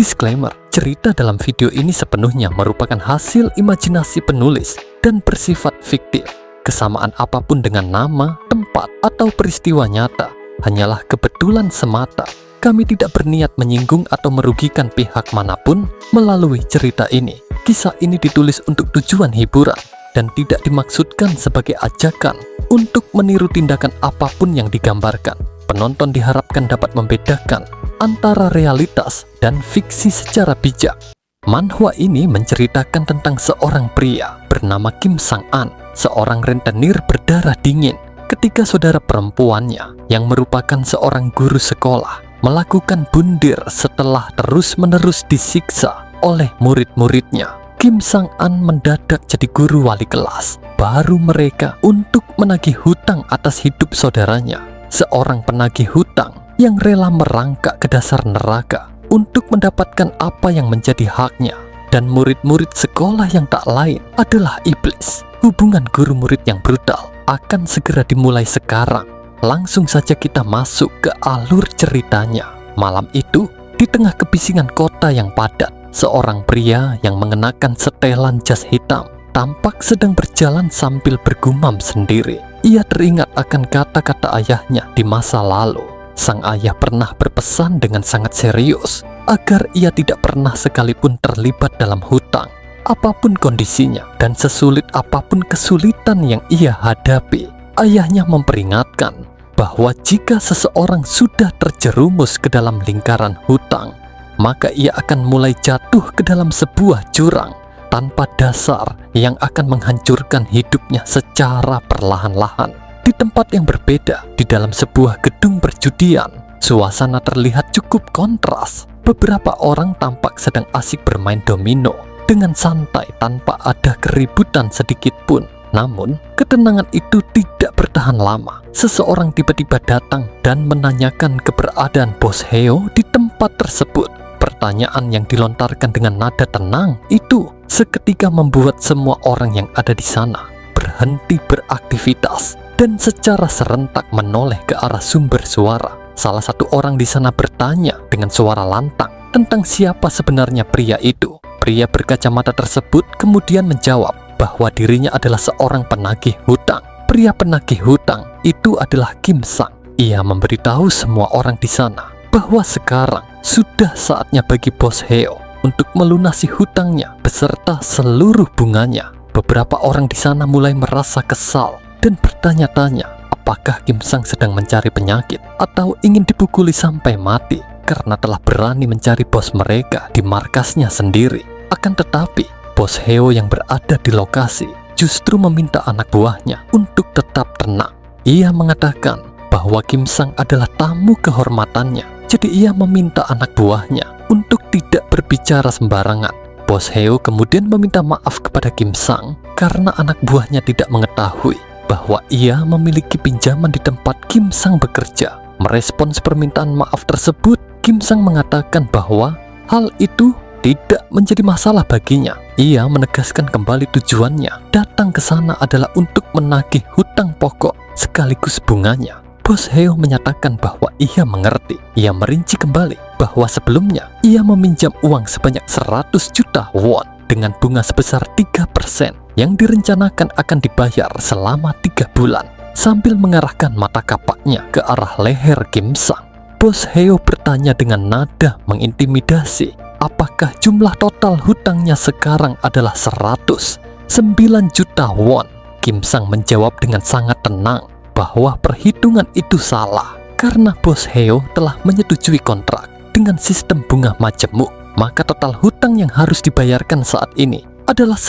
Disclaimer, cerita dalam video ini sepenuhnya merupakan hasil imajinasi penulis dan bersifat fiktif. Kesamaan apapun dengan nama, tempat, atau peristiwa nyata hanyalah kebetulan semata. Kami tidak berniat menyinggung atau merugikan pihak manapun melalui cerita ini. Kisah ini ditulis untuk tujuan hiburan dan tidak dimaksudkan sebagai ajakan untuk meniru tindakan apapun yang digambarkan. Penonton diharapkan dapat membedakan antara realitas dan fiksi secara bijak. Manhwa ini menceritakan tentang seorang pria bernama Kim Sang-an, seorang rentenir berdarah dingin, ketika saudara perempuannya yang merupakan seorang guru sekolah melakukan bundir setelah terus-menerus disiksa oleh murid-muridnya. Kim Sang-an mendadak jadi guru wali kelas baru mereka untuk menagih hutang atas hidup saudaranya, seorang penagih hutang yang rela merangkak ke dasar neraka untuk mendapatkan apa yang menjadi haknya. Dan murid-murid sekolah yang tak lain adalah iblis. Hubungan guru murid yang brutal akan segera dimulai sekarang. Langsung saja kita masuk ke alur ceritanya. Malam itu, di tengah kebisingan kota yang padat, seorang pria yang mengenakan setelan jas hitam tampak sedang berjalan sambil bergumam sendiri. Ia teringat akan kata-kata ayahnya di masa lalu. Sang ayah pernah berpesan dengan sangat serius agar ia tidak pernah sekalipun terlibat dalam hutang, apapun kondisinya dan sesulit apapun kesulitan yang ia hadapi. Ayahnya memperingatkan bahwa jika seseorang sudah terjerumus ke dalam lingkaran hutang, maka ia akan mulai jatuh ke dalam sebuah jurang tanpa dasar yang akan menghancurkan hidupnya secara perlahan-lahan. Di tempat yang berbeda, di dalam sebuah gedung perjudian, suasana terlihat cukup kontras. Beberapa orang tampak sedang asik bermain domino dengan santai tanpa ada keributan sedikit pun. Namun, ketenangan itu tidak bertahan lama. Seseorang tiba-tiba datang dan menanyakan keberadaan Bos Heo di tempat tersebut. Pertanyaan yang dilontarkan dengan nada tenang itu seketika membuat semua orang yang ada di sana berhenti beraktivitas dan secara serentak menoleh ke arah sumber suara. Salah satu orang di sana bertanya dengan suara lantang tentang siapa sebenarnya pria itu. Pria berkacamata tersebut kemudian menjawab bahwa dirinya adalah seorang penagih hutang. Pria penagih hutang itu adalah Kim Sang. Ia memberitahu semua orang di sana bahwa sekarang sudah saatnya bagi Bos Heo untuk melunasi hutangnya beserta seluruh bunganya. Beberapa orang di sana mulai merasa kesal dan bertanya-tanya apakah Kim Sang sedang mencari penyakit atau ingin dipukuli sampai mati karena telah berani mencari bos mereka di markasnya sendiri. Akan tetapi, Bos Heo yang berada di lokasi justru meminta anak buahnya untuk tetap tenang. Ia mengatakan bahwa Kim Sang adalah tamu kehormatannya, jadi ia meminta anak buahnya untuk tidak berbicara sembarangan. Bos Heo kemudian meminta maaf kepada Kim Sang karena anak buahnya tidak mengetahui bahwa ia memiliki pinjaman di tempat Kim Sang bekerja. Merespons permintaan maaf tersebut, Kim Sang mengatakan bahwa hal itu tidak menjadi masalah baginya. Ia menegaskan kembali tujuannya datang ke sana adalah untuk menagih hutang pokok sekaligus bunganya. Bos Heo menyatakan bahwa ia mengerti. Ia merinci kembali bahwa sebelumnya ia meminjam uang sebanyak 100 juta won dengan bunga sebesar 3% yang direncanakan akan dibayar selama 3 bulan. Sambil mengarahkan mata kapaknya ke arah leher Kim Sang, Bos Heo bertanya dengan nada mengintimidasi, apakah jumlah total hutangnya sekarang adalah 109 juta won. Kim Sang menjawab dengan sangat tenang bahwa perhitungan itu salah karena Bos Heo telah menyetujui kontrak dengan sistem bunga majemuk. Maka total hutang yang harus dibayarkan saat ini adalah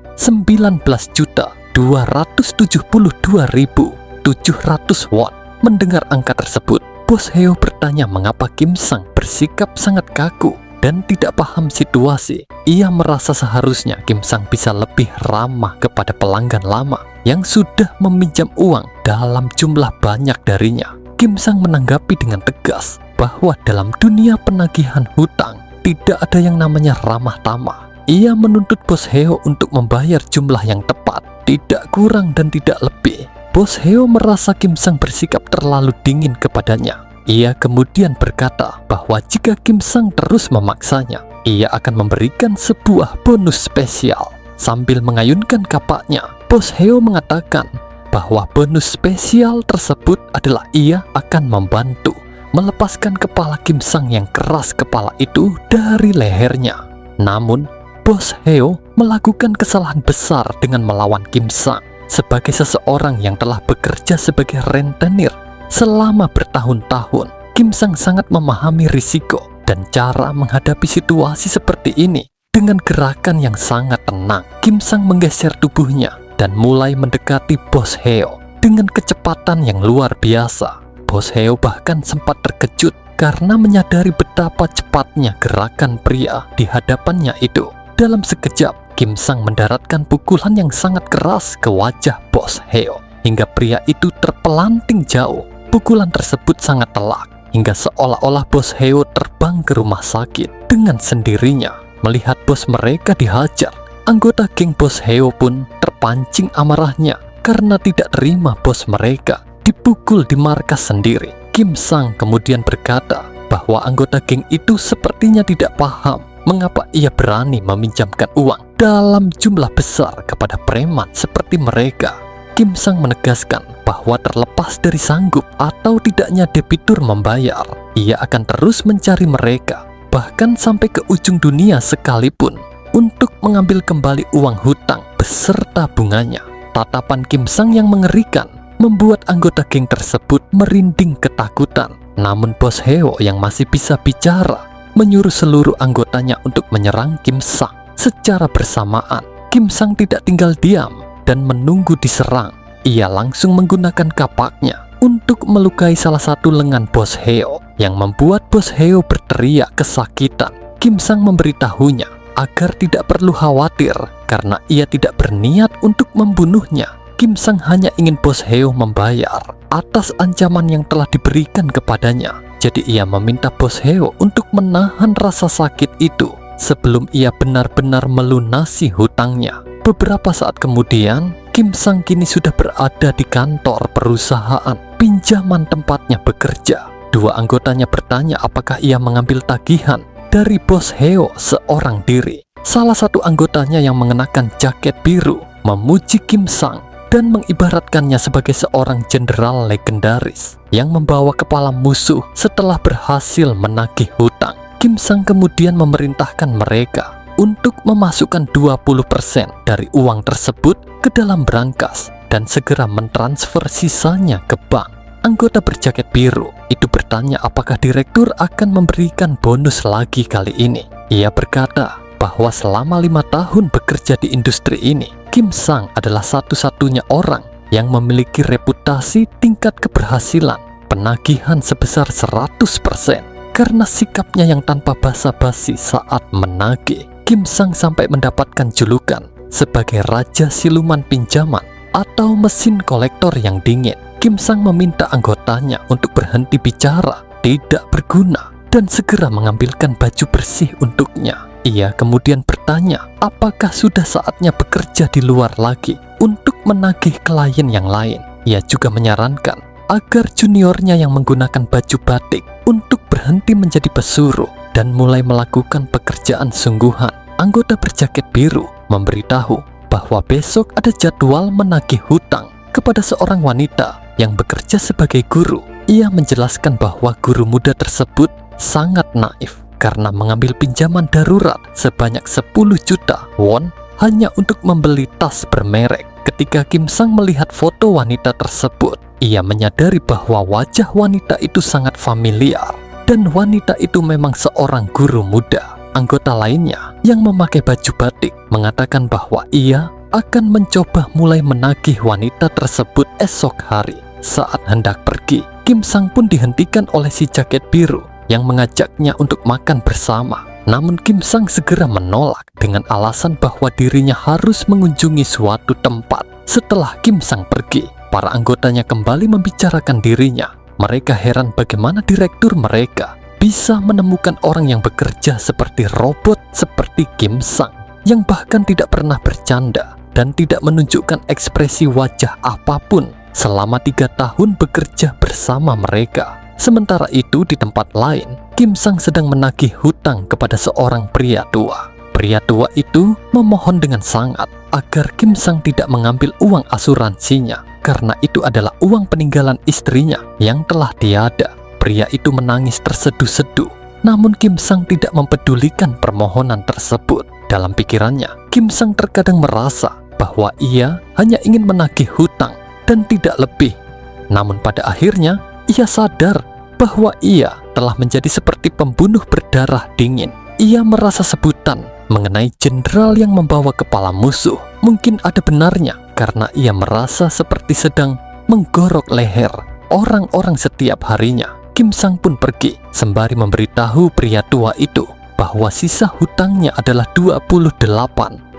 119.272.700 won. Mendengar angka tersebut, Bos Heo bertanya mengapa Kim Sang bersikap sangat kaku dan tidak paham situasi. Ia merasa seharusnya Kim Sang bisa lebih ramah kepada pelanggan lama yang sudah meminjam uang dalam jumlah banyak darinya. Kim Sang menanggapi dengan tegas bahwa dalam dunia penagihan hutang tidak ada yang namanya ramah tamah. Ia menuntut Bos Heo untuk membayar jumlah yang tepat, tidak kurang dan tidak lebih. Bos Heo merasa Kim Sang bersikap terlalu dingin kepadanya. Ia kemudian berkata bahwa jika Kim Sang terus memaksanya, ia akan memberikan sebuah bonus spesial. Sambil mengayunkan kapaknya, Bos Heo mengatakan bahwa bonus spesial tersebut adalah ia akan membantu melepaskan kepala Kim Sang yang keras kepala itu dari lehernya. Namun, Bos Heo melakukan kesalahan besar dengan melawan Kim Sang. Sebagai seseorang yang telah bekerja sebagai rentenir selama bertahun-tahun, Kim Sang sangat memahami risiko dan cara menghadapi situasi seperti ini. Dengan gerakan yang sangat tenang, Kim Sang menggeser tubuhnya dan mulai mendekati Bos Heo dengan kecepatan yang luar biasa. Bos Heo bahkan sempat terkejut karena menyadari betapa cepatnya gerakan pria di hadapannya itu. Dalam sekejap, Kim Sang mendaratkan pukulan yang sangat keras ke wajah Bos Heo hingga pria itu terpelanting jauh. Pukulan tersebut sangat telak hingga seolah-olah Bos Heo terbang ke rumah sakit dengan sendirinya. Melihat bos mereka dihajar, anggota geng Bos Heo pun terpancing amarahnya karena tidak terima bos mereka dipukul di markas sendiri. Kim Sang kemudian berkata bahwa anggota geng itu sepertinya tidak paham mengapa ia berani meminjamkan uang dalam jumlah besar kepada preman seperti mereka. Kim Sang menegaskan bahwa terlepas dari sanggup atau tidaknya debitur membayar, ia akan terus mencari mereka, bahkan sampai ke ujung dunia sekalipun, untuk mengambil kembali uang hutang beserta bunganya. Tatapan Kim Sang yang mengerikan membuat anggota geng tersebut merinding ketakutan. Namun Bos Heo yang masih bisa bicara menyuruh seluruh anggotanya untuk menyerang Kim Sang secara bersamaan. Kim Sang tidak tinggal diam dan menunggu diserang. Ia langsung menggunakan kapaknya untuk melukai salah satu lengan Bos Heo yang membuat Bos Heo berteriak kesakitan. Kim Sang memberitahunya agar tidak perlu khawatir karena ia tidak berniat untuk membunuhnya. Kim Sang hanya ingin Bos Heo membayar atas ancaman yang telah diberikan kepadanya. Jadi ia meminta Bos Heo untuk menahan rasa sakit itu sebelum ia benar-benar melunasi hutangnya. Beberapa saat kemudian, Kim Sang kini sudah berada di kantor perusahaan pinjaman tempatnya bekerja. Dua anggotanya bertanya apakah ia mengambil tagihan dari Bos Heo seorang diri. Salah satu anggotanya yang mengenakan jaket biru memuji Kim Sang dan mengibaratkannya sebagai seorang jenderal legendaris yang membawa kepala musuh setelah berhasil menagih hutang. Kim Sang kemudian memerintahkan mereka untuk memasukkan 20% dari uang tersebut ke dalam brankas dan segera mentransfer sisanya ke bank. Anggota berjaket biru itu bertanya apakah direktur akan memberikan bonus lagi kali ini. Ia berkata bahwa selama 5 tahun bekerja di industri ini, Kim Sang adalah satu-satunya orang yang memiliki reputasi tingkat keberhasilan penagihan sebesar 100%. Karena sikapnya yang tanpa basa-basi saat menagih, Kim Sang sampai mendapatkan julukan sebagai Raja Siluman Pinjaman atau mesin kolektor yang dingin. Kim Sang meminta anggotanya untuk berhenti bicara, tidak berguna, dan segera mengambilkan baju bersih untuknya. Ia kemudian bertanya apakah sudah saatnya bekerja di luar lagi untuk menagih klien yang lain. Ia juga menyarankan agar juniornya yang menggunakan baju batik untuk berhenti menjadi pesuruh dan mulai melakukan pekerjaan sungguhan. Anggota berjaket biru memberitahu bahwa besok ada jadwal menagih hutang kepada seorang wanita yang bekerja sebagai guru. Ia menjelaskan bahwa guru muda tersebut sangat naif karena mengambil pinjaman darurat sebanyak 10 juta won hanya untuk membeli tas bermerek. Ketika Kim Sang melihat foto wanita tersebut, ia menyadari bahwa wajah wanita itu sangat familiar dan wanita itu memang seorang guru muda. Anggota lainnya yang memakai baju batik mengatakan bahwa ia akan mencoba mulai menagih wanita tersebut esok hari. Saat hendak pergi, Kim Sang pun dihentikan oleh si jaket biru yang mengajaknya untuk makan bersama. Namun Kim Sang segera menolak dengan alasan bahwa dirinya harus mengunjungi suatu tempat. Setelah Kim Sang pergi, para anggotanya kembali membicarakan dirinya. Mereka heran bagaimana direktur mereka bisa menemukan orang yang bekerja seperti robot seperti Kim Sang, yang bahkan tidak pernah bercanda dan tidak menunjukkan ekspresi wajah apapun selama 3 tahun bekerja bersama mereka. Sementara itu di tempat lain, Kim Sang sedang menagih hutang kepada seorang pria tua. Pria tua itu memohon dengan sangat agar Kim Sang tidak mengambil uang asuransinya karena itu adalah uang peninggalan istrinya yang telah tiada. Pria itu menangis terseduh-seduh, namun Kim Sang tidak mempedulikan permohonan tersebut. Dalam pikirannya, Kim Sang terkadang merasa bahwa ia hanya ingin menagih hutang dan tidak lebih. Namun pada akhirnya, ia sadar bahwa ia telah menjadi seperti pembunuh berdarah dingin. Ia merasa sebutan mengenai jenderal yang membawa kepala musuh mungkin ada benarnya karena ia merasa seperti sedang menggorok leher orang-orang setiap harinya. Kim Sang pun pergi sembari memberitahu pria tua itu bahwa sisa hutangnya adalah 28,3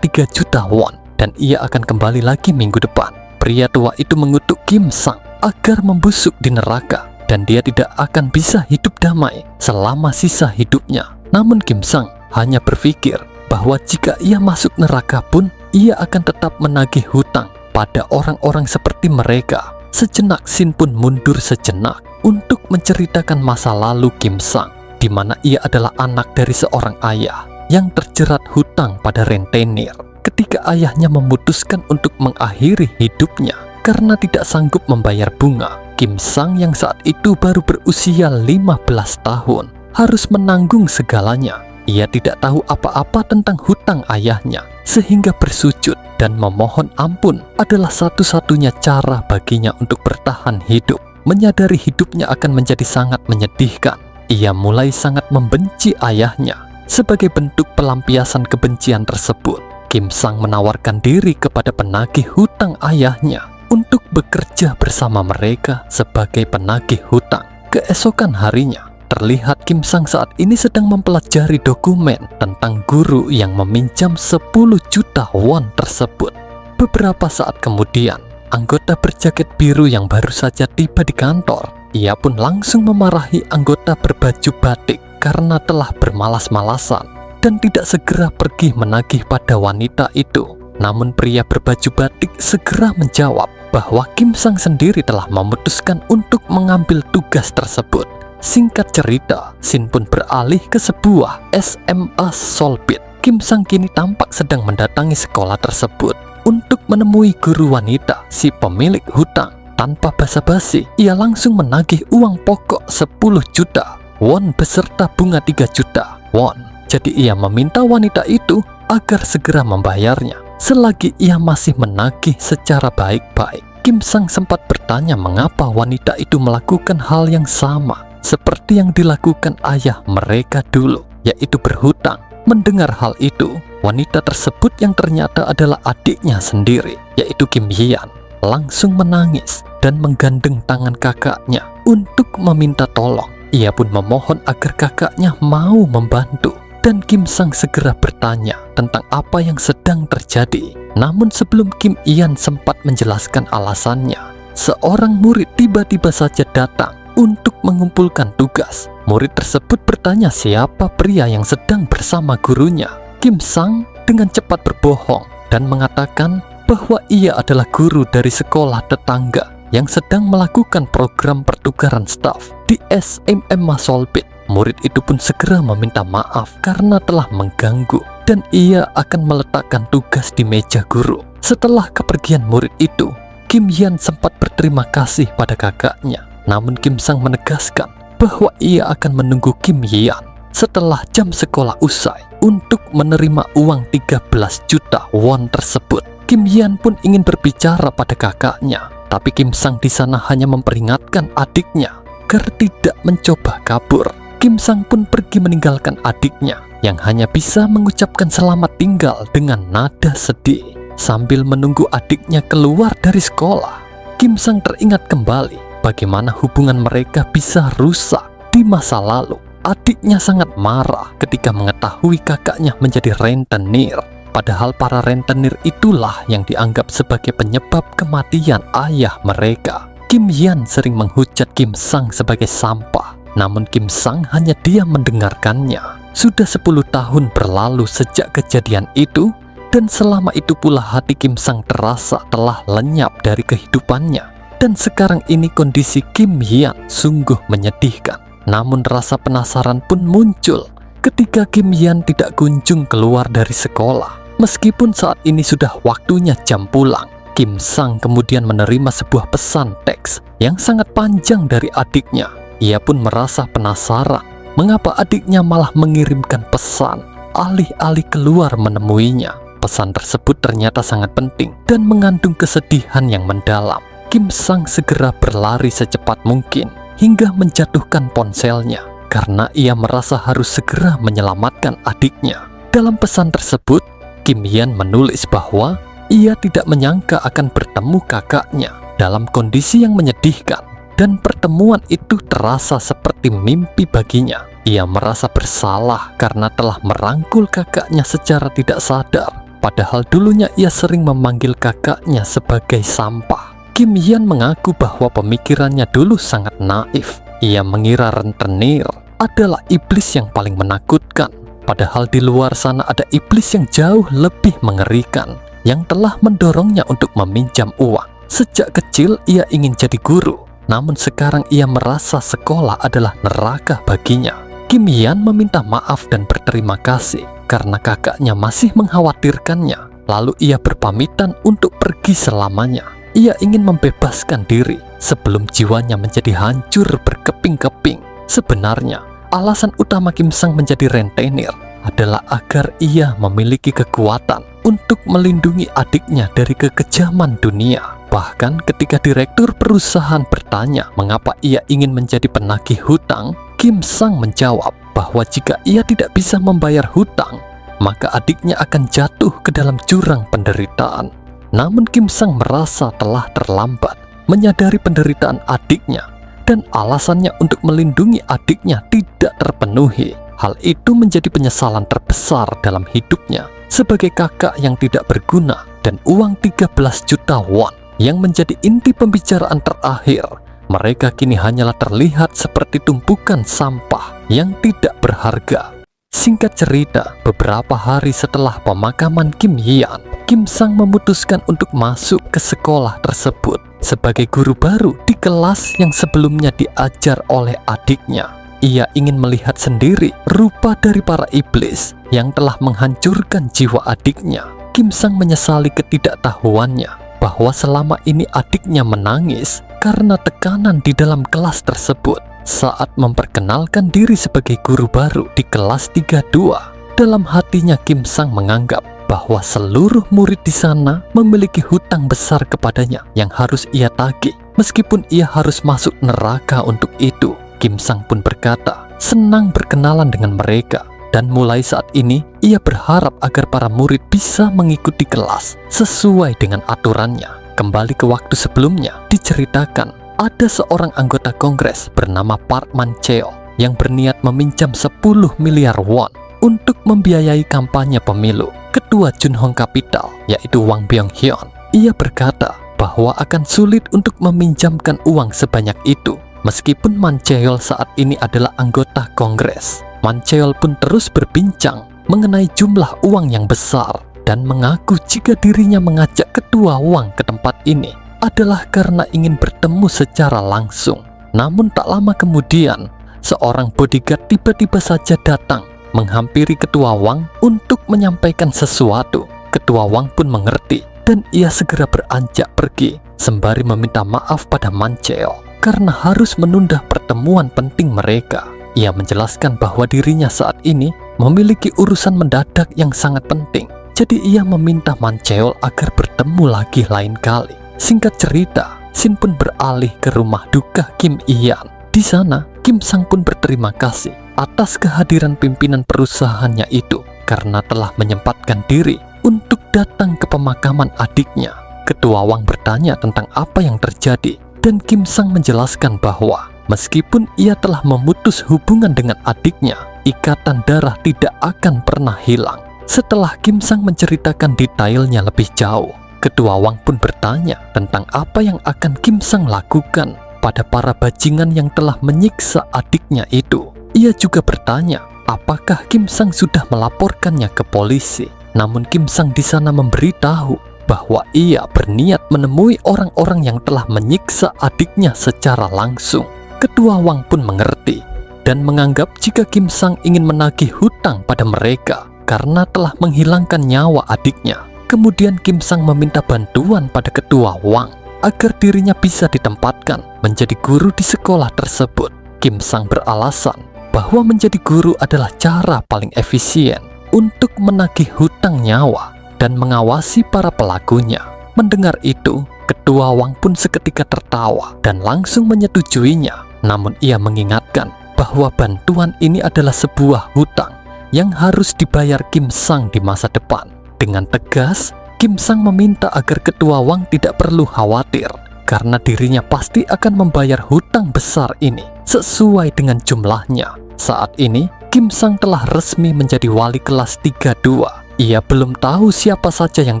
juta won dan ia akan kembali lagi minggu depan. Pria tua itu mengutuk Kim Sang agar membusuk di neraka dan dia tidak akan bisa hidup damai selama sisa hidupnya. Namun Kim Sang hanya berpikir bahwa jika ia masuk neraka pun ia akan tetap menagih hutang pada orang-orang seperti mereka. Sejenak Sin pun mundur sejenak untuk menceritakan masa lalu Kim Sang, di mana ia adalah anak dari seorang ayah yang terjerat hutang pada rentenir. Ketika ayahnya memutuskan untuk mengakhiri hidupnya karena tidak sanggup membayar bunga, Kim Sang yang saat itu baru berusia 15 tahun harus menanggung segalanya. Ia tidak tahu apa-apa tentang hutang ayahnya, sehingga bersujud dan memohon ampun adalah satu-satunya cara baginya untuk bertahan hidup. Menyadari hidupnya akan menjadi sangat menyedihkan, ia mulai sangat membenci ayahnya. Sebagai bentuk pelampiasan kebencian tersebut, Kim Sang menawarkan diri kepada penagih hutang ayahnya untuk bekerja bersama mereka sebagai penagih hutang. Keesokan harinya, terlihat Kim Sang saat ini sedang mempelajari dokumen tentang guru yang meminjam 10 juta won tersebut. Beberapa saat kemudian, anggota berjaket biru yang baru saja tiba di kantor, ia pun langsung memarahi anggota berbaju batik karena telah bermalas-malasan dan tidak segera pergi menagih pada wanita itu. Namun pria berbaju batik segera menjawab bahwa Kim Sang sendiri telah memutuskan untuk mengambil tugas tersebut. Singkat cerita, Sin pun beralih ke sebuah SMA Solbit. Kim Sang kini tampak sedang mendatangi sekolah tersebut untuk menemui guru wanita, si pemilik hutang. Tanpa basa-basi, ia langsung menagih uang pokok 10 juta won beserta bunga 3 juta won. Jadi ia meminta wanita itu agar segera membayarnya selagi ia masih menagih secara baik-baik. Kim Sang sempat bertanya mengapa wanita itu melakukan hal yang sama seperti yang dilakukan ayah mereka dulu, yaitu berhutang. Mendengar hal itu, wanita tersebut yang ternyata adalah adiknya sendiri, yaitu Kim Hyan, langsung menangis dan menggandeng tangan kakaknya untuk meminta tolong. Ia pun memohon agar kakaknya mau membantu, dan Kim Sang segera bertanya tentang apa yang sedang terjadi. Namun sebelum Kim Hyan sempat menjelaskan alasannya, seorang murid tiba-tiba saja datang untuk mengumpulkan tugas. Murid tersebut bertanya siapa pria yang sedang bersama gurunya. Kim Sang dengan cepat berbohong dan mengatakan bahwa ia adalah guru dari sekolah tetangga yang sedang melakukan program pertukaran staf di SMA Solbit. Murid itu pun segera meminta maaf karena telah mengganggu dan ia akan meletakkan tugas di meja guru. Setelah kepergian murid itu, Kim Hyan sempat berterima kasih pada kakaknya. Namun Kim Sang menegaskan bahwa ia akan menunggu Kim Hyan setelah jam sekolah usai untuk menerima uang 13 juta won tersebut. Kim Hyan pun ingin berbicara pada kakaknya, tapi Kim Sang di sana hanya memperingatkan adiknya agar tidak mencoba kabur. Kim Sang pun pergi meninggalkan adiknya yang hanya bisa mengucapkan selamat tinggal dengan nada sedih. Sambil menunggu adiknya keluar dari sekolah, Kim Sang teringat kembali bagaimana hubungan mereka bisa rusak di masa lalu. Adiknya sangat marah ketika mengetahui kakaknya menjadi rentenir. Padahal para rentenir itulah yang dianggap sebagai penyebab kematian ayah mereka. Kim Hyan sering menghujat Kim Sang sebagai sampah. Namun Kim Sang hanya diam mendengarkannya. Sudah 10 tahun berlalu sejak kejadian itu, dan selama itu pula hati Kim Sang terasa telah lenyap dari kehidupannya. Dan sekarang ini kondisi Kim Hyan sungguh menyedihkan. Namun rasa penasaran pun muncul ketika Kim Hyan tidak kunjung keluar dari sekolah. Meskipun saat ini sudah waktunya jam pulang, Kim Sang kemudian menerima sebuah pesan teks yang sangat panjang dari adiknya. Ia pun merasa penasaran mengapa adiknya malah mengirimkan pesan alih-alih keluar menemuinya. Pesan tersebut ternyata sangat penting dan mengandung kesedihan yang mendalam. Kim Sang segera berlari secepat mungkin hingga menjatuhkan ponselnya karena ia merasa harus segera menyelamatkan adiknya. Dalam pesan tersebut, Kim Hyan menulis bahwa ia tidak menyangka akan bertemu kakaknya dalam kondisi yang menyedihkan, dan pertemuan itu terasa seperti mimpi baginya. Ia merasa bersalah karena telah merangkul kakaknya secara tidak sadar, padahal dulunya ia sering memanggil kakaknya sebagai sampah. Kim Hyan mengaku bahwa pemikirannya dulu sangat naif. Ia mengira rentenir adalah iblis yang paling menakutkan, padahal di luar sana ada iblis yang jauh lebih mengerikan yang telah mendorongnya untuk meminjam uang. Sejak kecil ia ingin jadi guru, namun sekarang ia merasa sekolah adalah neraka baginya. Kim Hyan meminta maaf dan berterima kasih karena kakaknya masih mengkhawatirkannya. Lalu ia berpamitan untuk pergi selamanya. Ia ingin membebaskan diri sebelum jiwanya menjadi hancur berkeping-keping. Sebenarnya, alasan utama Kim Sang menjadi rentenir adalah agar ia memiliki kekuatan untuk melindungi adiknya dari kekejaman dunia. Bahkan ketika direktur perusahaan bertanya mengapa ia ingin menjadi penagih hutang, Kim Sang menjawab bahwa jika ia tidak bisa membayar hutang, maka adiknya akan jatuh ke dalam jurang penderitaan. Namun Kim Sang merasa telah terlambat menyadari penderitaan adiknya, dan alasannya untuk melindungi adiknya tidak terpenuhi. Hal itu menjadi penyesalan terbesar dalam hidupnya sebagai kakak yang tidak berguna, dan uang 13 juta won yang menjadi inti pembicaraan terakhir mereka kini hanyalah terlihat seperti tumpukan sampah yang tidak berharga. Singkat cerita, beberapa hari setelah pemakaman Kim Hyan, Kim Sang memutuskan untuk masuk ke sekolah tersebut sebagai guru baru di kelas yang sebelumnya diajar oleh adiknya. Ia ingin melihat sendiri rupa dari para iblis yang telah menghancurkan jiwa adiknya. Kim Sang menyesali ketidaktahuannya bahwa selama ini adiknya menangis karena tekanan di dalam kelas tersebut. Saat memperkenalkan diri sebagai guru baru di kelas 32, dalam hatinya Kim Sang menganggap bahwa seluruh murid di sana memiliki hutang besar kepadanya yang harus ia tagih. Meskipun ia harus masuk neraka untuk itu, Kim Sang pun berkata senang berkenalan dengan mereka, dan mulai saat ini ia berharap agar para murid bisa mengikuti kelas sesuai dengan aturannya. Kembali ke waktu sebelumnya, diceritakan ada seorang anggota kongres bernama Park Man Cheo yang berniat meminjam 10 miliar won untuk membiayai kampanye pemilu ketua Junhong Capital, yaitu Wang Byung-hyun. Ia berkata bahwa akan sulit untuk meminjamkan uang sebanyak itu meskipun Man Cheol saat ini adalah anggota kongres. Man Cheol pun terus berbincang mengenai jumlah uang yang besar dan mengaku jika dirinya mengajak ketua Wang ke tempat ini adalah karena ingin bertemu secara langsung. Namun tak lama kemudian, seorang bodyguard tiba-tiba saja datang menghampiri ketua Wang untuk menyampaikan sesuatu. Ketua Wang pun mengerti dan ia segera beranjak pergi sembari meminta maaf pada Man Cheo karena harus menunda pertemuan penting mereka. Ia menjelaskan bahwa dirinya saat ini memiliki urusan mendadak yang sangat penting, jadi ia meminta Man Cheo agar bertemu lagi lain kali. Singkat cerita, Shin pun beralih ke rumah duka Kim Hyan. Di sana, Kim Sang pun berterima kasih atas kehadiran pimpinan perusahaannya itu karena telah menyempatkan diri untuk datang ke pemakaman adiknya. Ketua Wang bertanya tentang apa yang terjadi, dan Kim Sang menjelaskan bahwa meskipun ia telah memutus hubungan dengan adiknya, ikatan darah tidak akan pernah hilang. Setelah Kim Sang menceritakan detailnya lebih jauh, Ketua Wang pun bertanya tentang apa yang akan Kim Sang lakukan pada para bajingan yang telah menyiksa adiknya itu. Ia juga bertanya apakah Kim Sang sudah melaporkannya ke polisi. Namun Kim Sang di sana memberitahu bahwa ia berniat menemui orang-orang yang telah menyiksa adiknya secara langsung. Ketua Wang pun mengerti dan menganggap jika Kim Sang ingin menagih hutang pada mereka karena telah menghilangkan nyawa adiknya. Kemudian Kim Sang meminta bantuan pada Ketua Wang agar dirinya bisa ditempatkan menjadi guru di sekolah tersebut. Kim Sang beralasan bahwa menjadi guru adalah cara paling efisien untuk menagih hutang nyawa dan mengawasi para pelakunya. Mendengar itu, Ketua Wang pun seketika tertawa dan langsung menyetujuinya. Namun ia mengingatkan bahwa bantuan ini adalah sebuah hutang yang harus dibayar Kim Sang di masa depan. Dengan tegas, Kim Sang meminta agar Ketua Wang tidak perlu khawatir karena dirinya pasti akan membayar hutang besar ini sesuai dengan jumlahnya. Saat ini, Kim Sang telah resmi menjadi wali kelas 32. Ia belum tahu siapa saja yang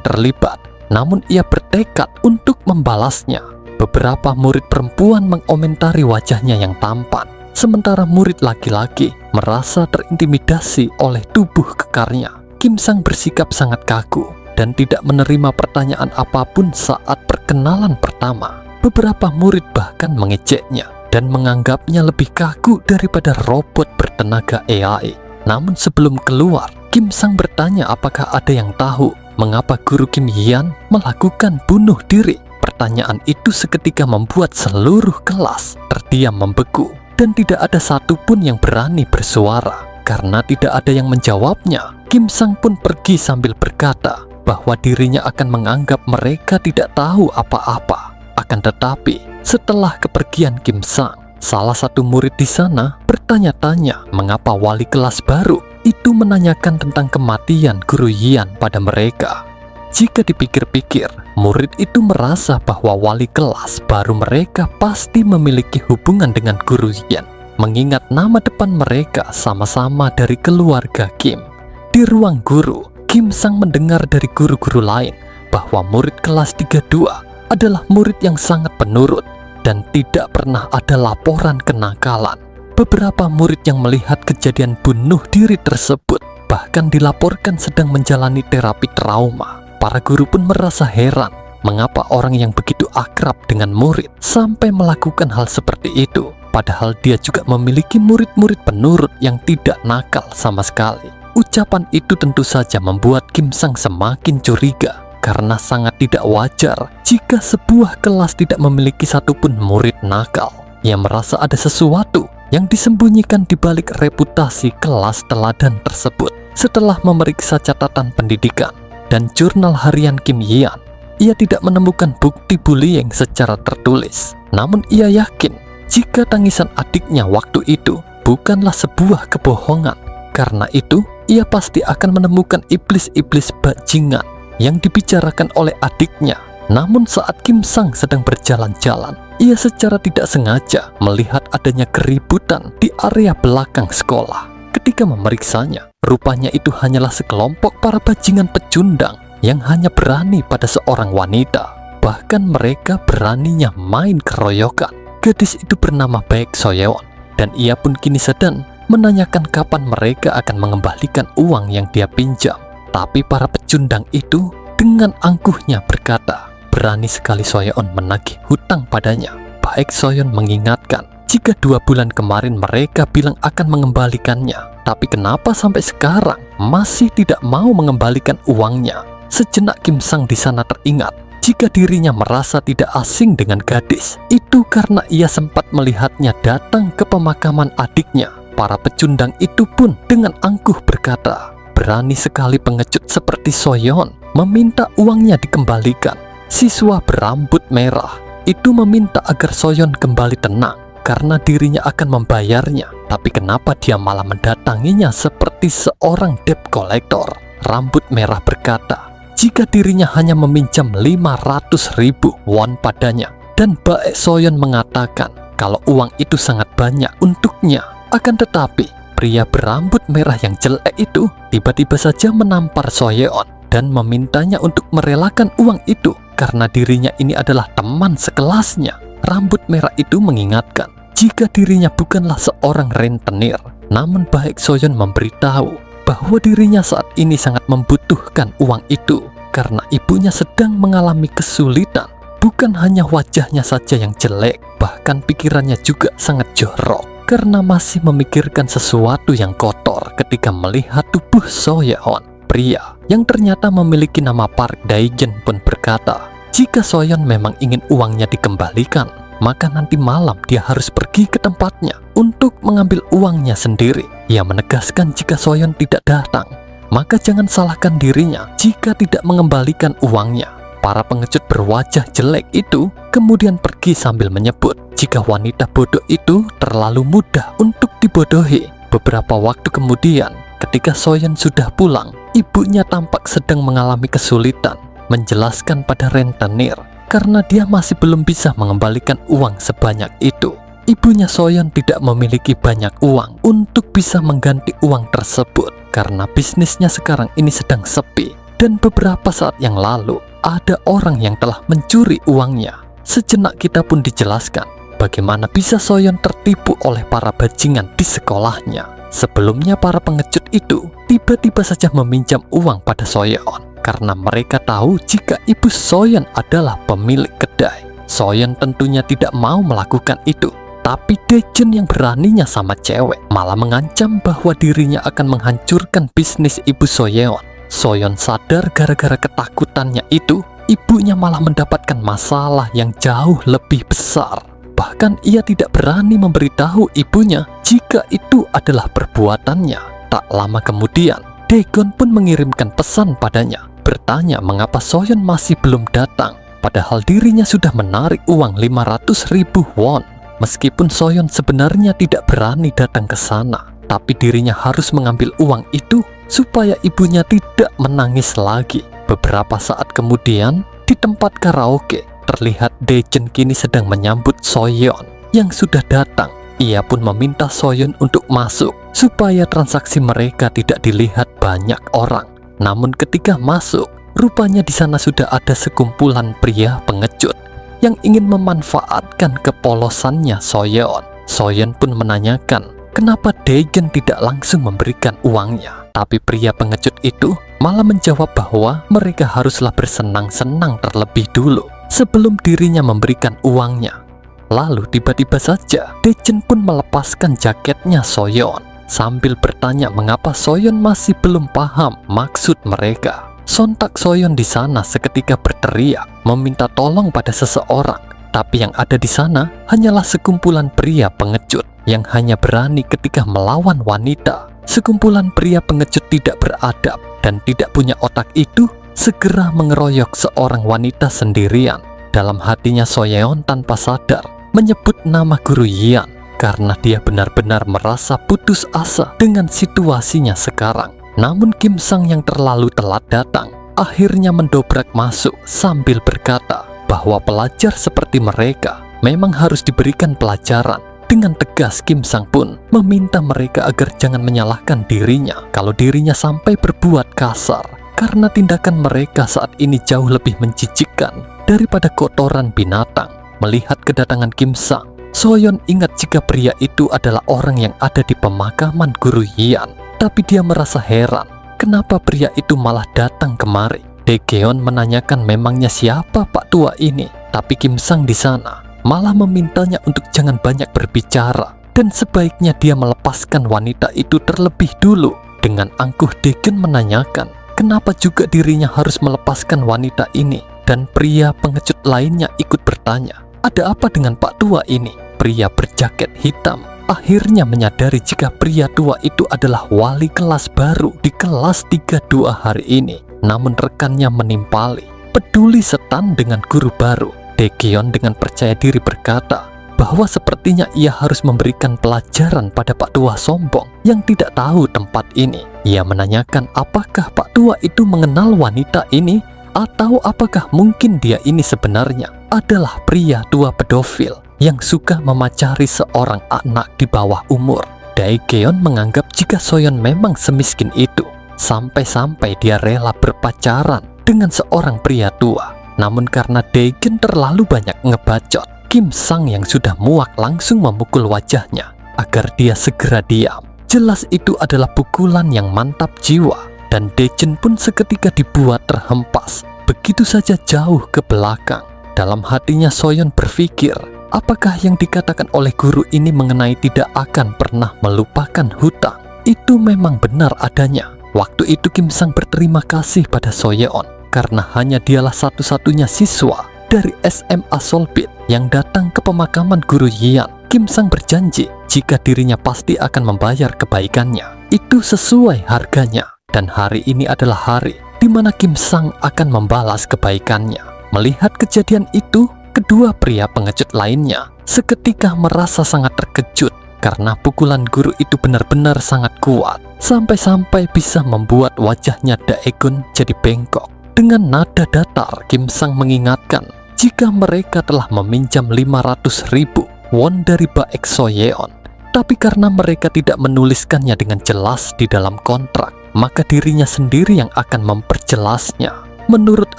terlibat, namun ia bertekad untuk membalasnya. Beberapa murid perempuan mengomentari wajahnya yang tampan, sementara murid laki-laki merasa terintimidasi oleh tubuh kekarnya. Kim Sang bersikap sangat kaku dan tidak menerima pertanyaan apapun saat perkenalan pertama. Beberapa murid bahkan mengejeknya dan menganggapnya lebih kaku daripada robot bertenaga AI. Namun sebelum keluar, Kim Sang bertanya apakah ada yang tahu mengapa guru Kim Hian melakukan bunuh diri. Pertanyaan itu seketika membuat seluruh kelas terdiam membeku dan tidak ada satupun yang berani bersuara. Karena tidak ada yang menjawabnya, Kim Sang pun pergi sambil berkata bahwa dirinya akan menganggap mereka tidak tahu apa-apa. Akan tetapi, setelah kepergian Kim Sang, salah satu murid di sana bertanya-tanya mengapa wali kelas baru itu menanyakan tentang kematian guru Yan pada mereka. Jika dipikir-pikir, murid itu merasa bahwa wali kelas baru mereka pasti memiliki hubungan dengan guru Yan, mengingat nama depan mereka sama-sama dari keluarga Kim. Di ruang guru, Kim Sang mendengar dari guru-guru lain bahwa murid kelas 32 adalah murid yang sangat penurut dan tidak pernah ada laporan kenakalan. Beberapa murid yang melihat kejadian bunuh diri tersebut bahkan dilaporkan sedang menjalani terapi trauma. Para guru pun merasa heran mengapa orang yang begitu akrab dengan murid sampai melakukan hal seperti itu, padahal dia juga memiliki murid-murid penurut yang tidak nakal sama sekali. Ucapan itu tentu saja membuat Kim Sang semakin curiga karena sangat tidak wajar jika sebuah kelas tidak memiliki satupun murid nakal. Ia merasa ada sesuatu yang disembunyikan di balik reputasi kelas teladan tersebut. Setelah memeriksa catatan pendidikan dan jurnal harian Kim Hian, ia tidak menemukan bukti bullying secara tertulis. Namun ia yakin jika tangisan adiknya waktu itu bukanlah sebuah kebohongan. Karena itu, ia pasti akan menemukan iblis-iblis bajingan yang dibicarakan oleh adiknya. Namun saat Kim Sang sedang berjalan-jalan, ia secara tidak sengaja melihat adanya keributan di area belakang sekolah. Ketika memeriksanya, rupanya itu hanyalah sekelompok para bajingan pecundang yang hanya berani pada seorang wanita. Bahkan mereka beraninya main keroyokan. Gadis itu bernama Baek Soyeon, dan ia pun kini sedang menanyakan kapan mereka akan mengembalikan uang yang dia pinjam. Tapi para pecundang itu dengan angkuhnya berkata, berani sekali Soyeon menagih hutang padanya. Baek Soyeon mengingatkan jika 2 bulan kemarin mereka bilang akan mengembalikannya, tapi kenapa sampai sekarang masih tidak mau mengembalikan uangnya. Sejenak Kim Sang di sana teringat jika dirinya merasa tidak asing dengan gadis itu karena ia sempat melihatnya datang ke pemakaman adiknya. Para pecundang itu pun dengan angkuh berkata, berani sekali pengecut seperti Soyeon meminta uangnya dikembalikan. Siswa berambut merah itu meminta agar Soyeon kembali tenang karena dirinya akan membayarnya. Tapi kenapa dia malah mendatanginya seperti seorang debt collector? Rambut merah berkata jika dirinya hanya meminjam 500.000 won padanya, dan Baek Soyeon mengatakan kalau uang itu sangat banyak untuknya. Akan tetapi pria berambut merah yang jelek itu tiba-tiba saja menampar Soyeon dan memintanya untuk merelakan uang itu karena dirinya ini adalah teman sekelasnya. Rambut merah itu mengingatkan jika dirinya bukanlah seorang rentenir. Namun Baek Soyeon memberitahu bahwa dirinya saat ini sangat membutuhkan uang itu. karena ibunya sedang mengalami kesulitan. Bukan hanya wajahnya saja yang jelek, bahkan pikirannya juga sangat jorok karena masih memikirkan sesuatu yang kotor ketika melihat tubuh Soyeon. Pria yang ternyata memiliki nama Park Dae-jeon pun berkata, jika Soyeon memang ingin uangnya dikembalikan, maka nanti malam dia harus pergi ke tempatnya untuk mengambil uangnya sendiri. Ia menegaskan jika Soyeon tidak datang, maka jangan salahkan dirinya jika tidak mengembalikan uangnya. Para pengecut berwajah jelek itu kemudian pergi sambil menyebut jika wanita bodoh itu terlalu mudah untuk dibodohi. Beberapa waktu kemudian, ketika Soyeon sudah pulang, ibunya tampak sedang mengalami kesulitan menjelaskan pada rentenir karena dia masih belum bisa mengembalikan uang sebanyak itu. Ibunya Soyeon tidak memiliki banyak uang untuk bisa mengganti uang tersebut karena bisnisnya sekarang ini sedang sepi, dan beberapa saat yang lalu ada orang yang telah mencuri uangnya. Sejenak kita pun dijelaskan bagaimana bisa Soyeon tertipu oleh para bajingan di sekolahnya. Sebelumnya para pengecut itu tiba-tiba saja meminjam uang pada Soyeon karena mereka tahu jika ibu Soyeon adalah pemilik kedai. Soyeon tentunya tidak mau melakukan itu, tapi Dae-jeon yang beraninya sama cewek malah mengancam bahwa dirinya akan menghancurkan bisnis ibu Soyeon. Soyeon sadar gara-gara ketakutannya itu, ibunya malah mendapatkan masalah yang jauh lebih besar. Bahkan ia tidak berani memberitahu ibunya jika itu adalah perbuatannya. Tak lama kemudian, Dae-gon pun mengirimkan pesan padanya, bertanya mengapa Soyeon masih belum datang, padahal dirinya sudah menarik uang 500.000 won. Meskipun Soyeon sebenarnya tidak berani datang ke sana, tapi dirinya harus mengambil uang itu supaya ibunya tidak menangis lagi. Beberapa saat kemudian, di tempat karaoke, terlihat Dae-jeon kini sedang menyambut Soyeon yang sudah datang. Ia pun meminta Soyeon untuk masuk supaya transaksi mereka tidak dilihat banyak orang. Namun ketika masuk, rupanya di sana sudah ada sekumpulan pria pengecut yang ingin memanfaatkan kepolosannya Soyeon. Soyeon pun menanyakan kenapa Dae-jeon tidak langsung memberikan uangnya. Tapi pria pengecut itu malah menjawab bahwa mereka haruslah bersenang-senang terlebih dulu sebelum dirinya memberikan uangnya. Lalu tiba-tiba saja Dae-jeon pun melepaskan jaketnya Soyeon sambil bertanya mengapa Soyeon masih belum paham maksud mereka. Sontak Soyeon di sana seketika berteriak meminta tolong pada seseorang, tapi yang ada di sana hanyalah sekumpulan pria pengecut yang hanya berani ketika melawan wanita. Sekumpulan pria pengecut tidak beradab dan tidak punya otak itu segera mengeroyok seorang wanita sendirian. Dalam hatinya Soyeon tanpa sadar menyebut nama Guru Yian karena dia benar-benar merasa putus asa dengan situasinya sekarang. Namun Kim Sang yang terlalu telat datang akhirnya mendobrak masuk sambil berkata bahwa pelajar seperti mereka memang harus diberikan pelajaran. Dengan tegas Kim Sang pun meminta mereka agar jangan menyalahkan dirinya kalau dirinya sampai berbuat kasar, karena tindakan mereka saat ini jauh lebih menjijikkan daripada kotoran binatang. Melihat kedatangan Kim Sang, Soyeon ingat jika pria itu adalah orang yang ada di pemakaman Guru Yian. Tapi dia merasa heran kenapa pria itu malah datang kemari. Dae-geon menanyakan memangnya siapa Pak Tua ini, tapi Kim Sang di sana malah memintanya untuk jangan banyak berbicara dan sebaiknya dia melepaskan wanita itu terlebih dulu. Dengan angkuh Dae-geon menanyakan kenapa juga dirinya harus melepaskan wanita ini, dan pria pengecut lainnya ikut bertanya, ada apa dengan Pak Tua ini? Pria berjaket hitam akhirnya menyadari jika pria tua itu adalah wali kelas baru di kelas 32 hari ini. Namun rekannya menimpali, peduli setan dengan guru baru. Dae-geon dengan percaya diri berkata bahwa sepertinya ia harus memberikan pelajaran pada Pak Tua sombong yang tidak tahu tempat ini. Ia menanyakan apakah Pak Tua itu mengenal wanita ini, atau apakah mungkin dia ini sebenarnya adalah pria tua pedofil yang suka memacari seorang anak di bawah umur. Dae-geon menganggap jika Soyeon memang semiskin itu, sampai-sampai dia rela berpacaran dengan seorang pria tua. Namun karena Dae-geon terlalu banyak ngebacot, Kim Sang yang sudah muak langsung memukul wajahnya agar dia segera diam. Jelas itu adalah pukulan yang mantap jiwa. dan Daejeon pun seketika dibuat terhempas begitu saja jauh ke belakang. Dalam hatinya Soyeon berpikir, apakah yang dikatakan oleh guru ini mengenai tidak akan pernah melupakan hutang itu memang benar adanya. Waktu itu Kim Sang berterima kasih pada Soyeon karena hanya dialah satu-satunya siswa dari SMA Solbit yang datang ke pemakaman guru Yian. Kim Sang berjanji jika dirinya pasti akan membayar kebaikannya itu sesuai harganya, dan hari ini adalah hari di mana Kim Sang akan membalas kebaikannya. Melihat kejadian itu, kedua pria pengecut lainnya seketika merasa sangat terkejut karena pukulan guru itu benar-benar sangat kuat, sampai-sampai bisa membuat wajahnya Daejeon jadi bengkok. Dengan nada datar, Kim Sang mengingatkan jika mereka telah meminjam 500.000 won dari Baek Soyeon, tapi karena mereka tidak menuliskannya dengan jelas di dalam kontrak, maka dirinya sendiri yang akan memperjelasnya. Menurut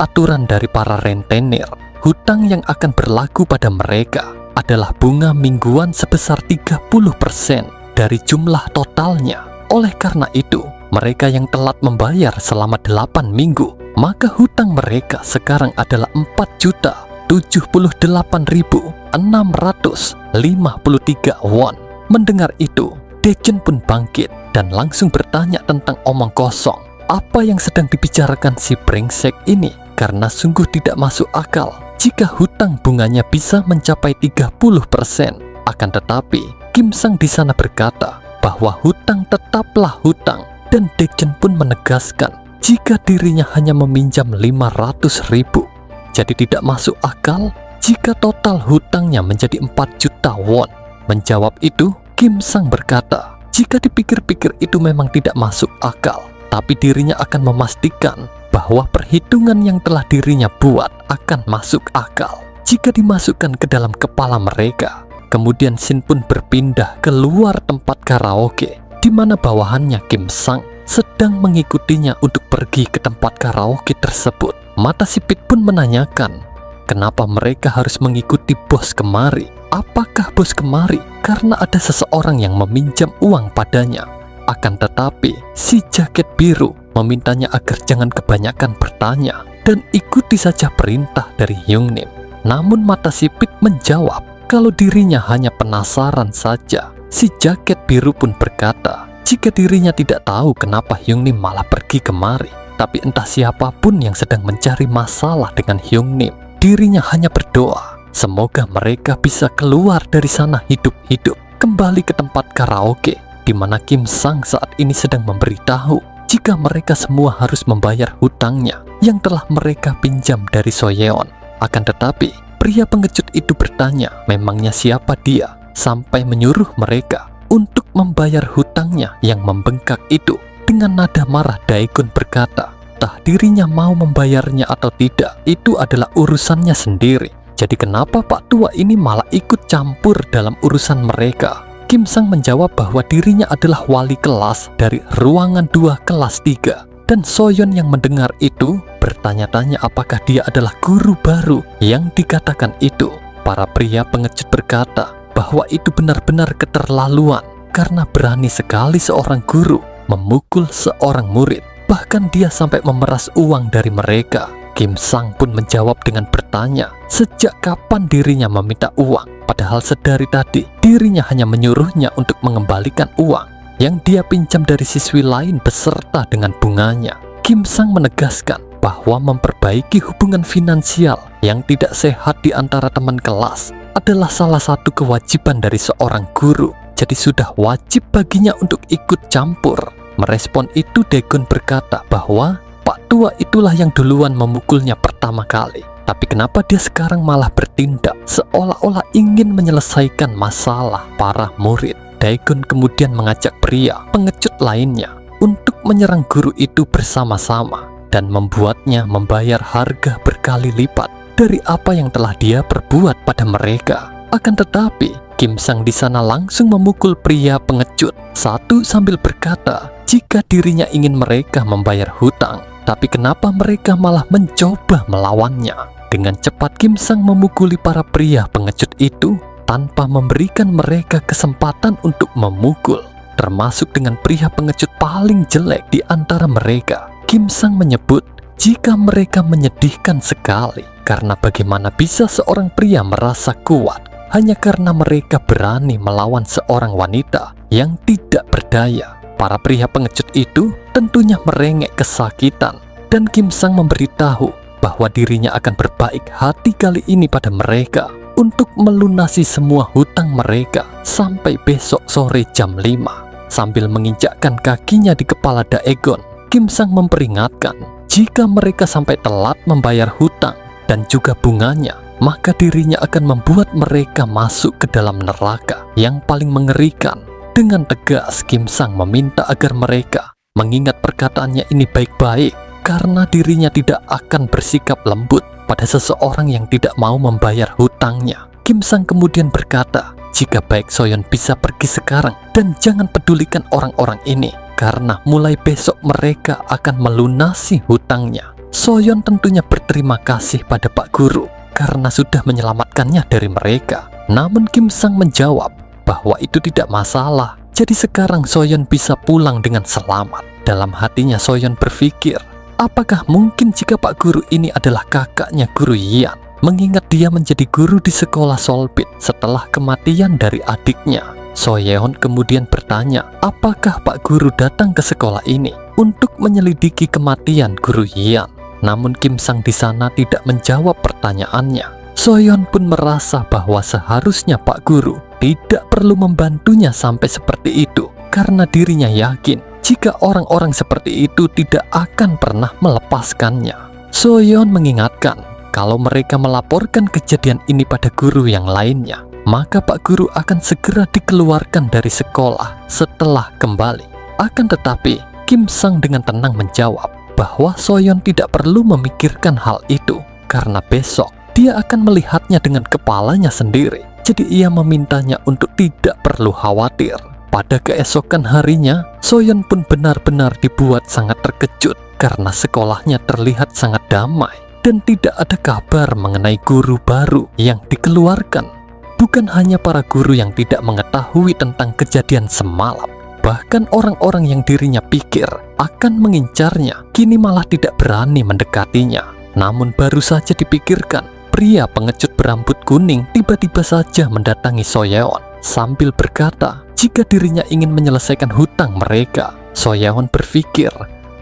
aturan dari para rentenir, hutang yang akan berlaku pada mereka adalah bunga mingguan sebesar 30% dari jumlah totalnya. Oleh karena itu, mereka yang telat membayar selama 8 minggu, maka hutang mereka sekarang adalah 4.078.653 won. Mendengar itu, Daejeon pun bangkit dan langsung bertanya tentang omong kosong. Apa yang sedang dibicarakan si brengsek ini? Karena sungguh tidak masuk akal jika hutang bunganya bisa mencapai 30%. Akan tetapi, Kim Sang di sana berkata bahwa hutang tetaplah hutang, dan Daejeon pun menegaskan jika dirinya hanya meminjam 500.000. Jadi tidak masuk akal jika total hutangnya menjadi 4 juta won. Menjawab itu, Kim Sang berkata, jika dipikir-pikir itu memang tidak masuk akal, tapi dirinya akan memastikan bahwa perhitungan yang telah dirinya buat akan masuk akal jika dimasukkan ke dalam kepala mereka. Kemudian Shin pun berpindah keluar tempat karaoke, di mana bawahannya Kim Sang sedang mengikutinya untuk pergi ke tempat karaoke tersebut. Mata sipit pun menanyakan, kenapa mereka harus mengikuti bos kemari? Apakah bos kemari karena ada seseorang yang meminjam uang padanya? Akan tetapi, si jaket biru memintanya agar jangan kebanyakan bertanya dan ikuti saja perintah dari Hyungnim. Namun mata sipit menjawab kalau dirinya hanya penasaran saja. Si jaket biru pun berkata, jika dirinya tidak tahu kenapa Hyungnim malah pergi kemari, tapi entah siapapun yang sedang mencari masalah dengan Hyungnim, dirinya hanya berdoa semoga mereka bisa keluar dari sana hidup-hidup. Kembali ke tempat karaoke, di mana Kim Sang saat ini sedang memberitahu jika mereka semua harus membayar hutangnya yang telah mereka pinjam dari Soyeon. Akan tetapi, pria pengecut itu bertanya memangnya siapa dia sampai menyuruh mereka untuk membayar hutangnya yang membengkak itu. Dengan nada marah, Daejeon berkata, entah dirinya mau membayarnya atau tidak, itu adalah urusannya sendiri. Jadi kenapa Pak Tua ini malah ikut campur dalam urusan mereka? Kim Sang menjawab bahwa dirinya adalah wali kelas dari ruangan 2 kelas 3. Dan Soyeon yang mendengar itu bertanya-tanya apakah dia adalah guru baru yang dikatakan itu. Para pria pengecut berkata bahwa itu benar-benar keterlaluan karena berani sekali seorang guru memukul seorang murid. Bahkan dia sampai memeras uang dari mereka. Kim Sang pun menjawab dengan bertanya sejak kapan dirinya meminta uang, padahal sedari tadi dirinya hanya menyuruhnya untuk mengembalikan uang yang dia pinjam dari siswi lain beserta dengan bunganya. Kim Sang menegaskan bahwa memperbaiki hubungan finansial yang tidak sehat di antara teman kelas adalah salah satu kewajiban dari seorang guru, jadi sudah wajib baginya untuk ikut campur. Merespon itu, Daejeon berkata bahwa Pak Tua itulah yang duluan memukulnya pertama kali. Tapi kenapa dia sekarang malah bertindak seolah-olah ingin menyelesaikan masalah para murid? Daejeon kemudian mengajak pria pengecut lainnya untuk menyerang guru itu bersama-sama dan membuatnya membayar harga berkali lipat dari apa yang telah dia perbuat pada mereka. Akan tetapi, Kim Sang di sana langsung memukul pria pengecut satu sambil berkata jika dirinya ingin mereka membayar hutang. Tapi kenapa mereka malah mencoba melawannya? Dengan cepat Kim Sang memukuli para pria pengecut itu tanpa memberikan mereka kesempatan untuk memukul. termasuk dengan pria pengecut paling jelek di antara mereka. Kim Sang menyebut jika mereka menyedihkan sekali karena bagaimana bisa seorang pria merasa kuat hanya karena mereka berani melawan seorang wanita yang tidak berdaya. Para pria pengecut itu tentunya merengek kesakitan, dan Kim Sang memberitahu bahwa dirinya akan berbaik hati kali ini pada mereka untuk melunasi semua hutang mereka sampai besok sore jam 5. Sambil menginjakkan kakinya di kepala Daegon, Kim Sang memperingatkan jika mereka sampai telat membayar hutang dan juga bunganya, maka dirinya akan membuat mereka masuk ke dalam neraka yang paling mengerikan. Dengan tegas Kim Sang meminta agar mereka mengingat perkataannya ini baik-baik, karena dirinya tidak akan bersikap lembut pada seseorang yang tidak mau membayar hutangnya. Kim Sang kemudian berkata, jika baik Soyeon bisa pergi sekarang dan jangan pedulikan orang-orang ini, karena mulai besok mereka akan melunasi hutangnya. Soyeon tentunya berterima kasih pada Pak Guru karena sudah menyelamatkannya dari mereka. Namun Kim Sang menjawab bahwa itu tidak masalah, jadi sekarang Soyeon bisa pulang dengan selamat. Dalam hatinya Soyeon berpikir, apakah mungkin jika Pak Guru ini adalah kakaknya Guru Yian, mengingat dia menjadi guru di sekolah Solbit setelah kematian dari adiknya. Soyeon kemudian bertanya, apakah Pak Guru datang ke sekolah ini untuk menyelidiki kematian Guru Yian. Namun Kim Sang di sana tidak menjawab pertanyaannya. Soyeon pun merasa bahwa seharusnya Pak Guru tidak perlu membantunya sampai seperti itu, karena dirinya yakin jika orang-orang seperti itu tidak akan pernah melepaskannya. Soyeon mengingatkan kalau mereka melaporkan kejadian ini pada guru yang lainnya, maka Pak Guru akan segera dikeluarkan dari sekolah setelah kembali. Akan tetapi Kim Sang dengan tenang menjawab bahwa Soyeon tidak perlu memikirkan hal itu, karena besok dia akan melihatnya dengan kepalanya sendiri. Jadi ia memintanya untuk tidak perlu khawatir. Pada keesokan harinya, Soyeon pun benar-benar dibuat sangat terkejut karena sekolahnya terlihat sangat damai dan tidak ada kabar mengenai guru baru yang dikeluarkan. Bukan hanya para guru yang tidak mengetahui tentang kejadian semalam, bahkan orang-orang yang dirinya pikir akan mengincarnya kini malah tidak berani mendekatinya. Namun baru saja dipikirkan, pria pengecut berambut kuning tiba-tiba saja mendatangi Soyeon sambil berkata jika dirinya ingin menyelesaikan hutang mereka. Soyeon berpikir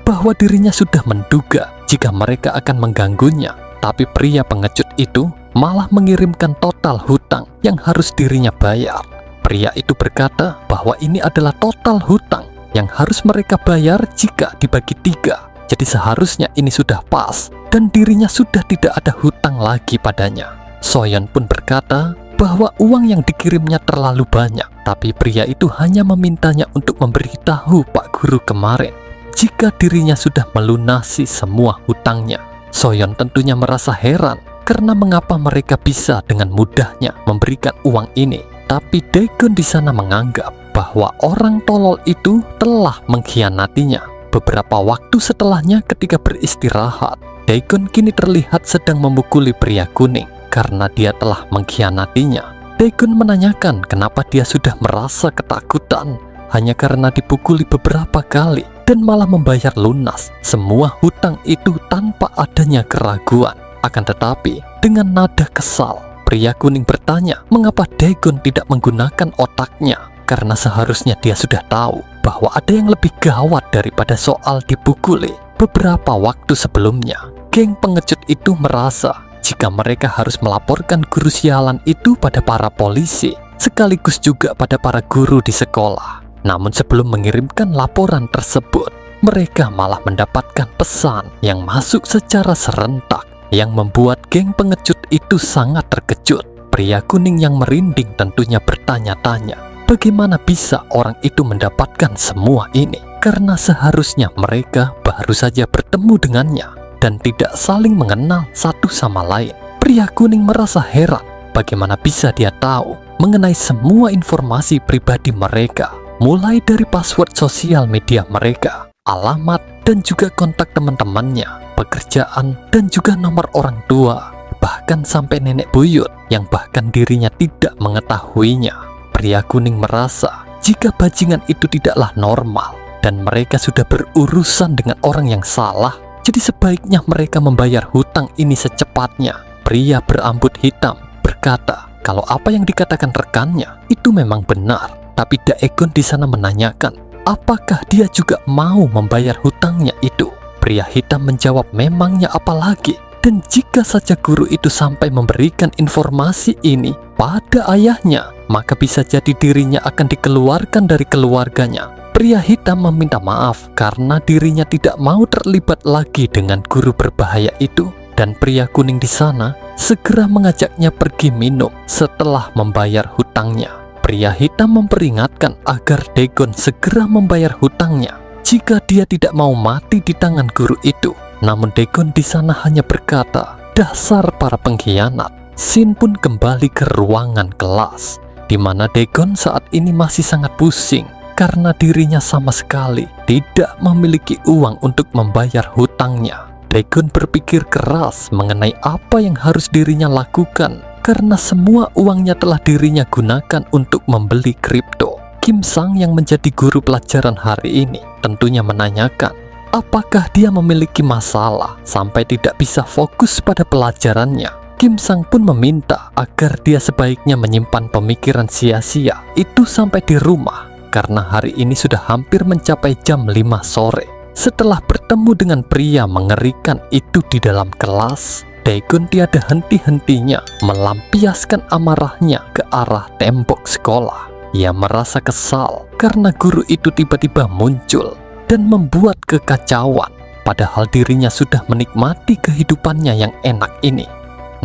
bahwa dirinya sudah menduga jika mereka akan mengganggunya, tapi pria pengecut itu malah mengirimkan total hutang yang harus dirinya bayar. Pria itu berkata bahwa ini adalah total hutang yang harus mereka bayar jika dibagi 3. Jadi seharusnya ini sudah pas dan dirinya sudah tidak ada hutang lagi padanya. Soyeon pun berkata bahwa uang yang dikirimnya terlalu banyak, tapi pria itu hanya memintanya untuk memberitahu Pak Guru kemarin jika dirinya sudah melunasi semua hutangnya. Soyeon tentunya merasa heran karena mengapa mereka bisa dengan mudahnya memberikan uang ini, tapi Daegon di sana menganggap bahwa orang tolol itu telah mengkhianatinya. Beberapa waktu setelahnya ketika beristirahat, Daegon kini terlihat sedang memukuli pria kuning karena dia telah mengkhianatinya. Daegon menanyakan kenapa dia sudah merasa ketakutan hanya karena dipukuli beberapa kali dan malah membayar lunas semua hutang itu tanpa adanya keraguan. Akan tetapi dengan nada kesal, pria kuning bertanya mengapa Daegon tidak menggunakan otaknya, karena seharusnya dia sudah tahu bahwa ada yang lebih gawat daripada soal dipukuli. Beberapa waktu sebelumnya, geng pengecut itu merasa jika mereka harus melaporkan guru sialan itu pada para polisi, sekaligus juga pada para guru di sekolah. Namun sebelum mengirimkan laporan tersebut, mereka malah mendapatkan pesan yang masuk secara serentak yang membuat geng pengecut itu sangat terkejut. Pria kuning yang merinding tentunya bertanya-tanya, bagaimana bisa orang itu mendapatkan semua ini? Karena seharusnya mereka baru saja bertemu dengannya dan tidak saling mengenal satu sama lain. Pria kuning merasa heran bagaimana bisa dia tahu mengenai semua informasi pribadi mereka, mulai dari password sosial media mereka, alamat, dan juga kontak teman-temannya, pekerjaan, dan juga nomor orang tua, bahkan sampai nenek buyut yang bahkan dirinya tidak mengetahuinya. Pria kuning merasa jika bajingan itu tidaklah normal dan mereka sudah berurusan dengan orang yang salah, jadi sebaiknya mereka membayar hutang ini secepatnya. Pria berambut hitam berkata kalau apa yang dikatakan rekannya itu memang benar, tapi Daegon di sana menanyakan apakah dia juga mau membayar hutangnya itu. Pria hitam menjawab memangnya apalagi, dan jika saja guru itu sampai memberikan informasi ini pada ayahnya, maka bisa jadi dirinya akan dikeluarkan dari keluarganya. Pria hitam meminta maaf karena dirinya tidak mau terlibat lagi dengan guru berbahaya itu, dan pria kuning di sana segera mengajaknya pergi minum setelah membayar hutangnya. Pria hitam memperingatkan agar Daegon segera membayar hutangnya jika dia tidak mau mati di tangan guru itu. Namun Daegon di sana hanya berkata, dasar para pengkhianat. Shin pun kembali ke ruangan kelas, di mana Daegon saat ini masih sangat pusing karena dirinya sama sekali tidak memiliki uang untuk membayar hutangnya. Daegon berpikir keras mengenai apa yang harus dirinya lakukan karena semua uangnya telah dirinya gunakan untuk membeli kripto. Kim Sang yang menjadi guru pelajaran hari ini tentunya menanyakan apakah dia memiliki masalah sampai tidak bisa fokus pada pelajarannya. Kim Sang pun meminta agar dia sebaiknya menyimpan pemikiran sia-sia itu sampai di rumah, karena hari ini sudah hampir mencapai jam 5 sore. Setelah bertemu dengan pria mengerikan itu di dalam kelas, Daegon tiada henti-hentinya melampiaskan amarahnya ke arah tembok sekolah. Ia merasa kesal karena guru itu tiba-tiba muncul dan membuat kekacauan, padahal dirinya sudah menikmati kehidupannya yang enak ini.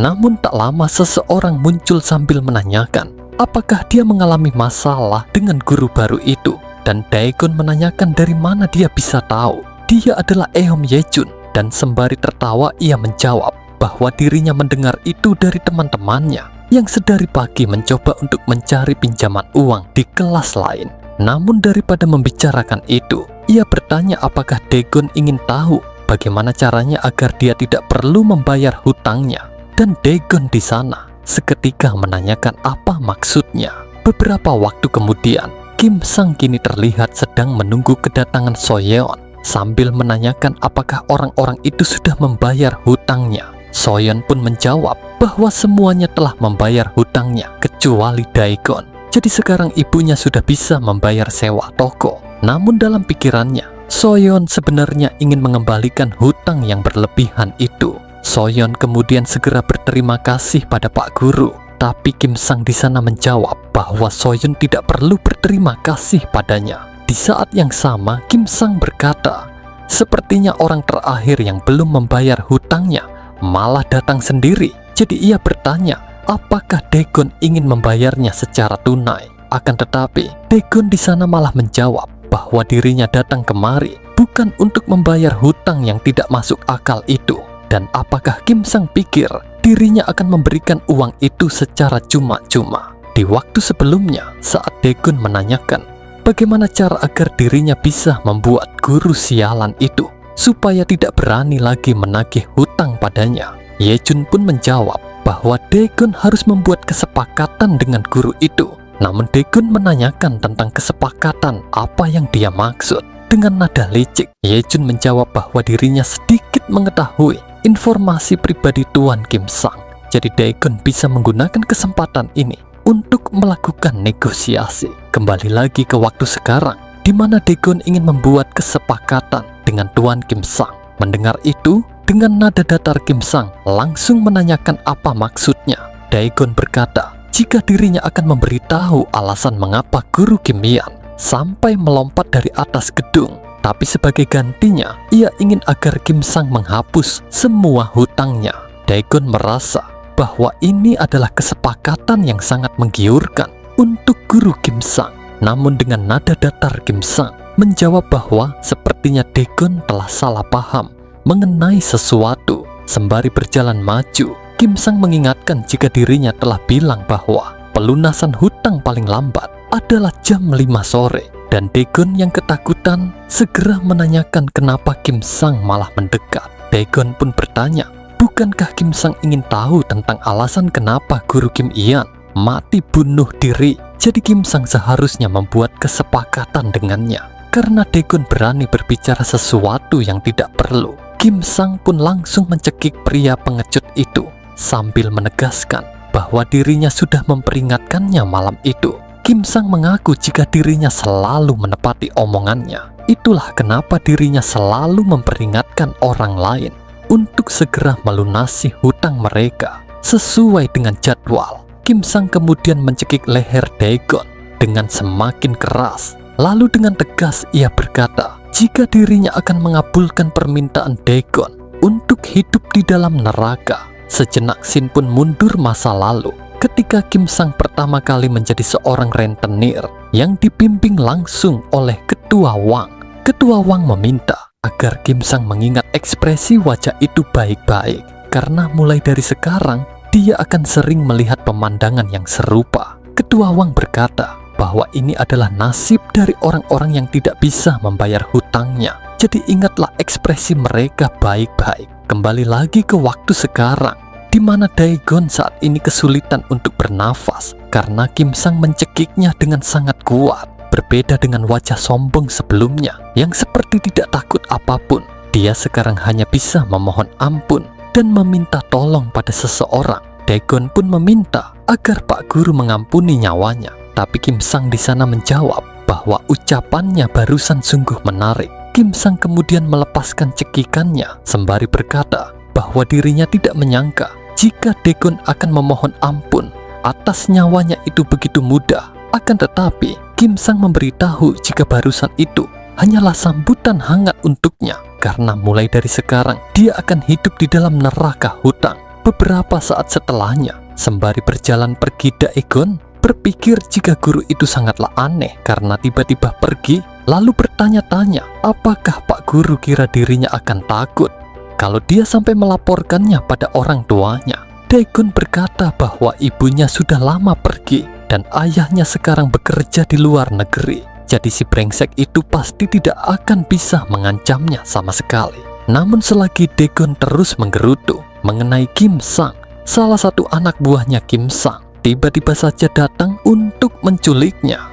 Namun tak lama seseorang muncul sambil menanyakan apakah dia mengalami masalah dengan guru baru itu, dan Daegon menanyakan dari mana dia bisa tahu dia adalah Eom Yejun, dan sembari tertawa ia menjawab bahwa dirinya mendengar itu dari teman-temannya yang sedari pagi mencoba untuk mencari pinjaman uang di kelas lain. Namun daripada membicarakan itu, ia bertanya apakah Daegon ingin tahu bagaimana caranya agar dia tidak perlu membayar hutangnya, dan Daegon di sana seketika menanyakan apa maksudnya. Beberapa waktu kemudian, Kim Sang kini terlihat sedang menunggu kedatangan Soyeon sambil menanyakan apakah orang-orang itu sudah membayar hutangnya. Soyeon pun menjawab bahwa semuanya telah membayar hutangnya kecuali Daegon. Jadi sekarang ibunya sudah bisa membayar sewa toko. Namun dalam pikirannya, Soyeon sebenarnya ingin mengembalikan hutang yang berlebihan itu. Soyeon kemudian segera berterima kasih pada Pak Guru, tapi Kim Sang di sana menjawab bahwa Soyeon tidak perlu berterima kasih padanya. Di saat yang sama, Kim Sang berkata, sepertinya orang terakhir yang belum membayar hutangnya malah datang sendiri. Jadi ia bertanya apakah Daegon ingin membayarnya secara tunai. Akan tetapi Daegon di sana malah menjawab bahwa dirinya datang kemari bukan untuk membayar hutang yang tidak masuk akal itu. Dan apakah Kim Sang pikir dirinya akan memberikan uang itu secara cuma-cuma? Di waktu sebelumnya, saat Daegon menanyakan bagaimana cara agar dirinya bisa membuat guru sialan itu supaya tidak berani lagi menagih hutang padanya, Yejun pun menjawab bahwa Daegon harus membuat kesepakatan dengan guru itu. Namun Daegon menanyakan tentang kesepakatan apa yang dia maksud. Dengan nada licik, Yejun menjawab bahwa dirinya sedikit mengetahui informasi pribadi Tuan Kim Sang. Jadi Daegon bisa menggunakan kesempatan ini untuk melakukan negosiasi. Kembali lagi ke waktu sekarang, di mana Daegon ingin membuat kesepakatan dengan Tuan Kim Sang. Mendengar itu, dengan nada datar Kim Sang langsung menanyakan apa maksudnya. Daegon berkata jika dirinya akan memberitahu alasan mengapa guru Kimian sampai melompat dari atas gedung, tapi sebagai gantinya ia ingin agar Kim Sang menghapus semua hutangnya. Daegon merasa bahwa ini adalah kesepakatan yang sangat menggiurkan untuk guru Kim Sang. Namun dengan nada datar Kim Sang menjawab bahwa sepertinya Daegon telah salah paham mengenai sesuatu. Sembari berjalan maju, Kim Sang mengingatkan jika dirinya telah bilang bahwa pelunasan hutang paling lambat adalah jam 5 sore. Dan Daegon yang ketakutan segera menanyakan kenapa Kim Sang malah mendekat. Daegon pun bertanya, bukankah Kim Sang ingin tahu tentang alasan kenapa guru Kim Ian mati bunuh diri Jadi Kim Sang seharusnya membuat kesepakatan dengannya. Karena Daegon berani berbicara sesuatu yang tidak perlu, Kim Sang pun langsung mencekik pria pengecut itu sambil menegaskan bahwa dirinya sudah memperingatkannya malam itu. Kim Sang mengaku jika dirinya selalu menepati omongannya. Itulah kenapa dirinya selalu memperingatkan orang lain untuk segera melunasi hutang mereka sesuai dengan jadwal. Kim Sang kemudian mencekik leher Daegon dengan semakin keras. Lalu dengan tegas ia berkata, jika dirinya akan mengabulkan permintaan Daegon untuk hidup di dalam neraka. Sejenak Shin pun mundur masa lalu ketika Kim Sang pertama kali menjadi seorang rentenir yang dipimpin langsung oleh Ketua Wang. Ketua Wang meminta agar Kim Sang mengingat ekspresi wajah itu baik-baik, karena mulai dari sekarang dia akan sering melihat pemandangan yang serupa. Ketua Wang berkata bahwa ini adalah nasib dari orang-orang yang tidak bisa membayar hutangnya. Jadi ingatlah ekspresi mereka baik-baik. Kembali lagi ke waktu sekarang, di mana Daegon saat ini kesulitan untuk bernafas karena Kim Sang mencekiknya dengan sangat kuat. Berbeda dengan wajah sombong sebelumnya yang seperti tidak takut apapun. Dia sekarang hanya bisa memohon ampun dan meminta tolong pada seseorang. Daegon pun meminta agar Pak Guru mengampuni nyawanya. Tapi Kim Sang di sana menjawab bahwa ucapannya barusan sungguh menarik. Kim Sang kemudian melepaskan cekikannya sembari berkata bahwa dirinya tidak menyangka jika Daegon akan memohon ampun atas nyawanya itu begitu mudah. Akan tetapi Kim Sang memberitahu jika barusan itu hanyalah sambutan hangat untuknya, karena mulai dari sekarang dia akan hidup di dalam neraka hutang. Beberapa saat setelahnya, sembari berjalan pergi, Daegon berpikir jika guru itu sangatlah aneh karena tiba-tiba pergi, lalu bertanya-tanya apakah Pak Guru kira dirinya akan takut kalau dia sampai melaporkannya pada orang tuanya. Daegon berkata bahwa ibunya sudah lama pergi dan ayahnya sekarang bekerja di luar negeri. Jadi si brengsek itu pasti tidak akan bisa mengancamnya sama sekali. Namun selagi Daegon terus menggerutu mengenai Kim Sang, salah satu anak buahnya Kim Sang tiba-tiba saja datang untuk menculiknya.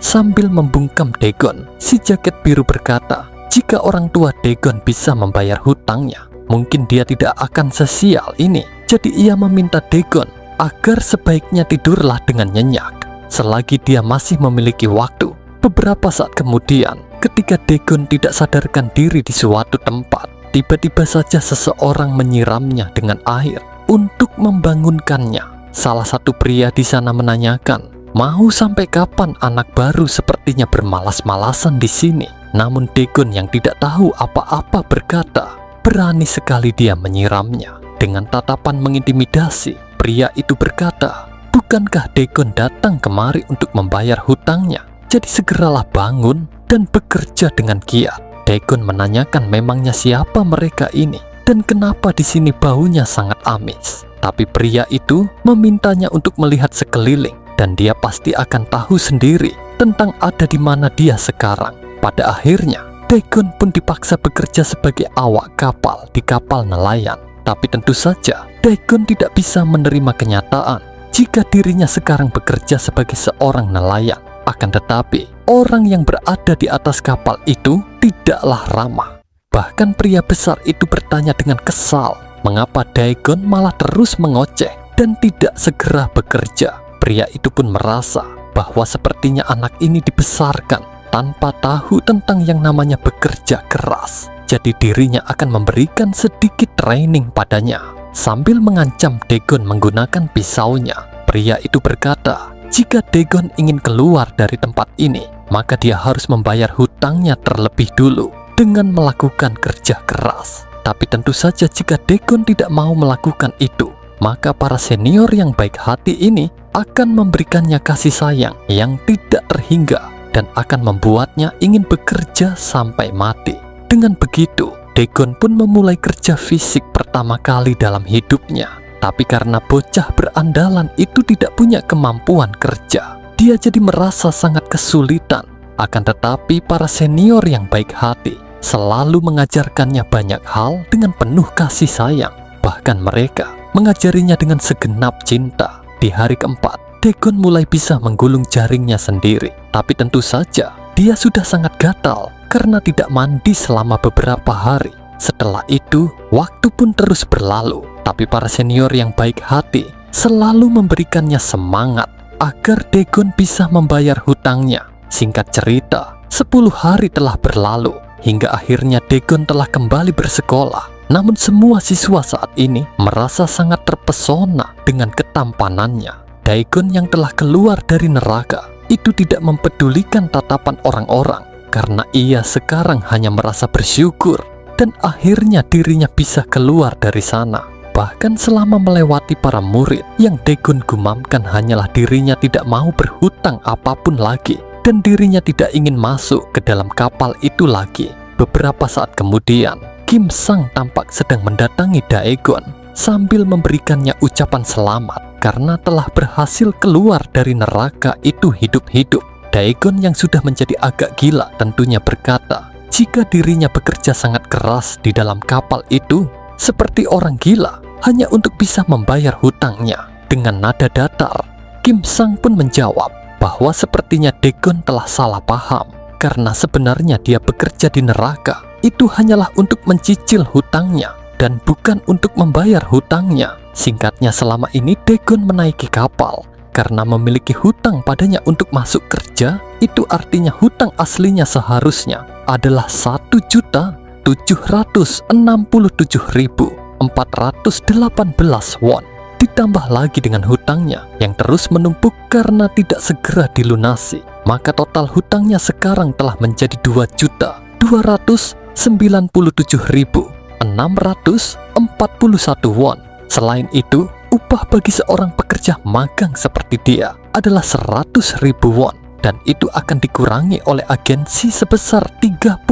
Sambil membungkam Daegon, si jaket biru berkata, jika orang tua Daegon bisa membayar hutangnya, mungkin dia tidak akan sesial ini. Jadi ia meminta Daegon agar sebaiknya tidurlah dengan nyenyak selagi dia masih memiliki waktu. Beberapa saat kemudian, ketika Daegon tidak sadarkan diri di suatu tempat, tiba-tiba saja seseorang menyiramnya dengan air untuk membangunkannya. Salah satu pria di sana menanyakan, mau sampai kapan anak baru sepertinya bermalas-malasan di sini? Namun Daegon yang tidak tahu apa-apa berkata, berani sekali dia menyiramnya. Dengan tatapan mengintimidasi, pria itu berkata, bukankah Daegon datang kemari untuk membayar hutangnya? Jadi segeralah bangun dan bekerja dengan giat. Daegon menanyakan memangnya siapa mereka ini dan kenapa di sini baunya sangat amis. Tapi pria itu memintanya untuk melihat sekeliling dan dia pasti akan tahu sendiri tentang ada di mana dia sekarang. Pada akhirnya, Daegon pun dipaksa bekerja sebagai awak kapal di kapal nelayan. Tapi tentu saja, Daegon tidak bisa menerima kenyataan jika dirinya sekarang bekerja sebagai seorang nelayan. Akan tetapi, orang yang berada di atas kapal itu tidaklah ramah. Bahkan pria besar itu bertanya dengan kesal, mengapa Daegon malah terus mengoceh dan tidak segera bekerja. Pria itu pun merasa bahwa sepertinya anak ini dibesarkan tanpa tahu tentang yang namanya bekerja keras. Jadi dirinya akan memberikan sedikit training padanya. Sambil mengancam Daegon menggunakan pisaunya, pria itu berkata, jika Daegon ingin keluar dari tempat ini, maka dia harus membayar hutangnya terlebih dulu dengan melakukan kerja keras. Tapi tentu saja jika Daegon tidak mau melakukan itu, maka para senior yang baik hati ini akan memberikannya kasih sayang yang tidak terhingga dan akan membuatnya ingin bekerja sampai mati. Dengan begitu, Daegon pun memulai kerja fisik pertama kali dalam hidupnya. Tapi karena bocah berandalan itu tidak punya kemampuan kerja, dia jadi merasa sangat kesulitan. Akan tetapi para senior yang baik hati selalu mengajarkannya banyak hal dengan penuh kasih sayang. Bahkan mereka mengajarinya dengan segenap cinta. Di hari keempat, Dagon mulai bisa menggulung jaringnya sendiri. Tapi tentu saja dia sudah sangat gatal karena tidak mandi selama beberapa hari. Setelah itu, waktu pun terus berlalu. Tapi para senior yang baik hati selalu memberikannya semangat agar Dagon bisa membayar hutangnya. Singkat cerita, 10 hari telah berlalu hingga akhirnya Dagon telah kembali bersekolah. Namun semua siswa saat ini merasa sangat terpesona dengan ketampanannya. Dagon yang telah keluar dari neraka itu tidak mempedulikan tatapan orang-orang karena ia sekarang hanya merasa bersyukur dan akhirnya dirinya bisa keluar dari sana. Bahkan selama melewati para murid, yang Dagon gumamkan hanyalah dirinya tidak mau berhutang apapun lagi dan dirinya tidak ingin masuk ke dalam kapal itu lagi. Beberapa saat kemudian, Kim Sang tampak sedang mendatangi Dagon sambil memberikannya ucapan selamat karena telah berhasil keluar dari neraka itu hidup-hidup. Dagon yang sudah menjadi agak gila tentunya berkata, jika dirinya bekerja sangat keras di dalam kapal itu seperti orang gila hanya untuk bisa membayar hutangnya. Dengan nada datar, Kim Sang pun menjawab bahwa sepertinya Dagon telah salah paham karena sebenarnya dia bekerja di neraka itu hanyalah untuk mencicil hutangnya dan bukan untuk membayar hutangnya. Singkatnya, selama ini Dagon menaiki kapal karena memiliki hutang padanya untuk masuk kerja. Itu artinya hutang aslinya seharusnya adalah 1.767.418 won. Ditambah lagi dengan hutangnya yang terus menumpuk karena tidak segera dilunasi, maka total hutangnya sekarang telah menjadi 2.297.641 won. Selain itu, upah bagi seorang pekerja magang seperti dia adalah 100.000 won, dan itu akan dikurangi oleh agensi sebesar 30.000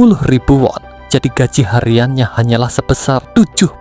won. Jadi gaji hariannya hanyalah sebesar 70.000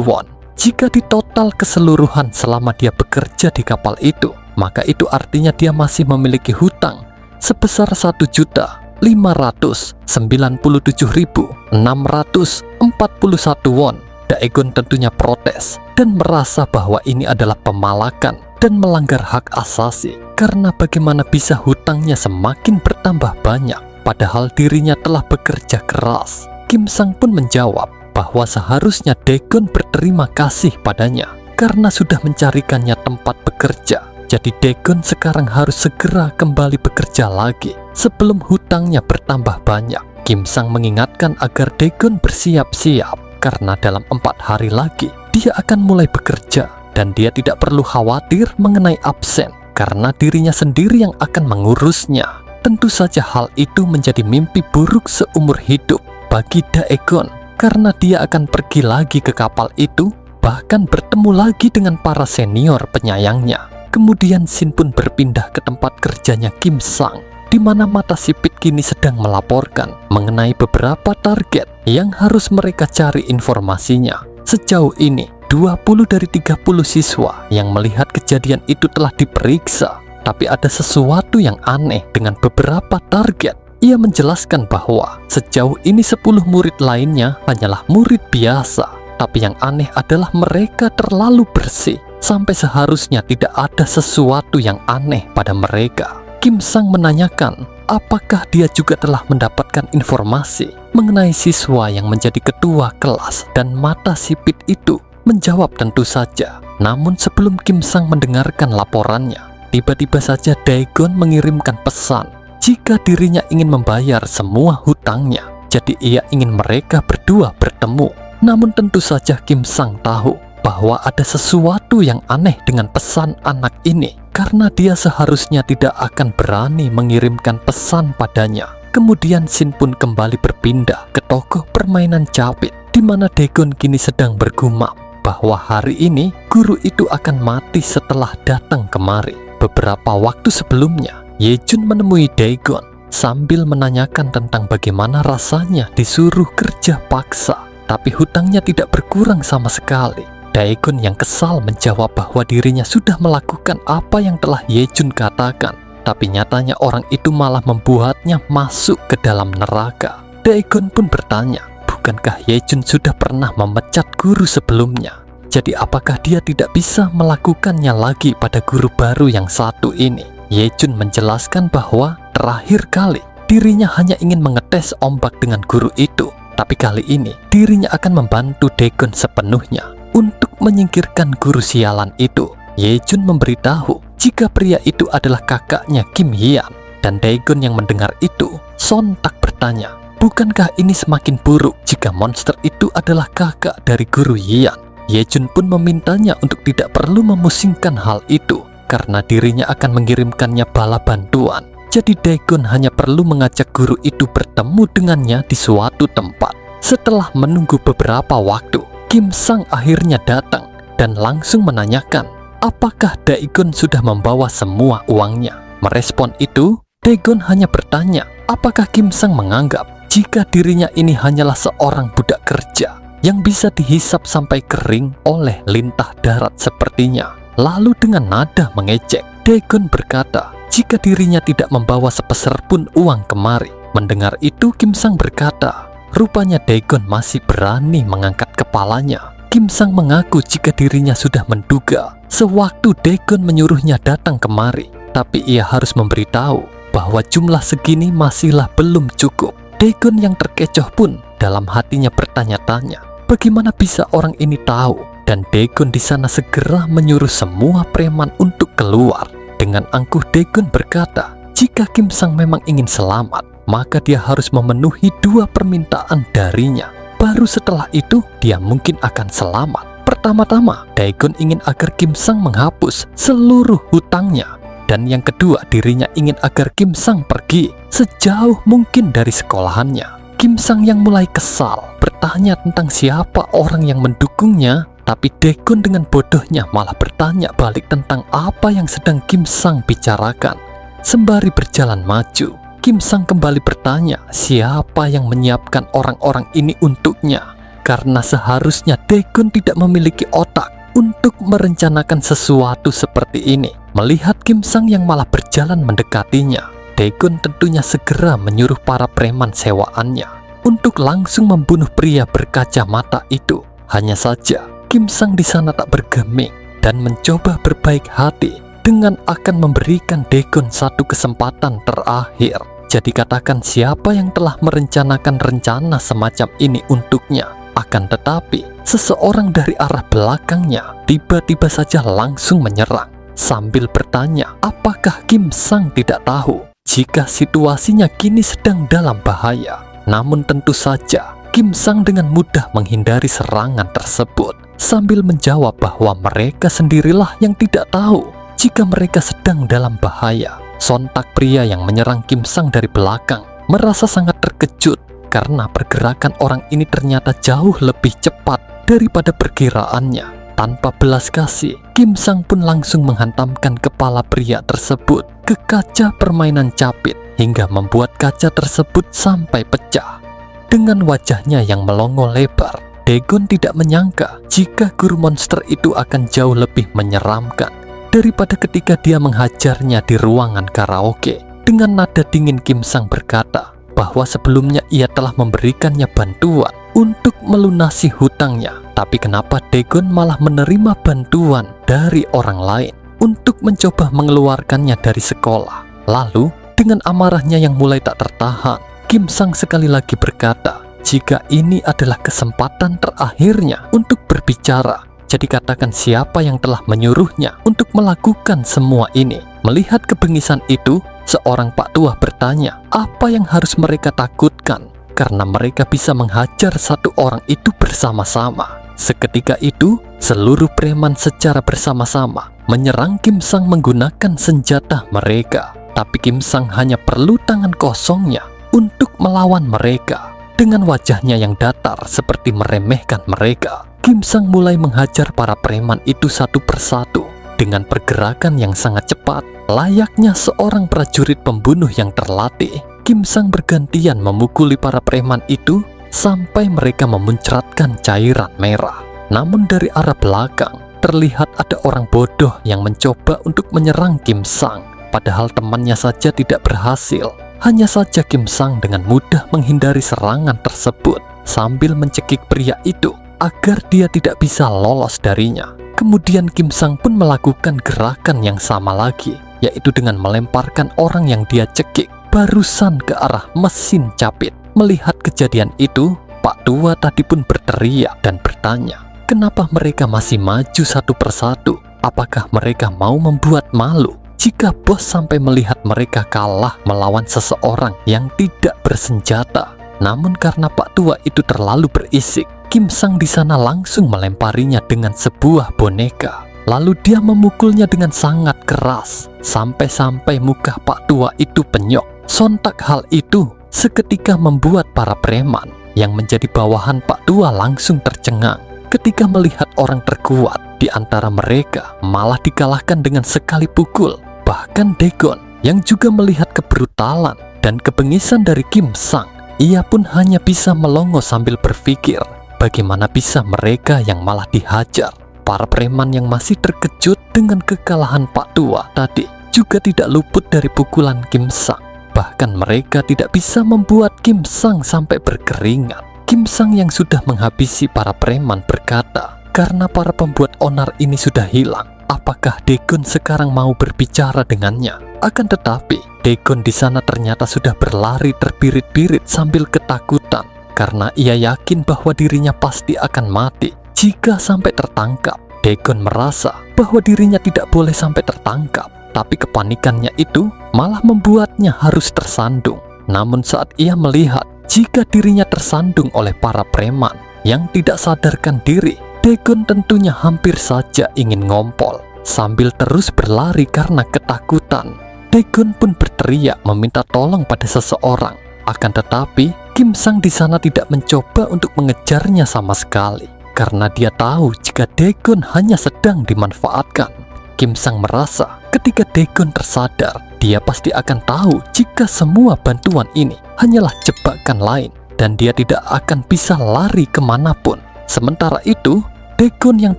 won. Jika ditotal keseluruhan selama dia bekerja di kapal itu, maka itu artinya dia masih memiliki hutang sebesar 1.597.641 won. Dagon tentunya protes dan merasa bahwa ini adalah pemalakan dan melanggar hak asasi, karena bagaimana bisa hutangnya semakin bertambah banyak padahal dirinya telah bekerja keras. Kim Sang pun menjawab bahwa seharusnya Dagon berterima kasih padanya karena sudah mencarikannya tempat bekerja. Jadi Dagon sekarang harus segera kembali bekerja lagi sebelum hutangnya bertambah banyak. Kim Sang mengingatkan agar Dagon bersiap-siap karena dalam 4 hari lagi dia akan mulai bekerja dan dia tidak perlu khawatir mengenai absen karena dirinya sendiri yang akan mengurusnya. Tentu saja hal itu menjadi mimpi buruk seumur hidup bagi Dagon karena dia akan pergi lagi ke kapal itu, bahkan bertemu lagi dengan para senior penyayangnya. Kemudian Shin pun berpindah ke tempat kerjanya Kim Sang, di mana mata sipit kini sedang melaporkan mengenai beberapa target yang harus mereka cari informasinya. Sejauh ini, 20 dari 30 siswa yang melihat kejadian itu telah diperiksa, tapi ada sesuatu yang aneh dengan beberapa target. Ia menjelaskan bahwa sejauh ini 10 murid lainnya hanyalah murid biasa, tapi yang aneh adalah mereka terlalu bersih sampai seharusnya tidak ada sesuatu yang aneh pada mereka. Kim Sang menanyakan apakah dia juga telah mendapatkan informasi mengenai siswa yang menjadi ketua kelas, dan mata sipit itu menjawab tentu saja. Namun sebelum Kim Sang mendengarkan laporannya, tiba-tiba saja Dagon mengirimkan pesan jika dirinya ingin membayar semua hutangnya. Jadi ia ingin mereka berdua bertemu. Namun tentu saja Kim Sang tahu bahwa ada sesuatu yang aneh dengan pesan anak ini, karena dia seharusnya tidak akan berani mengirimkan pesan padanya. Kemudian Shin pun kembali berpindah ke toko permainan capit, di mana Dagon kini sedang bergumam bahwa hari ini guru itu akan mati setelah datang kemari. Beberapa waktu sebelumnya, Yejun menemui Dagon sambil menanyakan tentang bagaimana rasanya disuruh kerja paksa, tapi hutangnya tidak berkurang sama sekali. Dagon yang kesal menjawab bahwa dirinya sudah melakukan apa yang telah Yejun katakan, tapi nyatanya orang itu malah membuatnya masuk ke dalam neraka. Dagon pun bertanya, bukankah Yejun sudah pernah memecat guru sebelumnya? Jadi apakah dia tidak bisa melakukannya lagi pada guru baru yang satu ini? Yejun menjelaskan bahwa terakhir kali dirinya hanya ingin mengetes ombak dengan guru itu. Tapi kali ini dirinya akan membantu Daegon sepenuhnya untuk menyingkirkan guru sialan itu. Yejun memberitahu jika pria itu adalah kakaknya Kim Hyan. Dan Daegon yang mendengar itu sontak bertanya, bukankah ini semakin buruk jika monster itu adalah kakak dari guru Hyan? Yejun pun memintanya untuk tidak perlu memusingkan hal itu karena dirinya akan mengirimkannya bala bantuan. Jadi Daegon hanya perlu mengajak guru itu bertemu dengannya di suatu tempat. Setelah menunggu beberapa waktu, Kim Sang akhirnya datang dan langsung menanyakan apakah Daegon sudah membawa semua uangnya. Merespon itu, Daegon hanya bertanya apakah Kim Sang menganggap jika dirinya ini hanyalah seorang budak kerja yang bisa dihisap sampai kering oleh lintah darat sepertinya. Lalu dengan nada mengejek, Daegon berkata jika dirinya tidak membawa sepeser pun uang kemari. Mendengar itu, Kim Sang berkata, rupanya Daegon masih berani mengangkat kepalanya. Kim Sang mengaku jika dirinya sudah menduga sewaktu Daegon menyuruhnya datang kemari, tapi ia harus memberitahu bahwa jumlah segini masihlah belum cukup. Daegon yang terkecoh pun dalam hatinya bertanya-tanya, bagaimana bisa orang ini tahu? Dan Daegon di sana segera menyuruh semua preman untuk keluar. Dengan angkuh Daegon berkata, jika Kim Sang memang ingin selamat, maka dia harus memenuhi 2 permintaan darinya. Baru setelah itu dia mungkin akan selamat. Pertama-tama, Daegon ingin agar Kim Sang menghapus seluruh hutangnya. Dan yang kedua, dirinya ingin agar Kim Sang pergi sejauh mungkin dari sekolahannya. Kim Sang yang mulai kesal bertanya tentang siapa orang yang mendukungnya, tapi Daegon dengan bodohnya malah bertanya balik tentang apa yang sedang Kim Sang bicarakan. Sembari berjalan maju, Kim Sang kembali bertanya siapa yang menyiapkan orang-orang ini untuknya, karena seharusnya Daegon tidak memiliki otak untuk merencanakan sesuatu seperti ini. Melihat Kim Sang yang malah berjalan mendekatinya, Daegon tentunya segera menyuruh para preman sewaannya untuk langsung membunuh pria berkacamata itu. Hanya saja Kim Sang di sana tak bergeming dan mencoba berbaik hati dengan akan memberikan Daegon satu kesempatan terakhir. Jadi katakan siapa yang telah merencanakan rencana semacam ini untuknya. Akan tetapi seseorang dari arah belakangnya tiba-tiba saja langsung menyerang sambil bertanya apakah Kim Sang tidak tahu jika situasinya kini sedang dalam bahaya. Namun tentu saja Kim Sang dengan mudah menghindari serangan tersebut sambil menjawab bahwa mereka sendirilah yang tidak tahu jika mereka sedang dalam bahaya. Sontak pria yang menyerang Kim Sang dari belakang merasa sangat terkejut karena pergerakan orang ini ternyata jauh lebih cepat daripada perkiraannya. Tanpa belas kasih, Kim Sang pun langsung menghantamkan kepala pria tersebut ke kaca permainan capit hingga membuat kaca tersebut sampai pecah. Dengan wajahnya yang melongo lebar, Daegon tidak menyangka jika guru monster itu akan jauh lebih menyeramkan daripada ketika dia menghajarnya di ruangan karaoke. Dengan nada dingin Kim Sang berkata bahwa sebelumnya ia telah memberikannya bantuan untuk melunasi hutangnya. Tapi kenapa Daegon malah menerima bantuan dari orang lain untuk mencoba mengeluarkannya dari sekolah? Lalu dengan amarahnya yang mulai tak tertahan, Kim Sang sekali lagi berkata jika ini adalah kesempatan terakhirnya untuk berbicara. Jadi katakan siapa yang telah menyuruhnya untuk melakukan semua ini. Melihat kebengisan itu, seorang Pak Tua bertanya apa yang harus mereka takutkan karena mereka bisa menghajar satu orang itu bersama-sama. Seketika itu, seluruh preman secara bersama-sama menyerang Kim Sang menggunakan senjata mereka. Tapi Kim Sang hanya perlu tangan kosongnya untuk melawan mereka. Dengan wajahnya yang datar seperti meremehkan mereka, Kim Sang mulai menghajar para preman itu satu persatu dengan pergerakan yang sangat cepat. Layaknya seorang prajurit pembunuh yang terlatih, Kim Sang bergantian memukuli para preman itu sampai mereka memuncratkan cairan merah. Namun dari arah belakang, terlihat ada orang bodoh yang mencoba untuk menyerang Kim Sang. Padahal temannya saja tidak berhasil. Hanya saja Kim Sang dengan mudah menghindari serangan tersebut. Sambil mencekik pria itu, agar dia tidak bisa lolos darinya. Kemudian Kim Sang pun melakukan gerakan yang sama lagi, yaitu dengan melemparkan orang yang dia cekik barusan ke arah mesin capit. Melihat kejadian itu, Pak Tua tadi pun berteriak dan bertanya, kenapa mereka masih maju satu persatu? Apakah mereka mau membuat malu jika bos sampai melihat mereka kalah melawan seseorang yang tidak bersenjata? Namun karena Pak Tua itu terlalu berisik, Kim Sang di sana langsung melemparinya dengan sebuah boneka. Lalu dia memukulnya dengan sangat keras, sampai-sampai muka Pak Tua itu penyok. Sontak hal itu seketika membuat para preman yang menjadi bawahan Pak Tua langsung tercengang ketika melihat orang terkuat di antara mereka malah dikalahkan dengan sekali pukul. Bahkan Dagon yang juga melihat kebrutalan dan kebengisan dari Kim Sang, ia pun hanya bisa melongo sambil berpikir bagaimana bisa mereka yang malah dihajar. Para preman yang masih terkejut dengan kekalahan Pak Tua tadi juga tidak luput dari pukulan Kim Sang. Bahkan mereka tidak bisa membuat Kim Sang sampai berkeringat. Kim Sang yang sudah menghabisi para preman berkata, karena para pembuat onar ini sudah hilang, apakah Dagon sekarang mau berbicara dengannya? Akan tetapi, Dagon di sana ternyata sudah berlari terbirit-birit sambil ketakutan karena ia yakin bahwa dirinya pasti akan mati jika sampai tertangkap. Dagon merasa bahwa dirinya tidak boleh sampai tertangkap, tapi kepanikannya itu malah membuatnya harus tersandung. Namun saat ia melihat jika dirinya tersandung oleh para preman yang tidak sadarkan diri, Dagon tentunya hampir saja ingin ngompol sambil terus berlari karena ketakutan. Dagon pun berteriak meminta tolong pada seseorang. Akan tetapi, Kim Sang di sana tidak mencoba untuk mengejarnya sama sekali karena dia tahu jika Dagon hanya sedang dimanfaatkan. Kim Sang merasa ketika Dagon tersadar, dia pasti akan tahu jika semua bantuan ini hanyalah jebakan lain dan dia tidak akan bisa lari kemanapun. Sementara itu, Dagon yang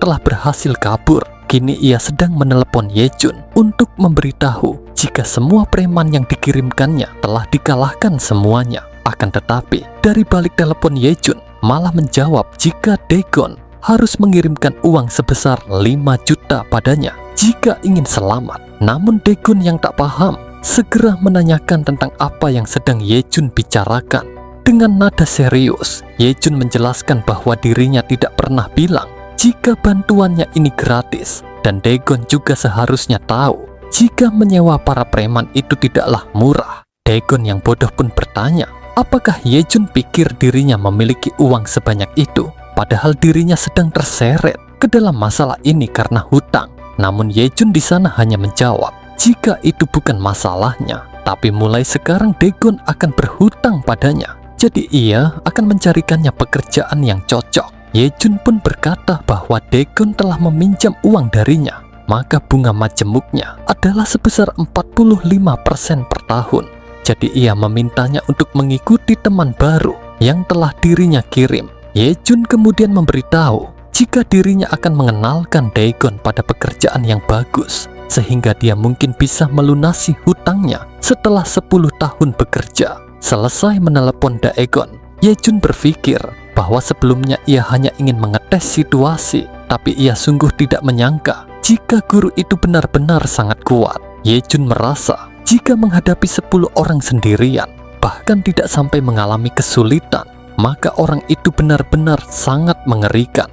telah berhasil kabur, kini ia sedang menelepon Yejun untuk memberitahu jika semua preman yang dikirimkannya telah dikalahkan semuanya. Akan tetapi, dari balik telepon Yejun malah menjawab jika Dagon harus mengirimkan uang sebesar 5 juta padanya jika ingin selamat. Namun Dagon yang tak paham segera menanyakan tentang apa yang sedang Yejun bicarakan. Dengan nada serius, Yejun menjelaskan bahwa dirinya tidak pernah bilang jika bantuannya ini gratis, dan Dagon juga seharusnya tahu jika menyewa para preman itu tidaklah murah. Dagon yang bodoh pun bertanya, apakah Yejun pikir dirinya memiliki uang sebanyak itu, padahal dirinya sedang terseret ke dalam masalah ini karena hutang. Namun Yejun di sana hanya menjawab, jika itu bukan masalahnya, tapi mulai sekarang Dagon akan berhutang padanya, jadi ia akan mencarikannya pekerjaan yang cocok. Yejun pun berkata bahwa Dagon telah meminjam uang darinya, maka bunga majemuknya adalah sebesar 45% per tahun. Jadi ia memintanya untuk mengikuti teman baru yang telah dirinya kirim. Yejun kemudian memberitahu jika dirinya akan mengenalkan Dagon pada pekerjaan yang bagus, sehingga dia mungkin bisa melunasi hutangnya setelah 10 tahun bekerja. Selesai menelepon Dagon, Yejun berpikir bahwa sebelumnya ia hanya ingin mengetes situasi, tapi ia sungguh tidak menyangka jika guru itu benar-benar sangat kuat. Yejun merasa jika menghadapi 10 orang sendirian, bahkan tidak sampai mengalami kesulitan, maka orang itu benar-benar sangat mengerikan.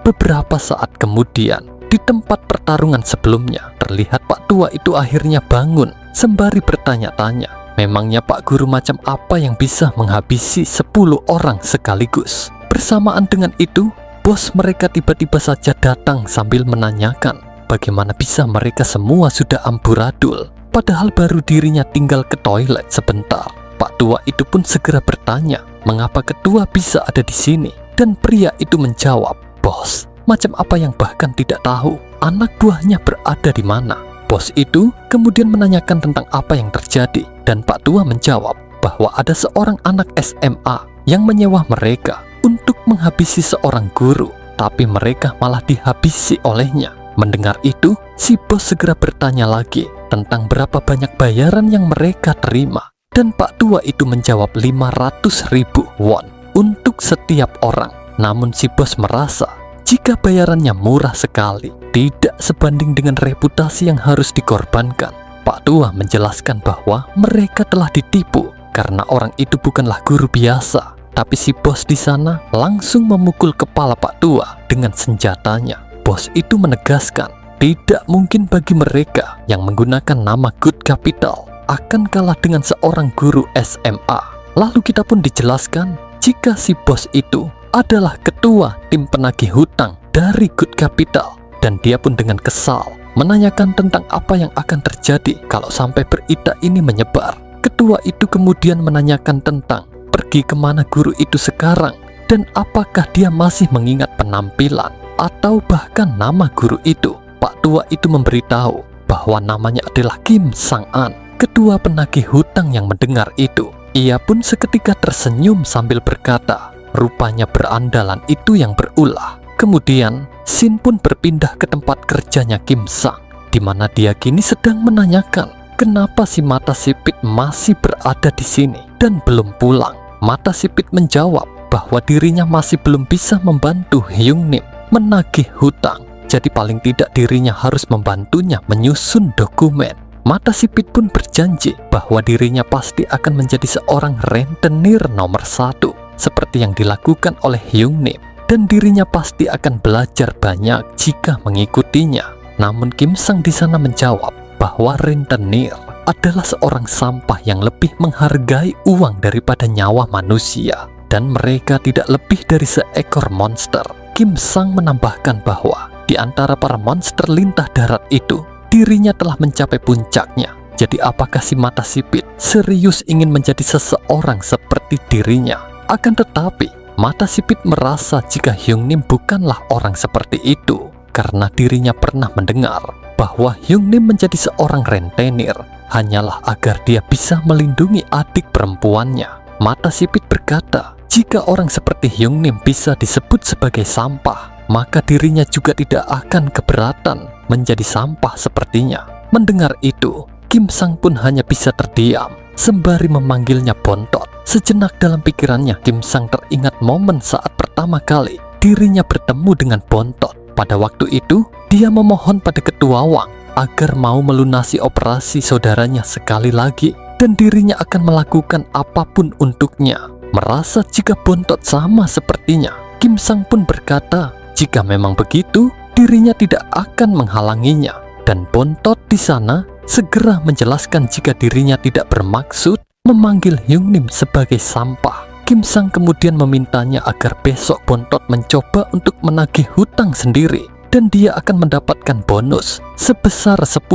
Beberapa saat kemudian, di tempat pertarungan sebelumnya, terlihat Pak Tua itu akhirnya bangun sembari bertanya-tanya, memangnya Pak Guru macam apa yang bisa menghabisi 10 orang sekaligus? Bersamaan dengan itu, bos mereka tiba-tiba saja datang sambil menanyakan bagaimana bisa mereka semua sudah amburadul, padahal baru dirinya tinggal ke toilet sebentar. Pak Tua itu pun segera bertanya, mengapa ketua bisa ada di sini? Dan pria itu menjawab, bos, macam apa yang bahkan tidak tahu anak buahnya berada di mana. Bos itu kemudian menanyakan tentang apa yang terjadi, dan Pak Tua menjawab bahwa ada seorang anak SMA yang menyewa mereka untuk menghabisi seorang guru, tapi mereka malah dihabisi olehnya. Mendengar itu, si bos segera bertanya lagi tentang berapa banyak bayaran yang mereka terima, dan Pak Tua itu menjawab 500.000 won untuk setiap orang. Namun si bos merasa jika bayarannya murah sekali, tidak sebanding dengan reputasi yang harus dikorbankan. Pak Tua menjelaskan bahwa mereka telah ditipu karena orang itu bukanlah guru biasa. Tapi si bos di sana langsung memukul kepala Pak Tua dengan senjatanya. Bos itu menegaskan, tidak mungkin bagi mereka yang menggunakan nama Good Capital akan kalah dengan seorang guru SMA. Lalu kita pun dijelaskan jika si bos itu adalah ketua tim penagih hutang dari Good Capital, dan dia pun dengan kesal menanyakan tentang apa yang akan terjadi kalau sampai berita ini menyebar. Ketua itu kemudian menanyakan tentang pergi kemana guru itu sekarang, dan apakah dia masih mengingat penampilan atau bahkan nama guru itu. Pak Tua itu memberitahu bahwa namanya adalah Kim Sang-an. Ketua penagih hutang yang mendengar itu, ia pun seketika tersenyum sambil berkata, rupanya berandalan itu yang berulah. Kemudian Shin pun berpindah ke tempat kerjanya Kim Sang, di mana dia kini sedang menanyakan kenapa si mata sipit masih berada di sini dan belum pulang. Mata sipit menjawab bahwa dirinya masih belum bisa membantu Hyung Nim menagih hutang. Jadi paling tidak dirinya harus membantunya menyusun dokumen. Mata sipit pun berjanji bahwa dirinya pasti akan menjadi seorang rentenir nomor 1 seperti yang dilakukan oleh Hyung Nim, dan dirinya pasti akan belajar banyak jika mengikutinya. Namun Kim Sang di sana menjawab bahwa rentenir adalah seorang sampah yang lebih menghargai uang daripada nyawa manusia, dan mereka tidak lebih dari seekor monster. Kim Sang menambahkan bahwa di antara para monster lintah darat itu, dirinya telah mencapai puncaknya. Jadi apakah si mata sipit serius ingin menjadi seseorang seperti dirinya? Akan tetapi mata sipit merasa jika Hyung Nim bukanlah orang seperti itu, karena dirinya pernah mendengar bahwa Hyung Nim menjadi seorang rentenir hanyalah agar dia bisa melindungi adik perempuannya. Mata sipit berkata, jika orang seperti Hyung Nim bisa disebut sebagai sampah, maka dirinya juga tidak akan keberatan menjadi sampah sepertinya. Mendengar itu, Kim Sang pun hanya bisa terdiam sembari memanggilnya bontot. Sejenak dalam pikirannya, Kim Sang teringat momen saat pertama kali dirinya bertemu dengan bontot. Pada waktu itu, dia memohon pada Ketua Wang agar mau melunasi operasi saudaranya sekali lagi, dan dirinya akan melakukan apapun untuknya. Merasa jika bontot sama sepertinya, Kim Sang pun berkata jika memang begitu, dirinya tidak akan menghalanginya. Dan bontot di sana segera menjelaskan jika dirinya tidak bermaksud memanggil Hyung Nim sebagai sampah. Kim Sang kemudian memintanya agar besok bontot mencoba untuk menagih hutang sendiri, dan dia akan mendapatkan bonus sebesar 10%.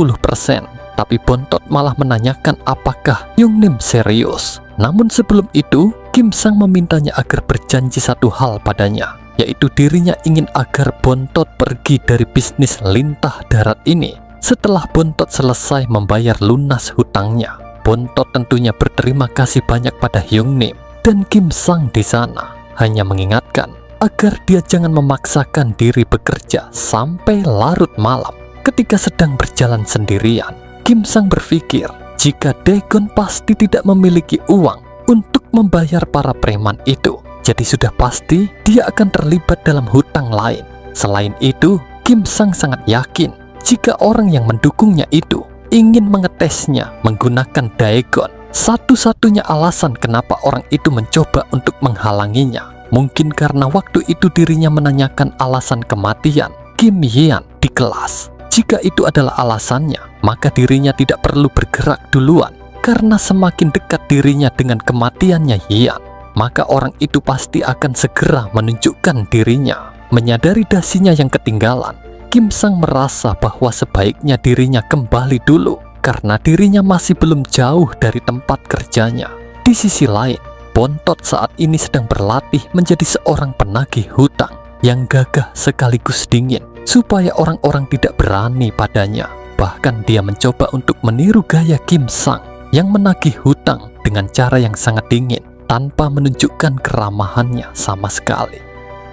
Tapi bontot malah menanyakan apakah Hyung Nim serius. Namun sebelum itu, Kim Sang memintanya agar berjanji satu hal padanya, yaitu dirinya ingin agar bontot pergi dari bisnis lintah darat ini setelah bontot selesai membayar lunas hutangnya. Bontot tentunya berterima kasih banyak pada Hyung Nim, dan Kim Sang di sana hanya mengingatkan agar dia jangan memaksakan diri bekerja sampai larut malam. Ketika sedang berjalan sendirian, Kim Sang berpikir jika Daegon pasti tidak memiliki uang untuk membayar para preman itu, jadi sudah pasti dia akan terlibat dalam hutang lain. Selain itu, Kim Sang sangat yakin jika orang yang mendukungnya itu ingin mengetesnya menggunakan Daegon. Satu-satunya alasan kenapa orang itu mencoba untuk menghalanginya mungkin karena waktu itu dirinya menanyakan alasan kematian Kim Hyeon di kelas. Jika itu adalah alasannya, maka dirinya tidak perlu bergerak duluan, karena semakin dekat dirinya dengan kematiannya Hyeon, maka orang itu pasti akan segera menunjukkan dirinya. Menyadari dasinya yang ketinggalan, Kim Sang merasa bahwa sebaiknya dirinya kembali dulu, karena dirinya masih belum jauh dari tempat kerjanya. Di sisi lain, bontot saat ini sedang berlatih menjadi seorang penagih hutang yang gagah sekaligus dingin, supaya orang-orang tidak berani padanya. Bahkan dia mencoba untuk meniru gaya Kim Sang yang menagih hutang dengan cara yang sangat dingin, tanpa menunjukkan keramahannya sama sekali.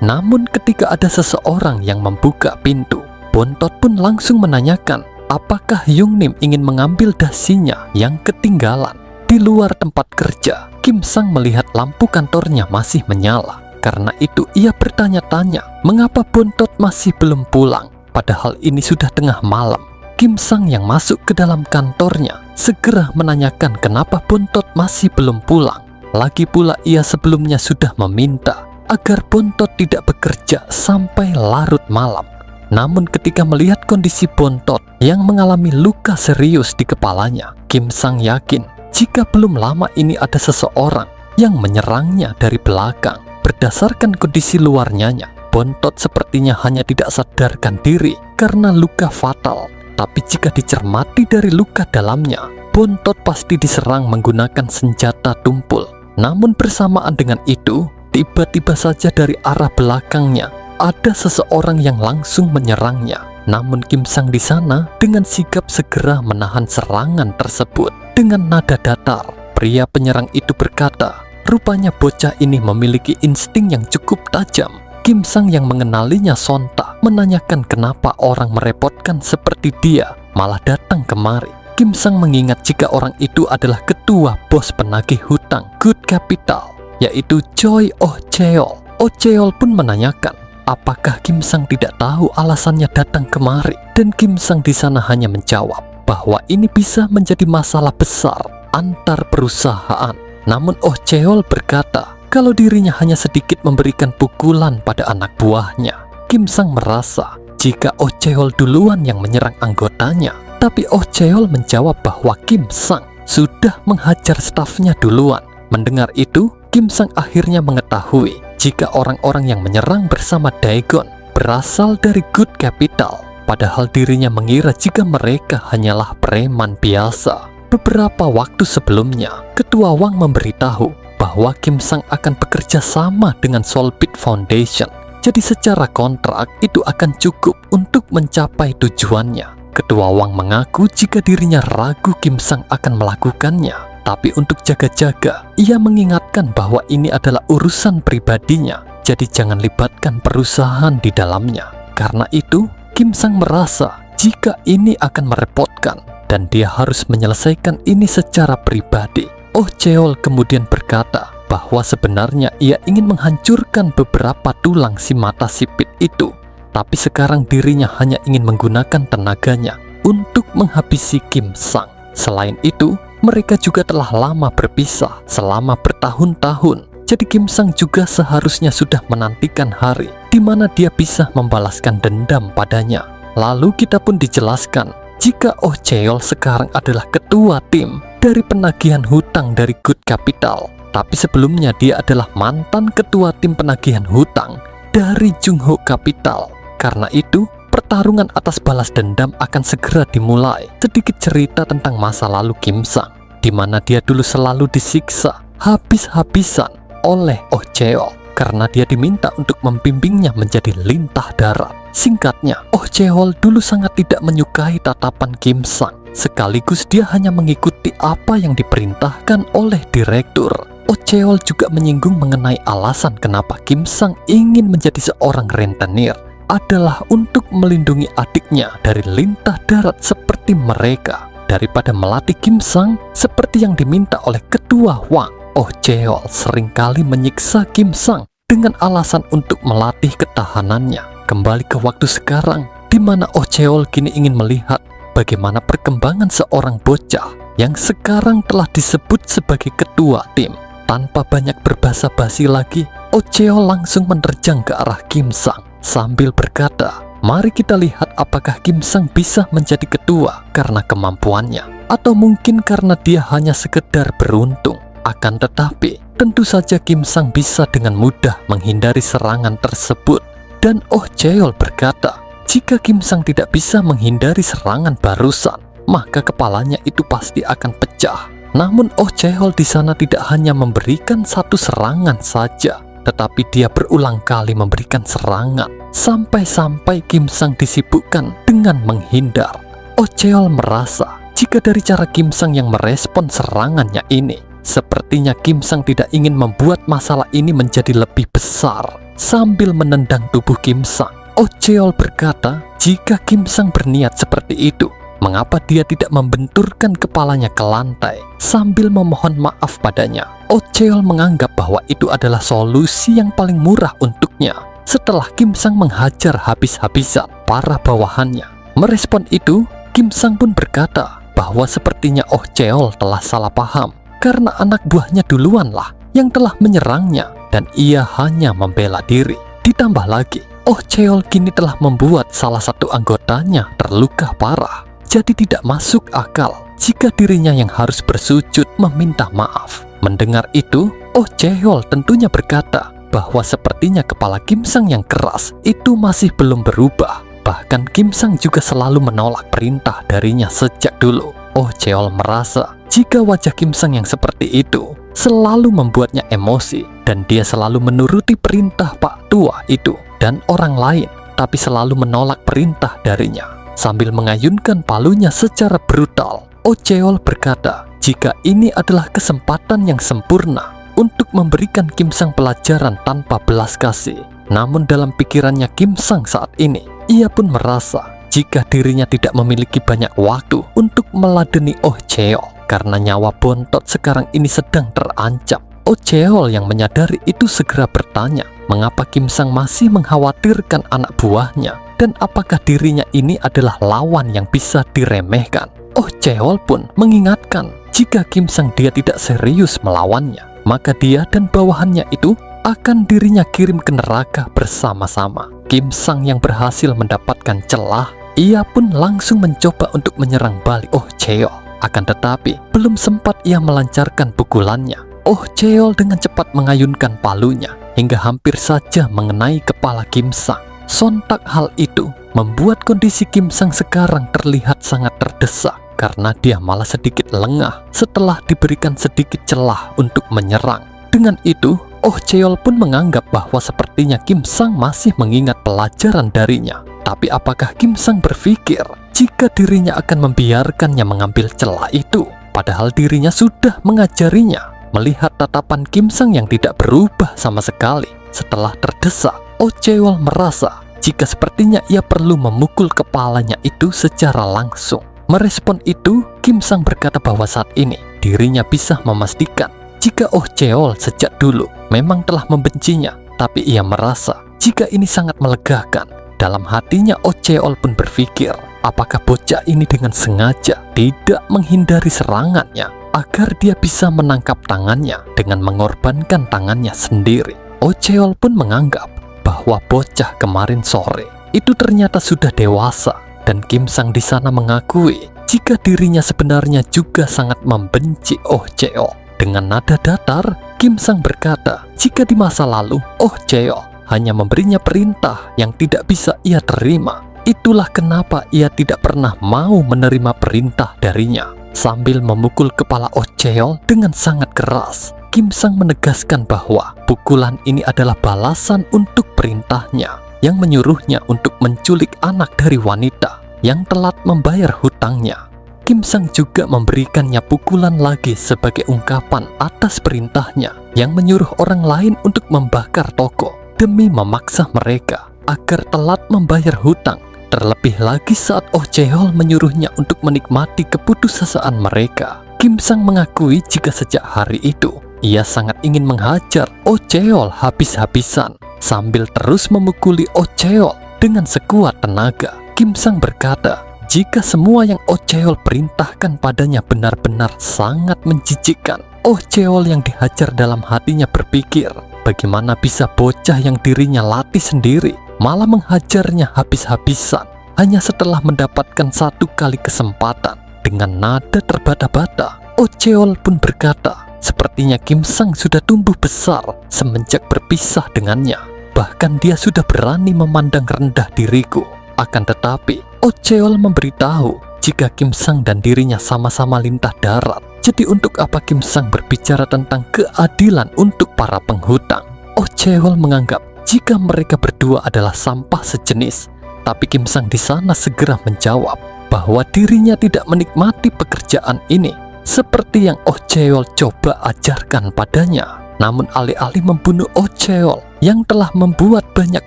Namun ketika ada seseorang yang membuka pintu, bontot pun langsung menanyakan apakah Hyung Nim ingin mengambil dasinya yang ketinggalan. Di luar tempat kerja, Kim Sang melihat lampu kantornya masih menyala. Karena itu ia bertanya-tanya mengapa Bontot masih belum pulang. Padahal ini sudah tengah malam. Kim Sang yang masuk ke dalam kantornya segera menanyakan kenapa Bontot masih belum pulang. Lagi pula ia sebelumnya sudah meminta agar Bontot tidak bekerja sampai larut malam. Namun ketika melihat kondisi Bontot yang mengalami luka serius di kepalanya, Kim Sang yakin jika belum lama ini ada seseorang yang menyerangnya dari belakang. Berdasarkan kondisi luarnya, Bontot sepertinya hanya tidak sadarkan diri karena luka fatal. Tapi jika dicermati dari luka dalamnya, Bontot pasti diserang menggunakan senjata tumpul. Namun bersamaan dengan itu, tiba-tiba saja dari arah belakangnya ada seseorang yang langsung menyerangnya. Namun Kim Sang di sana dengan sigap segera menahan serangan tersebut. Dengan nada datar, pria penyerang itu berkata, rupanya bocah ini memiliki insting yang cukup tajam. Kim Sang yang mengenalinya sontak menanyakan kenapa orang merepotkan seperti dia malah datang kemari. Kim Sang mengingat jika orang itu adalah ketua bos penagih hutang Good Capital, yaitu Choi Oh Cheol. Oh Cheol pun menanyakan apakah Kim Sang tidak tahu alasannya datang kemari, dan Kim Sang di sana hanya menjawab bahwa ini bisa menjadi masalah besar antar perusahaan. Namun Oh Cheol berkata kalau dirinya hanya sedikit memberikan pukulan pada anak buahnya. Kim Sang merasa jika Oh Cheol duluan yang menyerang anggotanya, tapi Oh Cheol menjawab bahwa Kim Sang sudah menghajar stafnya duluan. Mendengar itu, Kim Sang akhirnya mengetahui jika orang-orang yang menyerang bersama Daegon berasal dari Good Capital, padahal dirinya mengira jika mereka hanyalah preman biasa. Beberapa waktu sebelumnya, Ketua Wang memberitahu bahwa Kim Sang akan bekerja sama dengan Solbit Foundation. Jadi secara kontrak itu akan cukup untuk mencapai tujuannya. Ketua Wang mengaku jika dirinya ragu Kim Sang akan melakukannya. Tapi untuk jaga-jaga, ia mengingatkan bahwa ini adalah urusan pribadinya. Jadi jangan libatkan perusahaan di dalamnya. Karena itu, Kim Sang merasa jika ini akan merepotkan dan dia harus menyelesaikan ini secara pribadi. Oh Cheol kemudian berkata bahwa sebenarnya ia ingin menghancurkan beberapa tulang si mata sipit itu, tapi sekarang dirinya hanya ingin menggunakan tenaganya untuk menghabisi Kim Sang. Selain itu, mereka juga telah lama berpisah selama bertahun-tahun. Jadi Kim Sang juga seharusnya sudah menantikan hari di mana dia bisa membalaskan dendam padanya. Lalu kita pun dijelaskan jika Oh Cheol sekarang adalah ketua tim dari penagihan hutang dari Good Capital. Tapi sebelumnya dia adalah mantan ketua tim penagihan hutang dari Jungho Capital. Karena itu, pertarungan atas balas dendam akan segera dimulai. Sedikit cerita tentang masa lalu Kim Sang, di mana dia dulu selalu disiksa habis-habisan oleh Oh Cheol karena dia diminta untuk membimbingnya menjadi lintah darat. Singkatnya, Oh Cheol dulu sangat tidak menyukai tatapan Kim Sang. Sekaligus dia hanya mengikuti apa yang diperintahkan oleh direktur. Oh Cheol juga menyinggung mengenai alasan kenapa Kim Sang ingin menjadi seorang rentenir adalah untuk melindungi adiknya dari lintah darat seperti mereka daripada melatih Kim Sang seperti yang diminta oleh ketua Wang. Oh Cheol seringkali menyiksa Kim Sang dengan alasan untuk melatih ketahanannya. Kembali ke waktu sekarang, di mana Oh Cheol kini ingin melihat bagaimana perkembangan seorang bocah yang sekarang telah disebut sebagai ketua tim. Tanpa banyak berbasa-basi lagi, Oh Cheol langsung menerjang ke arah Kim Sang sambil berkata, mari kita lihat apakah Kim Sang bisa menjadi ketua karena kemampuannya, atau mungkin karena dia hanya sekedar beruntung. Akan tetapi, tentu saja Kim Sang bisa dengan mudah menghindari serangan tersebut. Dan Oh Cheol berkata, jika Kim Sang tidak bisa menghindari serangan barusan, maka kepalanya itu pasti akan pecah. Namun Oh Cheol di sana tidak hanya memberikan satu serangan saja, tetapi dia berulang kali memberikan serangan, sampai-sampai Kim Sang disibukkan dengan menghindar. Oh Cheol merasa jika dari cara Kim Sang yang merespon serangannya ini, sepertinya Kim Sang tidak ingin membuat masalah ini menjadi lebih besar. Sambil menendang tubuh Kim Sang, Oh Cheol berkata, jika Kim Sang berniat seperti itu, mengapa dia tidak membenturkan kepalanya ke lantai sambil memohon maaf padanya. Oh Cheol menganggap bahwa itu adalah solusi yang paling murah untuknya setelah Kim Sang menghajar habis-habisan para bawahannya. Merespon itu, Kim Sang pun berkata bahwa sepertinya Oh Cheol telah salah paham karena anak buahnya duluanlah yang telah menyerangnya dan ia hanya membela diri. Ditambah lagi, Oh Cheol kini telah membuat salah satu anggotanya terluka parah. Jadi tidak masuk akal jika dirinya yang harus bersujud meminta maaf. Mendengar itu, Oh Cheol tentunya berkata bahwa sepertinya kepala Kim Sang yang keras itu masih belum berubah. Bahkan Kim Sang juga selalu menolak perintah darinya sejak dulu. Oh Cheol merasa jika wajah Kim Sang yang seperti itu selalu membuatnya emosi dan dia selalu menuruti perintah Pak Tua itu dan orang lain, tapi selalu menolak perintah darinya. Sambil mengayunkan palunya secara brutal, Oh Cheol berkata jika ini adalah kesempatan yang sempurna untuk memberikan Kim Sang pelajaran tanpa belas kasih. Namun dalam pikirannya Kim Sang saat ini, ia pun merasa jika dirinya tidak memiliki banyak waktu untuk meladeni Oh Cheol karena nyawa bontot sekarang ini sedang terancam. Oh Cheol yang menyadari itu segera bertanya mengapa Kim Sang masih mengkhawatirkan anak buahnya dan apakah dirinya ini adalah lawan yang bisa diremehkan. Oh Cheol pun mengingatkan jika Kim Sang dia tidak serius melawannya, maka dia dan bawahannya itu akan dirinya kirim ke neraka bersama-sama. Kim Sang yang berhasil mendapatkan celah, ia pun langsung mencoba untuk menyerang balik Oh Cheol. Akan tetapi belum sempat ia melancarkan pukulannya, Oh Cheol dengan cepat mengayunkan palunya hingga hampir saja mengenai kepala Kim Sang. Sontak hal itu membuat kondisi Kim Sang sekarang terlihat sangat terdesak karena dia malah sedikit lengah setelah diberikan sedikit celah untuk menyerang. Dengan itu, Oh Cheol pun menganggap bahwa sepertinya Kim Sang masih mengingat pelajaran darinya. Tapi apakah Kim Sang berpikir jika dirinya akan membiarkannya mengambil celah itu? Padahal dirinya sudah mengajarinya. Melihat tatapan Kim Sang yang tidak berubah sama sekali setelah terdesak, Oh Cheol merasa jika sepertinya ia perlu memukul kepalanya itu secara langsung. Merespon itu, Kim Sang berkata bahwa saat ini dirinya bisa memastikan jika Oh Cheol sejak dulu memang telah membencinya, tapi ia merasa jika ini sangat melegakan. Dalam hatinya Oh Cheol pun berpikir, apakah bocah ini dengan sengaja tidak menghindari serangannya agar dia bisa menangkap tangannya dengan mengorbankan tangannya sendiri. Oh Cheol pun menganggap bahwa bocah kemarin sore itu ternyata sudah dewasa dan Kim Sang di sana mengakui jika dirinya sebenarnya juga sangat membenci Oh Cheol. Dengan nada datar, Kim Sang berkata jika di masa lalu Oh Cheol hanya memberinya perintah yang tidak bisa ia terima. Itulah kenapa ia tidak pernah mau menerima perintah darinya. Sambil memukul kepala Oh Cheol dengan sangat keras, Kim Sang menegaskan bahwa pukulan ini adalah balasan untuk perintahnya yang menyuruhnya untuk menculik anak dari wanita yang telat membayar hutangnya. Kim Sang juga memberikannya pukulan lagi sebagai ungkapan atas perintahnya yang menyuruh orang lain untuk membakar toko demi memaksa mereka agar telat membayar hutang. Terlebih lagi saat Oh Cheol menyuruhnya untuk menikmati keputusasaan mereka. Kim Sang mengakui jika sejak hari itu ia sangat ingin menghajar Oh Cheol habis-habisan sambil terus memukuli Oh Cheol dengan sekuat tenaga. Kim Sang berkata jika semua yang Oh Cheol perintahkan padanya benar-benar sangat menjijikkan. Oh Cheol yang dihajar dalam hatinya berpikir, bagaimana bisa bocah yang dirinya latih sendiri malah menghajarnya habis-habisan hanya setelah mendapatkan satu kali kesempatan. Dengan nada terbata-bata, Oh Cheol pun berkata, sepertinya Kim Sang sudah tumbuh besar semenjak berpisah dengannya. Bahkan dia sudah berani memandang rendah diriku. Akan tetapi, Oh Cheol memberitahu jika Kim Sang dan dirinya sama-sama lintah darat. Jadi untuk apa Kim Sang berbicara tentang keadilan untuk para penghutang? Oh Cheol menganggap jika mereka berdua adalah sampah sejenis. Tapi Kim Sang di sana segera menjawab bahwa dirinya tidak menikmati pekerjaan ini seperti yang Oh Cheol coba ajarkan padanya. Namun alih-alih membunuh Oh Cheol yang telah membuat banyak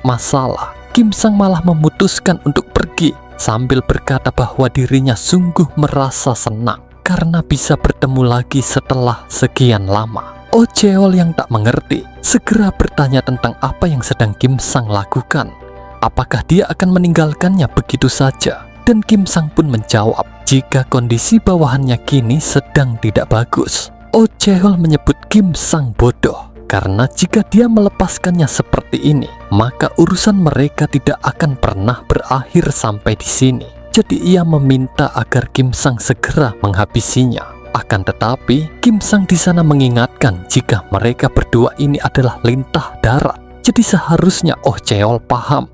masalah, Kim Sang malah memutuskan untuk pergi sambil berkata bahwa dirinya sungguh merasa senang karena bisa bertemu lagi setelah sekian lama. Oh Cheol yang tak mengerti segera bertanya tentang apa yang sedang Kim Sang lakukan. Apakah dia akan meninggalkannya begitu saja? Dan Kim Sang pun menjawab jika kondisi bawahannya kini sedang tidak bagus. Oh Cheol menyebut Kim Sang bodoh karena jika dia melepaskannya seperti ini, maka urusan mereka tidak akan pernah berakhir sampai di sini. Jadi ia meminta agar Kim Sang segera menghabisinya. Akan tetapi, Kim Sang di sana mengingatkan jika mereka berdua ini adalah lintah darat. Jadi seharusnya Oh Cheol paham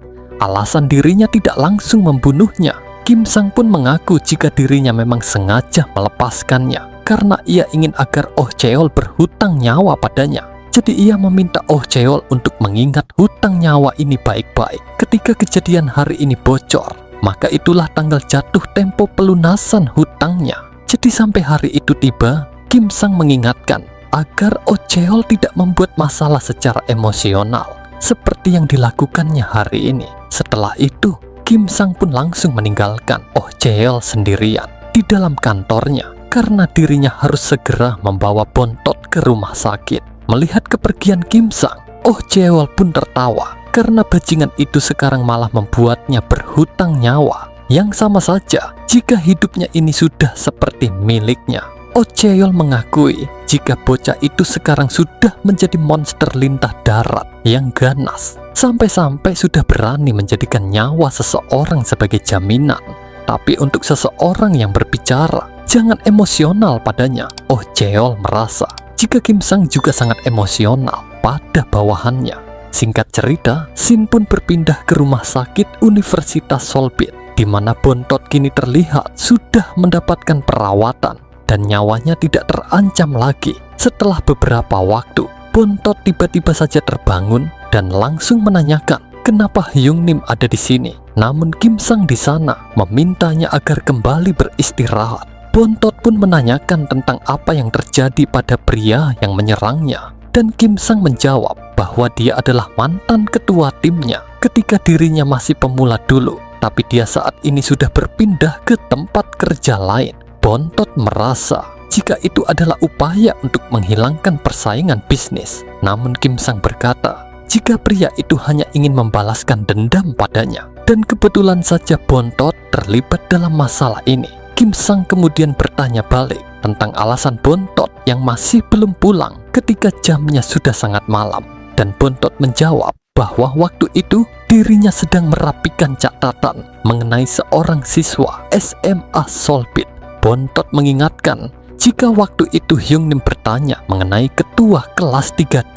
alasan dirinya tidak langsung membunuhnya. Kim Sang pun mengaku jika dirinya memang sengaja melepaskannya karena ia ingin agar Oh Cheol berhutang nyawa padanya. Jadi ia meminta Oh Cheol untuk mengingat hutang nyawa ini baik-baik. Ketika kejadian hari ini bocor, maka itulah tanggal jatuh tempo pelunasan hutangnya. Jadi sampai hari itu tiba, Kim Sang mengingatkan agar Oh Cheol tidak membuat masalah secara emosional seperti yang dilakukannya hari ini. Setelah itu, Kim Sang pun langsung meninggalkan Oh Cheol sendirian di dalam kantornya karena dirinya harus segera membawa Bontot ke rumah sakit. Melihat kepergian Kim Sang, Oh Cheol pun tertawa karena bajingan itu sekarang malah membuatnya berhutang nyawa. Yang sama saja jika hidupnya ini sudah seperti miliknya. Oh Cheol mengakui jika bocah itu sekarang sudah menjadi monster lintah darat yang ganas. Sampai-sampai sudah berani menjadikan nyawa seseorang sebagai jaminan. Tapi untuk seseorang yang berbicara, jangan emosional padanya. Oh Cheol merasa jika Kim Sang juga sangat emosional pada bawahannya. Singkat cerita, Shin pun berpindah ke rumah sakit Universitas Solbit, di mana Bontot kini terlihat sudah mendapatkan perawatan dan nyawanya tidak terancam lagi. Setelah beberapa waktu, Bontot tiba-tiba saja terbangun dan langsung menanyakan kenapa Hyung Nim ada di sini. Namun Kim Sang di sana memintanya agar kembali beristirahat. Bontot pun menanyakan tentang apa yang terjadi pada pria yang menyerangnya. Dan Kim Sang menjawab bahwa dia adalah mantan ketua timnya ketika dirinya masih pemula dulu. Tapi dia saat ini sudah berpindah ke tempat kerja lain. Bontot merasa jika itu adalah upaya untuk menghilangkan persaingan bisnis. Namun Kim Sang berkata jika pria itu hanya ingin membalaskan dendam padanya. Dan kebetulan saja Bontot terlibat dalam masalah ini. Kim Sang kemudian bertanya balik tentang alasan Bontot yang masih belum pulang ketika jamnya sudah sangat malam. Dan Bontot menjawab bahwa waktu itu dirinya sedang merapikan catatan mengenai seorang siswa SMA Solbit. Bontot mengingatkan jika waktu itu Hyung Nim bertanya mengenai ketua kelas 32,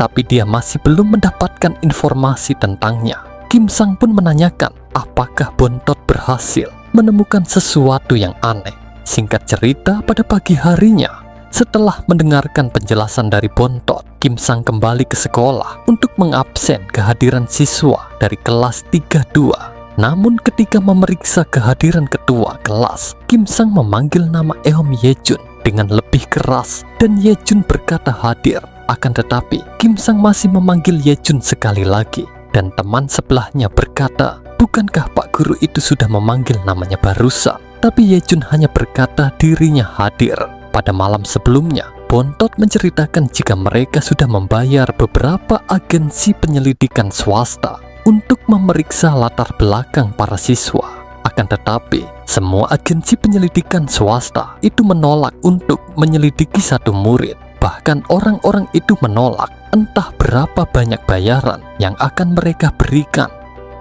tapi dia masih belum mendapatkan informasi tentangnya. Kim Sang pun menanyakan apakah Bontot berhasil menemukan sesuatu yang aneh. Singkat cerita, pada pagi harinya, setelah mendengarkan penjelasan dari Bontot, Kim Sang kembali ke sekolah untuk mengabsen kehadiran siswa dari kelas 32. Namun ketika memeriksa kehadiran ketua kelas, Kim Sang memanggil nama Eom Yejun dengan lebih keras dan Yejun berkata hadir. Akan tetapi, Kim Sang masih memanggil Yejun sekali lagi dan teman sebelahnya berkata, bukankah Pak Guru itu sudah memanggil namanya barusan? Tapi Yejun hanya berkata dirinya hadir. Pada malam sebelumnya, Bontot menceritakan jika mereka sudah membayar beberapa agensi penyelidikan swasta untuk memeriksa latar belakang para siswa. Akan tetapi, semua agensi penyelidikan swasta itu menolak untuk menyelidiki satu murid. Bahkan orang-orang itu menolak entah berapa banyak bayaran yang akan mereka berikan.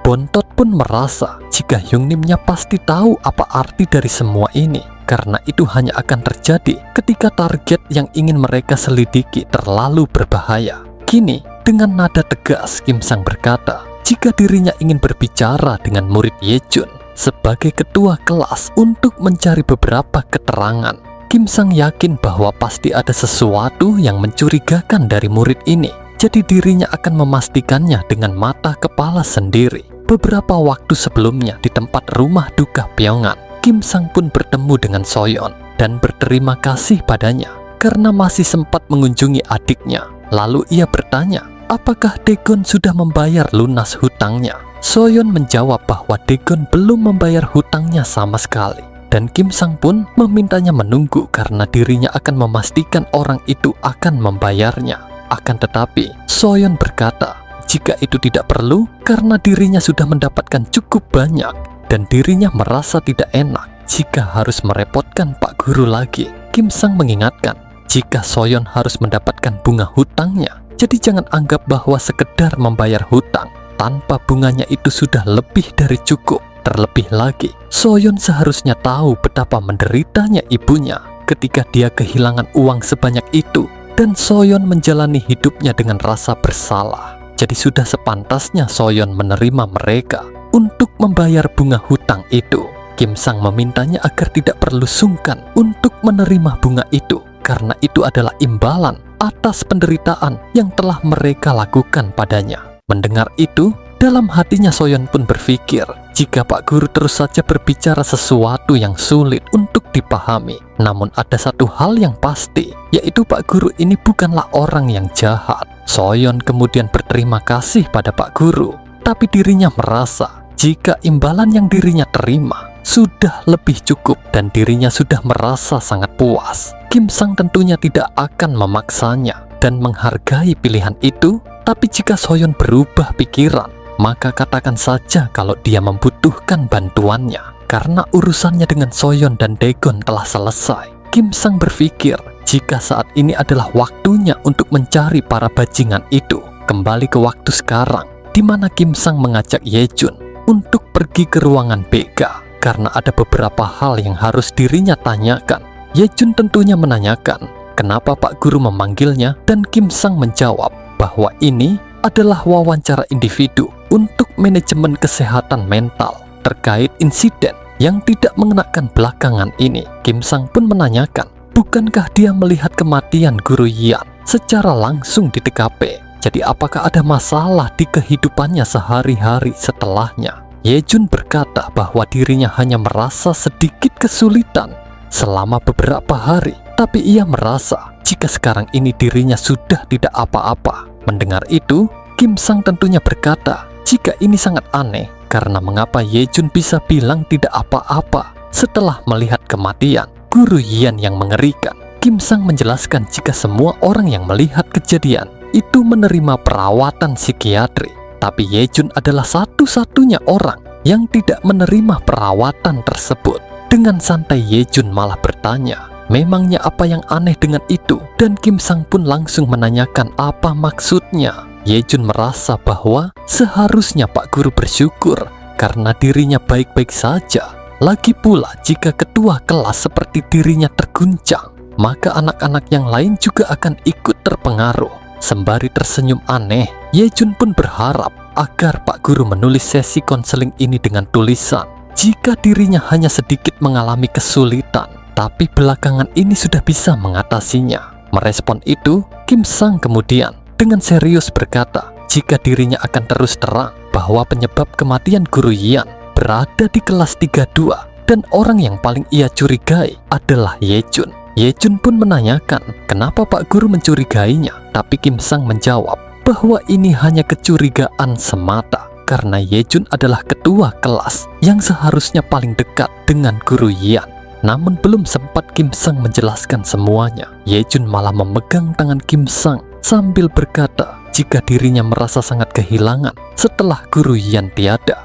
Bontot pun merasa jika Hyung Nimnya pasti tahu apa arti dari semua ini, karena itu hanya akan terjadi ketika target yang ingin mereka selidiki terlalu berbahaya. Kini, dengan nada tegas Kim Sang berkata, jika dirinya ingin berbicara dengan murid Yejun sebagai ketua kelas untuk mencari beberapa keterangan. Kim Sang yakin bahwa pasti ada sesuatu yang mencurigakan dari murid ini, jadi dirinya akan memastikannya dengan mata kepala sendiri. Beberapa waktu sebelumnya di tempat rumah duka Pyongan, Kim Sang pun bertemu dengan Soyeon dan berterima kasih padanya karena masih sempat mengunjungi adiknya. Lalu ia bertanya, apakah Daegon sudah membayar lunas hutangnya? Soyeon menjawab bahwa Daegon belum membayar hutangnya sama sekali. Dan Kim Sang pun memintanya menunggu karena dirinya akan memastikan orang itu akan membayarnya. Akan tetapi, Soyeon berkata, jika itu tidak perlu karena dirinya sudah mendapatkan cukup banyak dan dirinya merasa tidak enak jika harus merepotkan Pak Guru lagi. Kim Sang mengingatkan, jika Soyeon harus mendapatkan bunga hutangnya, jadi jangan anggap bahwa sekedar membayar hutang tanpa bunganya itu sudah lebih dari cukup. Terlebih lagi, Soyeon seharusnya tahu betapa menderitanya ibunya ketika dia kehilangan uang sebanyak itu, dan Soyeon menjalani hidupnya dengan rasa bersalah. Jadi sudah sepantasnya Soyeon menerima mereka untuk membayar bunga hutang itu. Kim Sang memintanya agar tidak perlu sungkan untuk menerima bunga itu, karena itu adalah imbalan atas penderitaan yang telah mereka lakukan padanya. Mendengar itu, dalam hatinya Soyeon pun berpikir, jika Pak Guru terus saja berbicara sesuatu yang sulit untuk dipahami. Namun ada satu hal yang pasti, yaitu Pak Guru ini bukanlah orang yang jahat. Soyeon kemudian berterima kasih pada Pak Guru, tapi dirinya merasa jika imbalan yang dirinya terima sudah lebih cukup dan dirinya sudah merasa sangat puas. Kim Sang tentunya tidak akan memaksanya dan menghargai pilihan itu, tapi jika Soyeon berubah pikiran, maka katakan saja kalau dia membutuhkan bantuannya, karena urusannya dengan Soyeon dan Daegon telah selesai. Kim Sang berpikir jika saat ini adalah waktunya untuk mencari para bajingan itu. Kembali ke waktu sekarang, di mana Kim Sang mengajak Yejun untuk pergi ke ruangan BK, karena ada beberapa hal yang harus dirinya tanyakan. Yejun tentunya menanyakan kenapa Pak Guru memanggilnya, dan Kim Sang menjawab bahwa ini adalah wawancara individu untuk manajemen kesehatan mental terkait insiden yang tidak mengenakan belakangan ini. Kim Sang pun menanyakan, bukankah dia melihat kematian Guru Yan secara langsung di TKP? Jadi apakah ada masalah di kehidupannya sehari-hari setelahnya? Yejun berkata bahwa dirinya hanya merasa sedikit kesulitan selama beberapa hari, tapi ia merasa jika sekarang ini dirinya sudah tidak apa-apa. Mendengar itu, Kim Sang tentunya berkata, jika ini sangat aneh, karena mengapa Yejun bisa bilang tidak apa-apa setelah melihat kematian Guru Yan yang mengerikan. Kim Sang menjelaskan jika semua orang yang melihat kejadian itu menerima perawatan psikiatri, tapi Yejun adalah satu-satunya orang yang tidak menerima perawatan tersebut. Dengan santai Yejun malah bertanya, memangnya apa yang aneh dengan itu? Dan Kim Sang pun langsung menanyakan apa maksudnya. Yejun merasa bahwa seharusnya Pak Guru bersyukur karena dirinya baik-baik saja. Lagi pula jika ketua kelas seperti dirinya terguncang, maka anak-anak yang lain juga akan ikut terpengaruh. Sembari tersenyum aneh, Yejun pun berharap agar Pak Guru menulis sesi konseling ini dengan tulisan, jika dirinya hanya sedikit mengalami kesulitan, tapi belakangan ini sudah bisa mengatasinya. Merespon itu, Kim Sang kemudian dengan serius berkata, jika dirinya akan terus terang bahwa penyebab kematian Guru Yan berada di kelas 32 dan orang yang paling ia curigai adalah Yejun. Yejun pun menanyakan kenapa Pak Guru mencurigainya, tapi Kim Sang menjawab bahwa ini hanya kecurigaan semata karena Yejun adalah ketua kelas yang seharusnya paling dekat dengan Guru Yan. Namun belum sempat Kim Sang menjelaskan semuanya, Yejun malah memegang tangan Kim Sang sambil berkata jika dirinya merasa sangat kehilangan setelah Guru Yan tiada.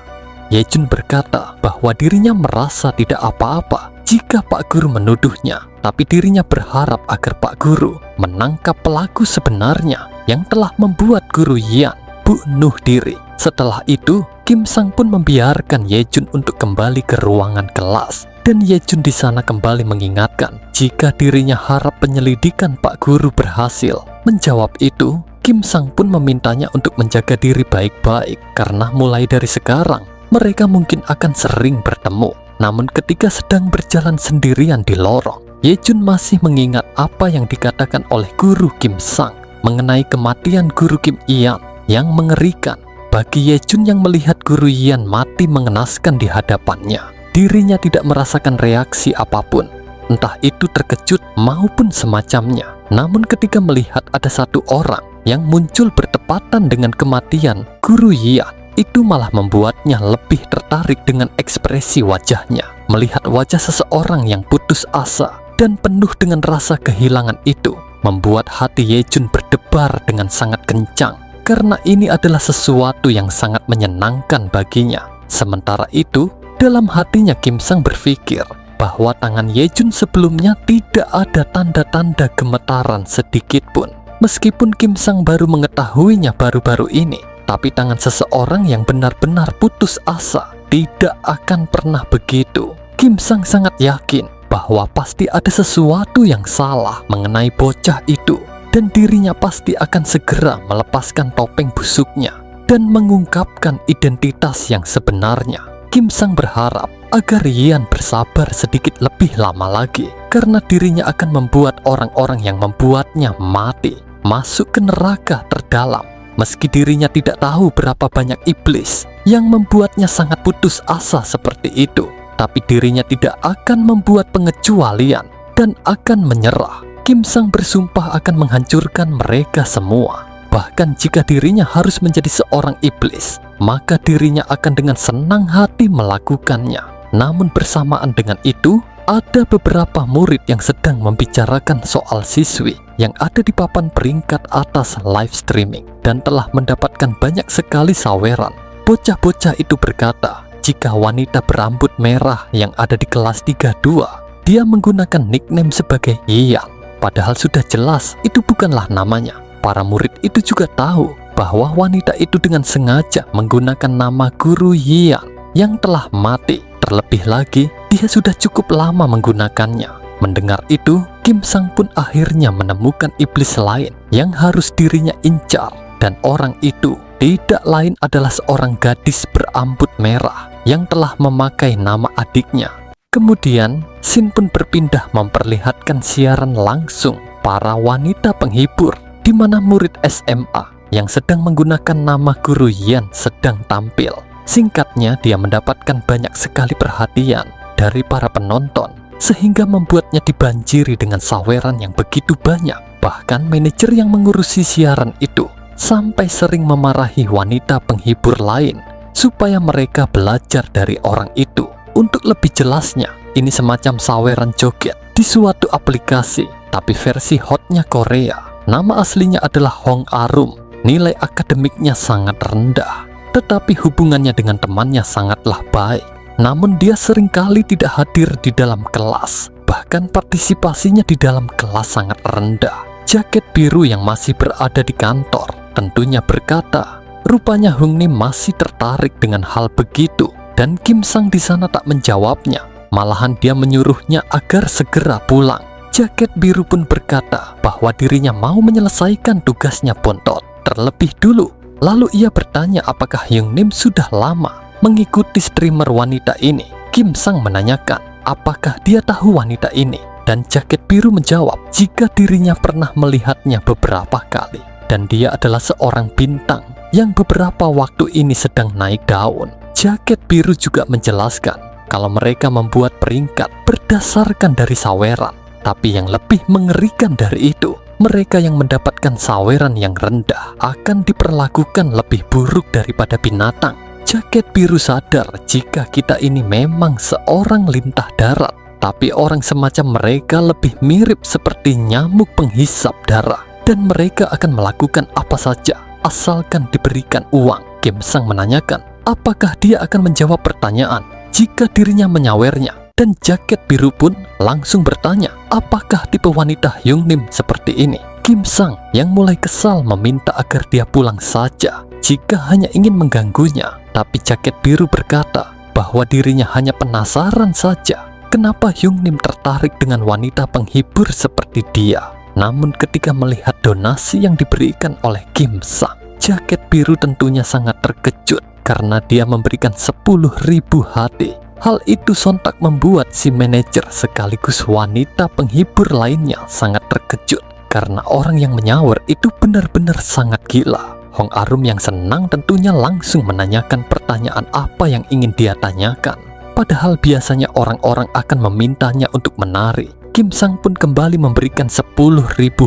Yejun berkata bahwa dirinya merasa tidak apa-apa jika Pak Guru menuduhnya, tapi dirinya berharap agar Pak Guru menangkap pelaku sebenarnya yang telah membuat Guru Yan bunuh diri. Setelah itu, Kim Sang pun membiarkan Yejun untuk kembali ke ruangan kelas, dan Yejun di sana kembali mengingatkan jika dirinya harap penyelidikan Pak Guru berhasil. Menjawab itu, Kim Sang pun memintanya untuk menjaga diri baik-baik karena mulai dari sekarang mereka mungkin akan sering bertemu. Namun ketika sedang berjalan sendirian di lorong, Yejun masih mengingat apa yang dikatakan oleh Guru Kim Sang mengenai kematian Guru Kim Ian yang mengerikan. Bagi Yejun yang melihat Guru Yan mati mengenaskan di hadapannya, dirinya tidak merasakan reaksi apapun, entah itu terkejut maupun semacamnya. Namun ketika melihat ada satu orang yang muncul bertepatan dengan kematian Guru Yan, itu malah membuatnya lebih tertarik dengan ekspresi wajahnya. Melihat wajah seseorang yang putus asa dan penuh dengan rasa kehilangan itu membuat hati Yejun berdebar dengan sangat kencang, karena ini adalah sesuatu yang sangat menyenangkan baginya. Sementara itu, dalam hatinya Kim Sang berpikir bahwa tangan Yejun sebelumnya tidak ada tanda-tanda gemetaran sedikit pun. Meskipun Kim Sang baru mengetahuinya baru-baru ini, tapi tangan seseorang yang benar-benar putus asa tidak akan pernah begitu. Kim Sang sangat yakin bahwa pasti ada sesuatu yang salah mengenai bocah itu, dan dirinya pasti akan segera melepaskan topeng busuknya dan mengungkapkan identitas yang sebenarnya. Kim Sang berharap agar Yian bersabar sedikit lebih lama lagi, karena dirinya akan membuat orang-orang yang membuatnya mati masuk ke neraka terdalam. Meski dirinya tidak tahu berapa banyak iblis yang membuatnya sangat putus asa seperti itu, tapi dirinya tidak akan membuat pengecualian dan akan menyerah. Kim Sang bersumpah akan menghancurkan mereka semua. Bahkan jika dirinya harus menjadi seorang iblis, maka dirinya akan dengan senang hati melakukannya. Namun bersamaan dengan itu, ada beberapa murid yang sedang membicarakan soal siswi yang ada di papan peringkat atas live streaming dan telah mendapatkan banyak sekali saweran. Bocah-bocah itu berkata, jika wanita berambut merah yang ada di kelas 32, dia menggunakan nickname sebagai Yian. Padahal sudah jelas itu bukanlah namanya. Para murid itu juga tahu bahwa wanita itu dengan sengaja menggunakan nama guru Yian yang telah mati. Terlebih lagi, dia sudah cukup lama menggunakannya. Mendengar itu, Kim Sang pun akhirnya menemukan iblis lain yang harus dirinya incar. Dan orang itu tidak lain adalah seorang gadis berambut merah yang telah memakai nama adiknya. Kemudian, scene pun berpindah memperlihatkan siaran langsung para wanita penghibur, di mana murid SMA yang sedang menggunakan nama guru Yian sedang tampil. Singkatnya, dia mendapatkan banyak sekali perhatian dari para penonton, sehingga membuatnya dibanjiri dengan saweran yang begitu banyak. Bahkan manajer yang mengurusi siaran itu sampai sering memarahi wanita penghibur lain supaya mereka belajar dari orang itu. Untuk lebih jelasnya, ini semacam saweran joget di suatu aplikasi, tapi versi hotnya Korea. Nama aslinya adalah Hong Arum. Nilai akademiknya sangat rendah, tetapi hubungannya dengan temannya sangatlah baik. Namun dia seringkali tidak hadir di dalam kelas. Bahkan partisipasinya di dalam kelas sangat rendah. Jaket biru yang masih berada di kantor tentunya berkata, rupanya Hung Nim masih tertarik dengan hal begitu. Dan Kim Sang di sana tak menjawabnya. Malahan dia menyuruhnya agar segera pulang. Jaket biru pun berkata bahwa dirinya mau menyelesaikan tugasnya bontot terlebih dulu. Lalu ia bertanya apakah Hyung Nim sudah lama mengikuti streamer wanita ini. Kim Sang menanyakan apakah dia tahu wanita ini, dan jaket biru menjawab jika dirinya pernah melihatnya beberapa kali, dan dia adalah seorang bintang yang beberapa waktu ini sedang naik daun. Jaket biru juga menjelaskan kalau mereka membuat peringkat berdasarkan dari saweran. Tapi yang lebih mengerikan dari itu, mereka yang mendapatkan saweran yang rendah akan diperlakukan lebih buruk daripada binatang. Jaket biru sadar jika kita ini memang seorang lintah darat, tapi orang semacam mereka lebih mirip seperti nyamuk penghisap darah, dan mereka akan melakukan apa saja asalkan diberikan uang. Kim Sang menanyakan apakah dia akan menjawab pertanyaan jika dirinya menyawernya. Dan jaket biru pun langsung bertanya, apakah tipe wanita Hyung Nim seperti ini? Kim Sang yang mulai kesal meminta agar dia pulang saja jika hanya ingin mengganggunya. Tapi jaket biru berkata bahwa dirinya hanya penasaran saja kenapa Hyung Nim tertarik dengan wanita penghibur seperti dia. Namun ketika melihat donasi yang diberikan oleh Kim Sang, jaket biru tentunya sangat terkejut karena dia memberikan 10.000 hati. Hal itu sontak membuat si manajer sekaligus wanita penghibur lainnya sangat terkejut karena orang yang menyawer itu benar-benar sangat gila. Hong Arum yang senang tentunya langsung menanyakan pertanyaan apa yang ingin dia tanyakan. Padahal biasanya orang-orang akan memintanya untuk menari. Kim Sang pun kembali memberikan 10.000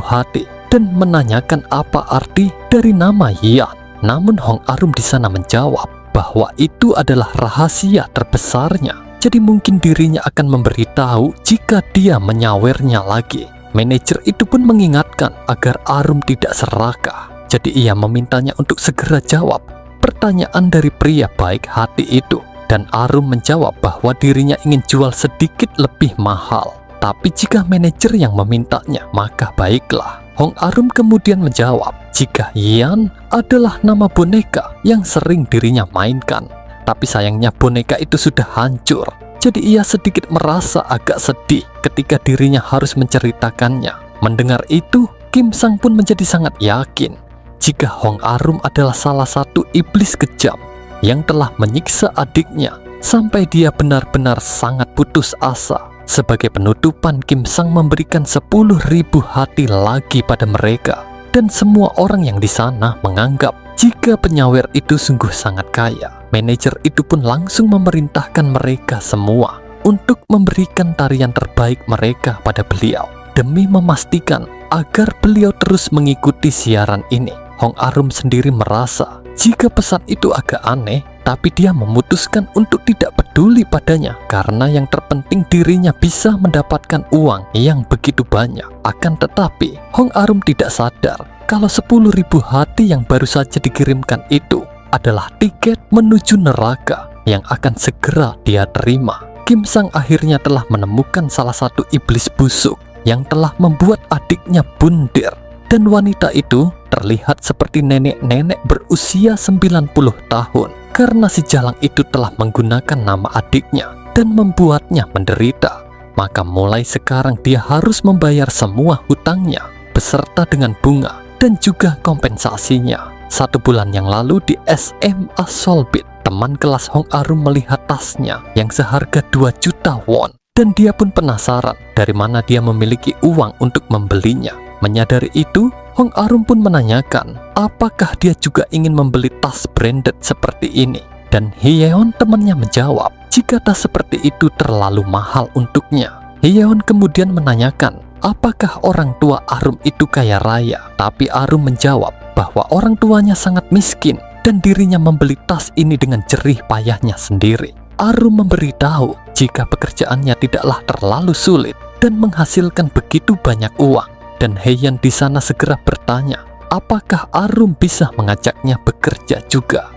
hati dan menanyakan apa arti dari nama Yian. Namun Hong Arum di sana menjawab bahwa itu adalah rahasia terbesarnya. Jadi mungkin dirinya akan memberitahu jika dia menyawernya lagi. Manajer itu pun mengingatkan agar Arum tidak serakah. Jadi ia memintanya untuk segera jawab pertanyaan dari pria baik hati itu. Dan Arum menjawab bahwa dirinya ingin jual sedikit lebih mahal. Tapi jika manajer yang memintanya, maka baiklah. Hong Arum kemudian menjawab jika Yan adalah nama boneka yang sering dirinya mainkan. Tapi sayangnya boneka itu sudah hancur. Jadi ia sedikit merasa agak sedih ketika dirinya harus menceritakannya. Mendengar itu, Kim Sang pun menjadi sangat yakin jika Hong Arum adalah salah satu iblis kejam yang telah menyiksa adiknya sampai dia benar-benar sangat putus asa. Sebagai penutupan, Kim Sang memberikan 10.000 hati lagi pada mereka. Dan semua orang yang di sana menganggap jika penyawer itu sungguh sangat kaya. Manajer itu pun langsung memerintahkan mereka semua untuk memberikan tarian terbaik mereka pada beliau, demi memastikan agar beliau terus mengikuti siaran ini. Hong Arum sendiri merasa jika pesan itu agak aneh, tapi dia memutuskan untuk tidak peduli padanya karena yang terpenting dirinya bisa mendapatkan uang yang begitu banyak. Akan tetapi, Hong Arum tidak sadar kalau 10.000 hati yang baru saja dikirimkan itu adalah tiket menuju neraka yang akan segera dia terima. Kim Sang akhirnya telah menemukan salah satu iblis busuk yang telah membuat adiknya bundir. Dan wanita itu terlihat seperti nenek-nenek berusia 90 tahun karena si jalang itu telah menggunakan nama adiknya dan membuatnya menderita. Maka mulai sekarang dia harus membayar semua hutangnya beserta dengan bunga dan juga kompensasinya. 1 bulan yang lalu di SMA Solbit, teman kelas Hong Arum melihat tasnya yang seharga 2 juta won. Dan dia pun penasaran dari mana dia memiliki uang untuk membelinya. Menyadari itu, Hong Arum pun menanyakan apakah dia juga ingin membeli tas branded seperti ini. Dan Hyeon temannya menjawab jika tas seperti itu terlalu mahal untuknya. Hyeon kemudian menanyakan apakah orang tua Arum itu kaya raya. Tapi Arum menjawab bahwa orang tuanya sangat miskin dan dirinya membeli tas ini dengan jerih payahnya sendiri. Arum memberitahu jika pekerjaannya tidaklah terlalu sulit dan menghasilkan begitu banyak uang. Dan Hyeon di sana segera bertanya apakah Arum bisa mengajaknya bekerja juga.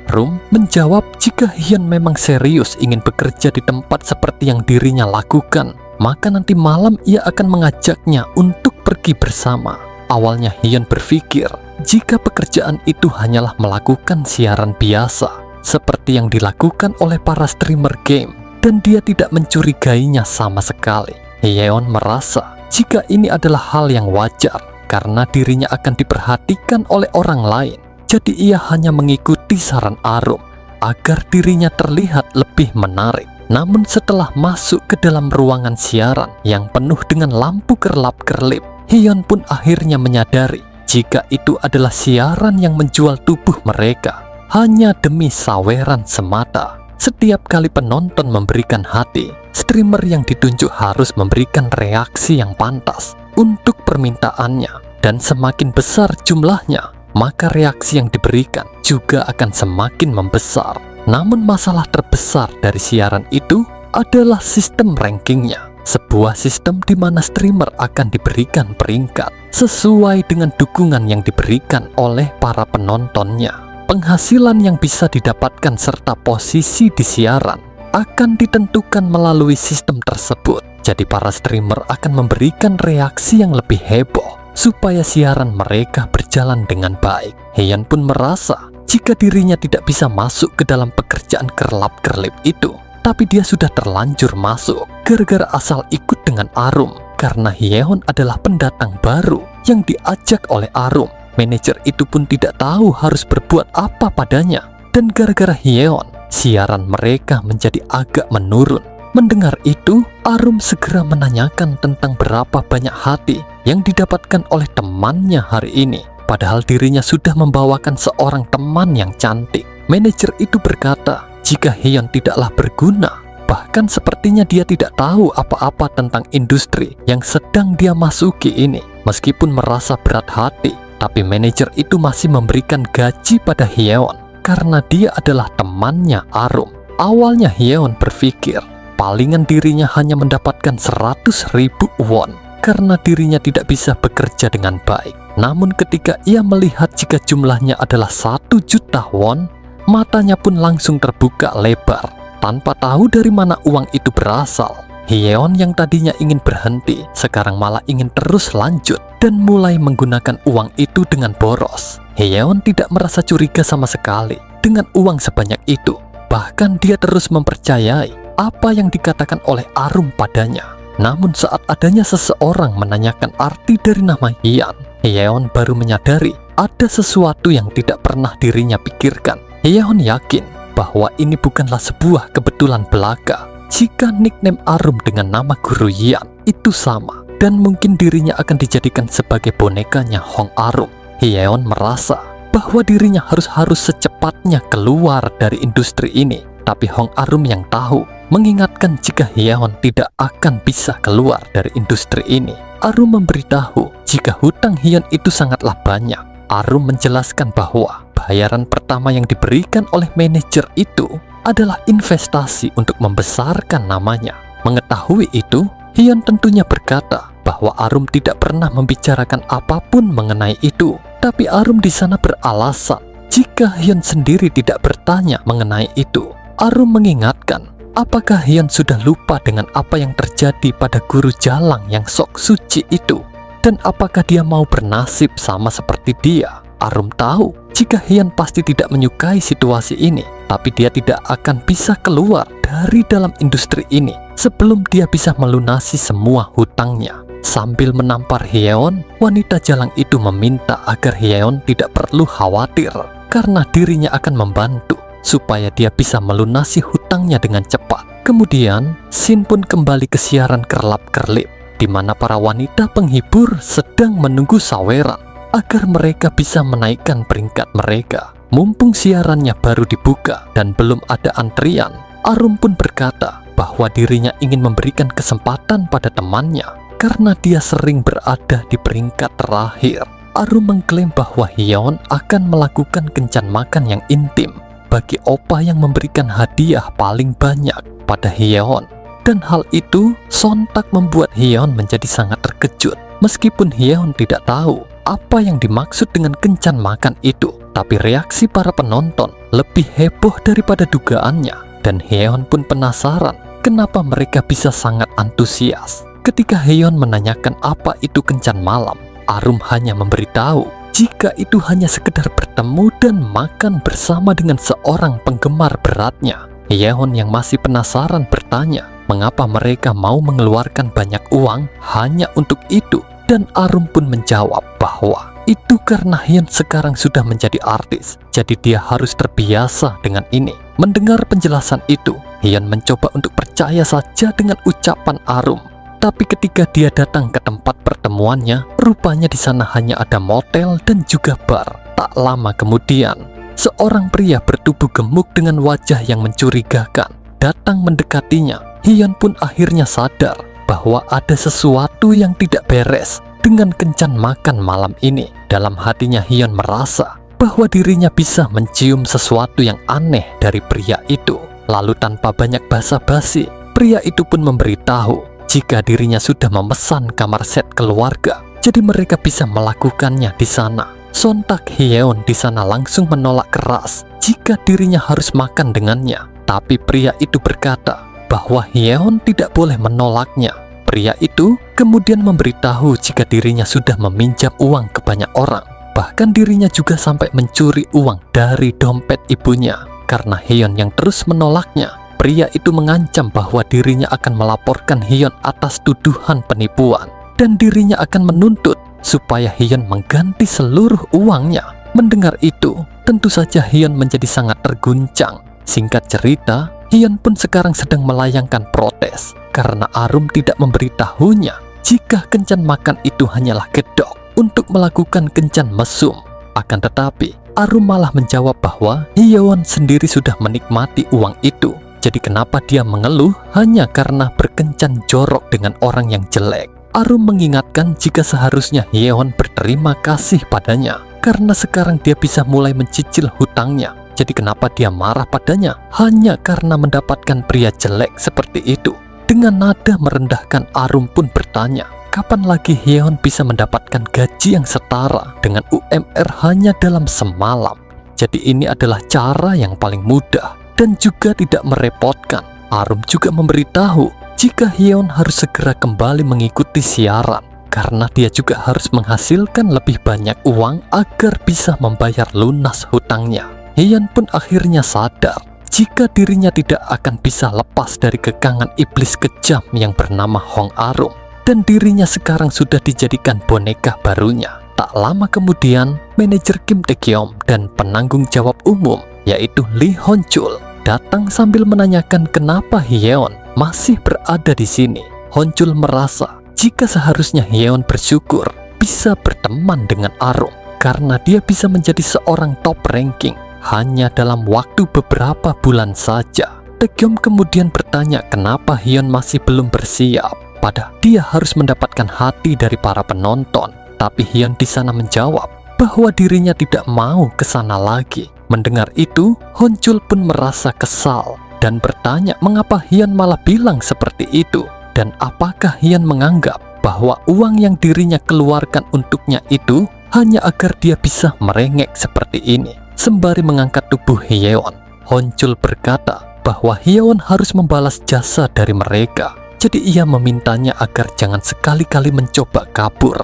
Rum menjawab jika Hyeon memang serius ingin bekerja di tempat seperti yang dirinya lakukan, maka nanti malam ia akan mengajaknya untuk pergi bersama. Awalnya Hyeon berpikir jika pekerjaan itu hanyalah melakukan siaran biasa seperti yang dilakukan oleh para streamer game, dan dia tidak mencurigainya sama sekali. Hyeon merasa jika ini adalah hal yang wajar karena dirinya akan diperhatikan oleh orang lain. Jadi ia hanya mengikuti saran Arum agar dirinya terlihat lebih menarik. Namun setelah masuk ke dalam ruangan siaran yang penuh dengan lampu kerlap-kerlip, Hyeon pun akhirnya menyadari jika itu adalah siaran yang menjual tubuh mereka hanya demi saweran semata. Setiap kali penonton memberikan hati, streamer yang ditunjuk harus memberikan reaksi yang pantas untuk permintaannya. Dan semakin besar jumlahnya, maka reaksi yang diberikan juga akan semakin membesar. Namun masalah terbesar dari siaran itu adalah sistem rankingnya. Sebuah sistem di mana streamer akan diberikan peringkat sesuai dengan dukungan yang diberikan oleh para penontonnya. Penghasilan yang bisa didapatkan serta posisi di siaran akan ditentukan melalui sistem tersebut. Jadi para streamer akan memberikan reaksi yang lebih heboh supaya siaran mereka berjalan dengan baik. Hyeon pun merasa jika dirinya tidak bisa masuk ke dalam pekerjaan kerlap-kerlip itu, tapi dia sudah terlanjur masuk gara-gara asal ikut dengan Arum. Karena Hyeon adalah pendatang baru yang diajak oleh Arum. Manajer itu pun tidak tahu harus berbuat apa padanya. Dan gara-gara Hyeon, siaran mereka menjadi agak menurun. Mendengar itu, Arum segera menanyakan tentang berapa banyak hati yang didapatkan oleh temannya hari ini. Padahal dirinya sudah membawakan seorang teman yang cantik. Manajer itu berkata jika Hyeon tidaklah berguna. Bahkan sepertinya dia tidak tahu apa-apa tentang industri yang sedang dia masuki ini. Meskipun merasa berat hati, tapi manajer itu masih memberikan gaji pada Hyeon karena dia adalah temannya Arum. Awalnya Hyeon berpikir palingan dirinya hanya mendapatkan 100.000 won karena dirinya tidak bisa bekerja dengan baik. Namun ketika ia melihat jika jumlahnya adalah 1 juta won, matanya pun langsung terbuka lebar. Tanpa tahu dari mana uang itu berasal, Hyeon yang tadinya ingin berhenti sekarang malah ingin terus lanjut dan mulai menggunakan uang itu dengan boros. Hyeon tidak merasa curiga sama sekali dengan uang sebanyak itu. Bahkan dia terus mempercayai apa yang dikatakan oleh Arum padanya. Namun saat adanya seseorang menanyakan arti dari nama Hyeon, Hyeon baru menyadari ada sesuatu yang tidak pernah dirinya pikirkan. Hyeon yakin bahwa ini bukanlah sebuah kebetulan belaka. Jika nickname Arum dengan nama guru Hyeon itu sama, dan mungkin dirinya akan dijadikan sebagai bonekanya Hong Arum, Hyeon merasa bahwa dirinya harus secepatnya keluar dari industri ini. Tapi Hong Arum yang tahu mengingatkan jika Hyeon tidak akan bisa keluar dari industri ini. Arum memberitahu jika hutang Hyeon itu sangatlah banyak. Arum menjelaskan bahwa bayaran pertama yang diberikan oleh manajer itu adalah investasi untuk membesarkan namanya. Mengetahui itu, Hyeon tentunya berkata bahwa Arum tidak pernah membicarakan apapun mengenai itu. Tapi Arum di sana beralasan jika Hyeon sendiri tidak bertanya mengenai itu. Arum mengingatkan, apakah Hyeon sudah lupa dengan apa yang terjadi pada guru jalang yang sok suci itu? Dan apakah dia mau bernasib sama seperti dia? Arum tahu jika Hyeon pasti tidak menyukai situasi ini, tapi dia tidak akan bisa keluar dari dalam industri ini sebelum dia bisa melunasi semua hutangnya. Sambil menampar Hyeon, wanita jalang itu meminta agar Hyeon tidak perlu khawatir karena dirinya akan membantu supaya dia bisa melunasi hutangnya dengan cepat. Kemudian, scene pun kembali ke siaran kerlap-kerlip di mana para wanita penghibur sedang menunggu saweran agar mereka bisa menaikkan peringkat mereka. Mumpung siarannya baru dibuka dan belum ada antrian, Arum pun berkata bahwa dirinya ingin memberikan kesempatan pada temannya karena dia sering berada di peringkat terakhir. Arum mengklaim bahwa Hyeon akan melakukan kencan makan yang intim bagi opa yang memberikan hadiah paling banyak pada Hyeon. Dan hal itu sontak membuat Hyeon menjadi sangat terkejut. Meskipun Hyeon tidak tahu apa yang dimaksud dengan kencan makan itu, tapi reaksi para penonton lebih heboh daripada dugaannya. Dan Hyeon pun penasaran kenapa mereka bisa sangat antusias. Ketika Hyeon menanyakan apa itu kencan malam, Arum hanya memberitahu jika itu hanya sekedar bertemu dan makan bersama dengan seorang penggemar beratnya. Hyeon yang masih penasaran bertanya mengapa mereka mau mengeluarkan banyak uang hanya untuk itu, dan Arum pun menjawab bahwa itu karena Hyeon sekarang sudah menjadi artis, jadi dia harus terbiasa dengan ini. Mendengar penjelasan itu, Hyeon mencoba untuk percaya saja dengan ucapan Arum. Tapi ketika dia datang ke tempat pertemuannya, rupanya di sana hanya ada motel dan juga bar. Tak lama kemudian, seorang pria bertubuh gemuk dengan wajah yang mencurigakan datang mendekatinya. Hyeon pun akhirnya sadar bahwa ada sesuatu yang tidak beres dengan kencan makan malam ini. Dalam hatinya Hyeon merasa bahwa dirinya bisa mencium sesuatu yang aneh dari pria itu. Lalu tanpa banyak basa-basi, pria itu pun memberitahu jika dirinya sudah memesan kamar set keluarga, jadi mereka bisa melakukannya di sana. Sontak Hyeon di sana langsung menolak keras jika dirinya harus makan dengannya. Tapi pria itu berkata bahwa Hyeon tidak boleh menolaknya. Pria itu kemudian memberitahu jika dirinya sudah meminjam uang ke banyak orang. Bahkan dirinya juga sampai mencuri uang dari dompet ibunya. Karena Hyeon yang terus menolaknya, pria itu mengancam bahwa dirinya akan melaporkan Hyeon atas tuduhan penipuan. Dan dirinya akan menuntut supaya Hyeon mengganti seluruh uangnya. Mendengar itu, tentu saja Hyeon menjadi sangat terguncang. Singkat cerita, Hyeon pun sekarang sedang melayangkan protes karena Arum tidak memberitahunya jika kencan makan itu hanyalah gedok untuk melakukan kencan mesum. Akan tetapi, Arum malah menjawab bahwa Hyeon sendiri sudah menikmati uang itu. Jadi kenapa dia mengeluh hanya karena berkencan jorok dengan orang yang jelek? Arum mengingatkan jika seharusnya Hyeon berterima kasih padanya karena sekarang dia bisa mulai mencicil hutangnya. Jadi kenapa dia marah padanya hanya karena mendapatkan pria jelek seperti itu? Dengan nada merendahkan, Arum pun bertanya, kapan lagi Hyeon bisa mendapatkan gaji yang setara dengan UMR hanya dalam semalam? Jadi ini adalah cara yang paling mudah dan juga tidak merepotkan. Arum juga memberitahu jika Hyeon harus segera kembali mengikuti siaran karena dia juga harus menghasilkan lebih banyak uang agar bisa membayar lunas hutangnya. Hyeon pun akhirnya sadar jika dirinya tidak akan bisa lepas dari kekangan iblis kejam yang bernama Hong Arum, dan dirinya sekarang sudah dijadikan boneka barunya. Tak lama kemudian, manajer Kim Tae-kyom dan penanggung jawab umum yaitu Lee Hon-chul datang sambil menanyakan kenapa Hyeon masih berada di sini. Hon-chul merasa jika seharusnya Hyeon bersyukur bisa berteman dengan Arum karena dia bisa menjadi seorang top ranking hanya dalam waktu beberapa bulan saja. Tae-kyom kemudian bertanya kenapa Hyeon masih belum bersiap, padahal dia harus mendapatkan hati dari para penonton. Tapi Hyeon di sana menjawab bahwa dirinya tidak mau ke sana lagi. Mendengar itu, Hon-chul pun merasa kesal dan bertanya mengapa Hyeon malah bilang seperti itu, dan apakah Hyeon menganggap bahwa uang yang dirinya keluarkan untuknya itu hanya agar dia bisa merengek seperti ini. Sembari mengangkat tubuh Hyeon, Hon-chul berkata bahwa Hyeon harus membalas jasa dari mereka. Jadi ia memintanya agar jangan sekali-kali mencoba kabur.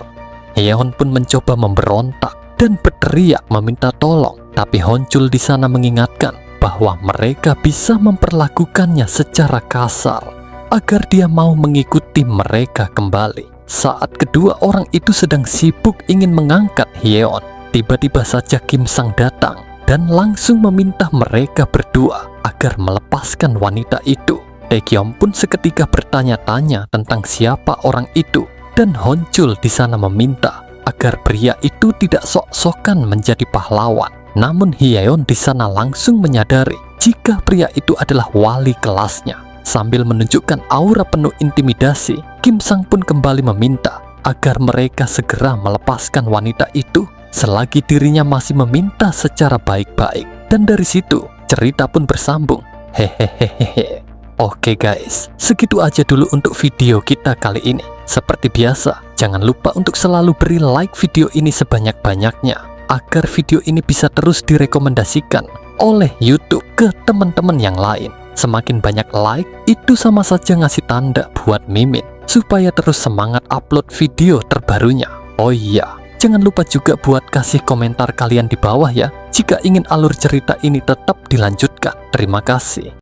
Hyeon pun mencoba memberontak dan berteriak meminta tolong. Tapi Hon-chul di sana mengingatkan bahwa mereka bisa memperlakukannya secara kasar agar dia mau mengikuti mereka kembali. Saat kedua orang itu sedang sibuk ingin mengangkat Hyeon, tiba-tiba saja Kim Sang datang dan langsung meminta mereka berdua agar melepaskan wanita itu. Tae-kyom pun seketika bertanya-tanya tentang siapa orang itu, dan Hon-chul di sana meminta agar pria itu tidak sok-sokan menjadi pahlawan. Namun Hyeon di sana langsung menyadari jika pria itu adalah wali kelasnya. Sambil menunjukkan aura penuh intimidasi, Kim Sang pun kembali meminta agar mereka segera melepaskan wanita itu selagi dirinya masih meminta secara baik-baik. Dan dari situ cerita pun bersambung. Hehehehe. Oke guys, segitu aja dulu untuk video kita kali ini. Seperti biasa, jangan lupa untuk selalu beri like video ini sebanyak-banyaknya agar video ini bisa terus direkomendasikan oleh YouTube ke teman-teman yang lain. Semakin banyak like, itu sama saja ngasih tanda buat Mimin supaya terus semangat upload video terbarunya. Oh iya, jangan lupa juga buat kasih komentar kalian di bawah ya jika ingin alur cerita ini tetap dilanjutkan. Terima kasih.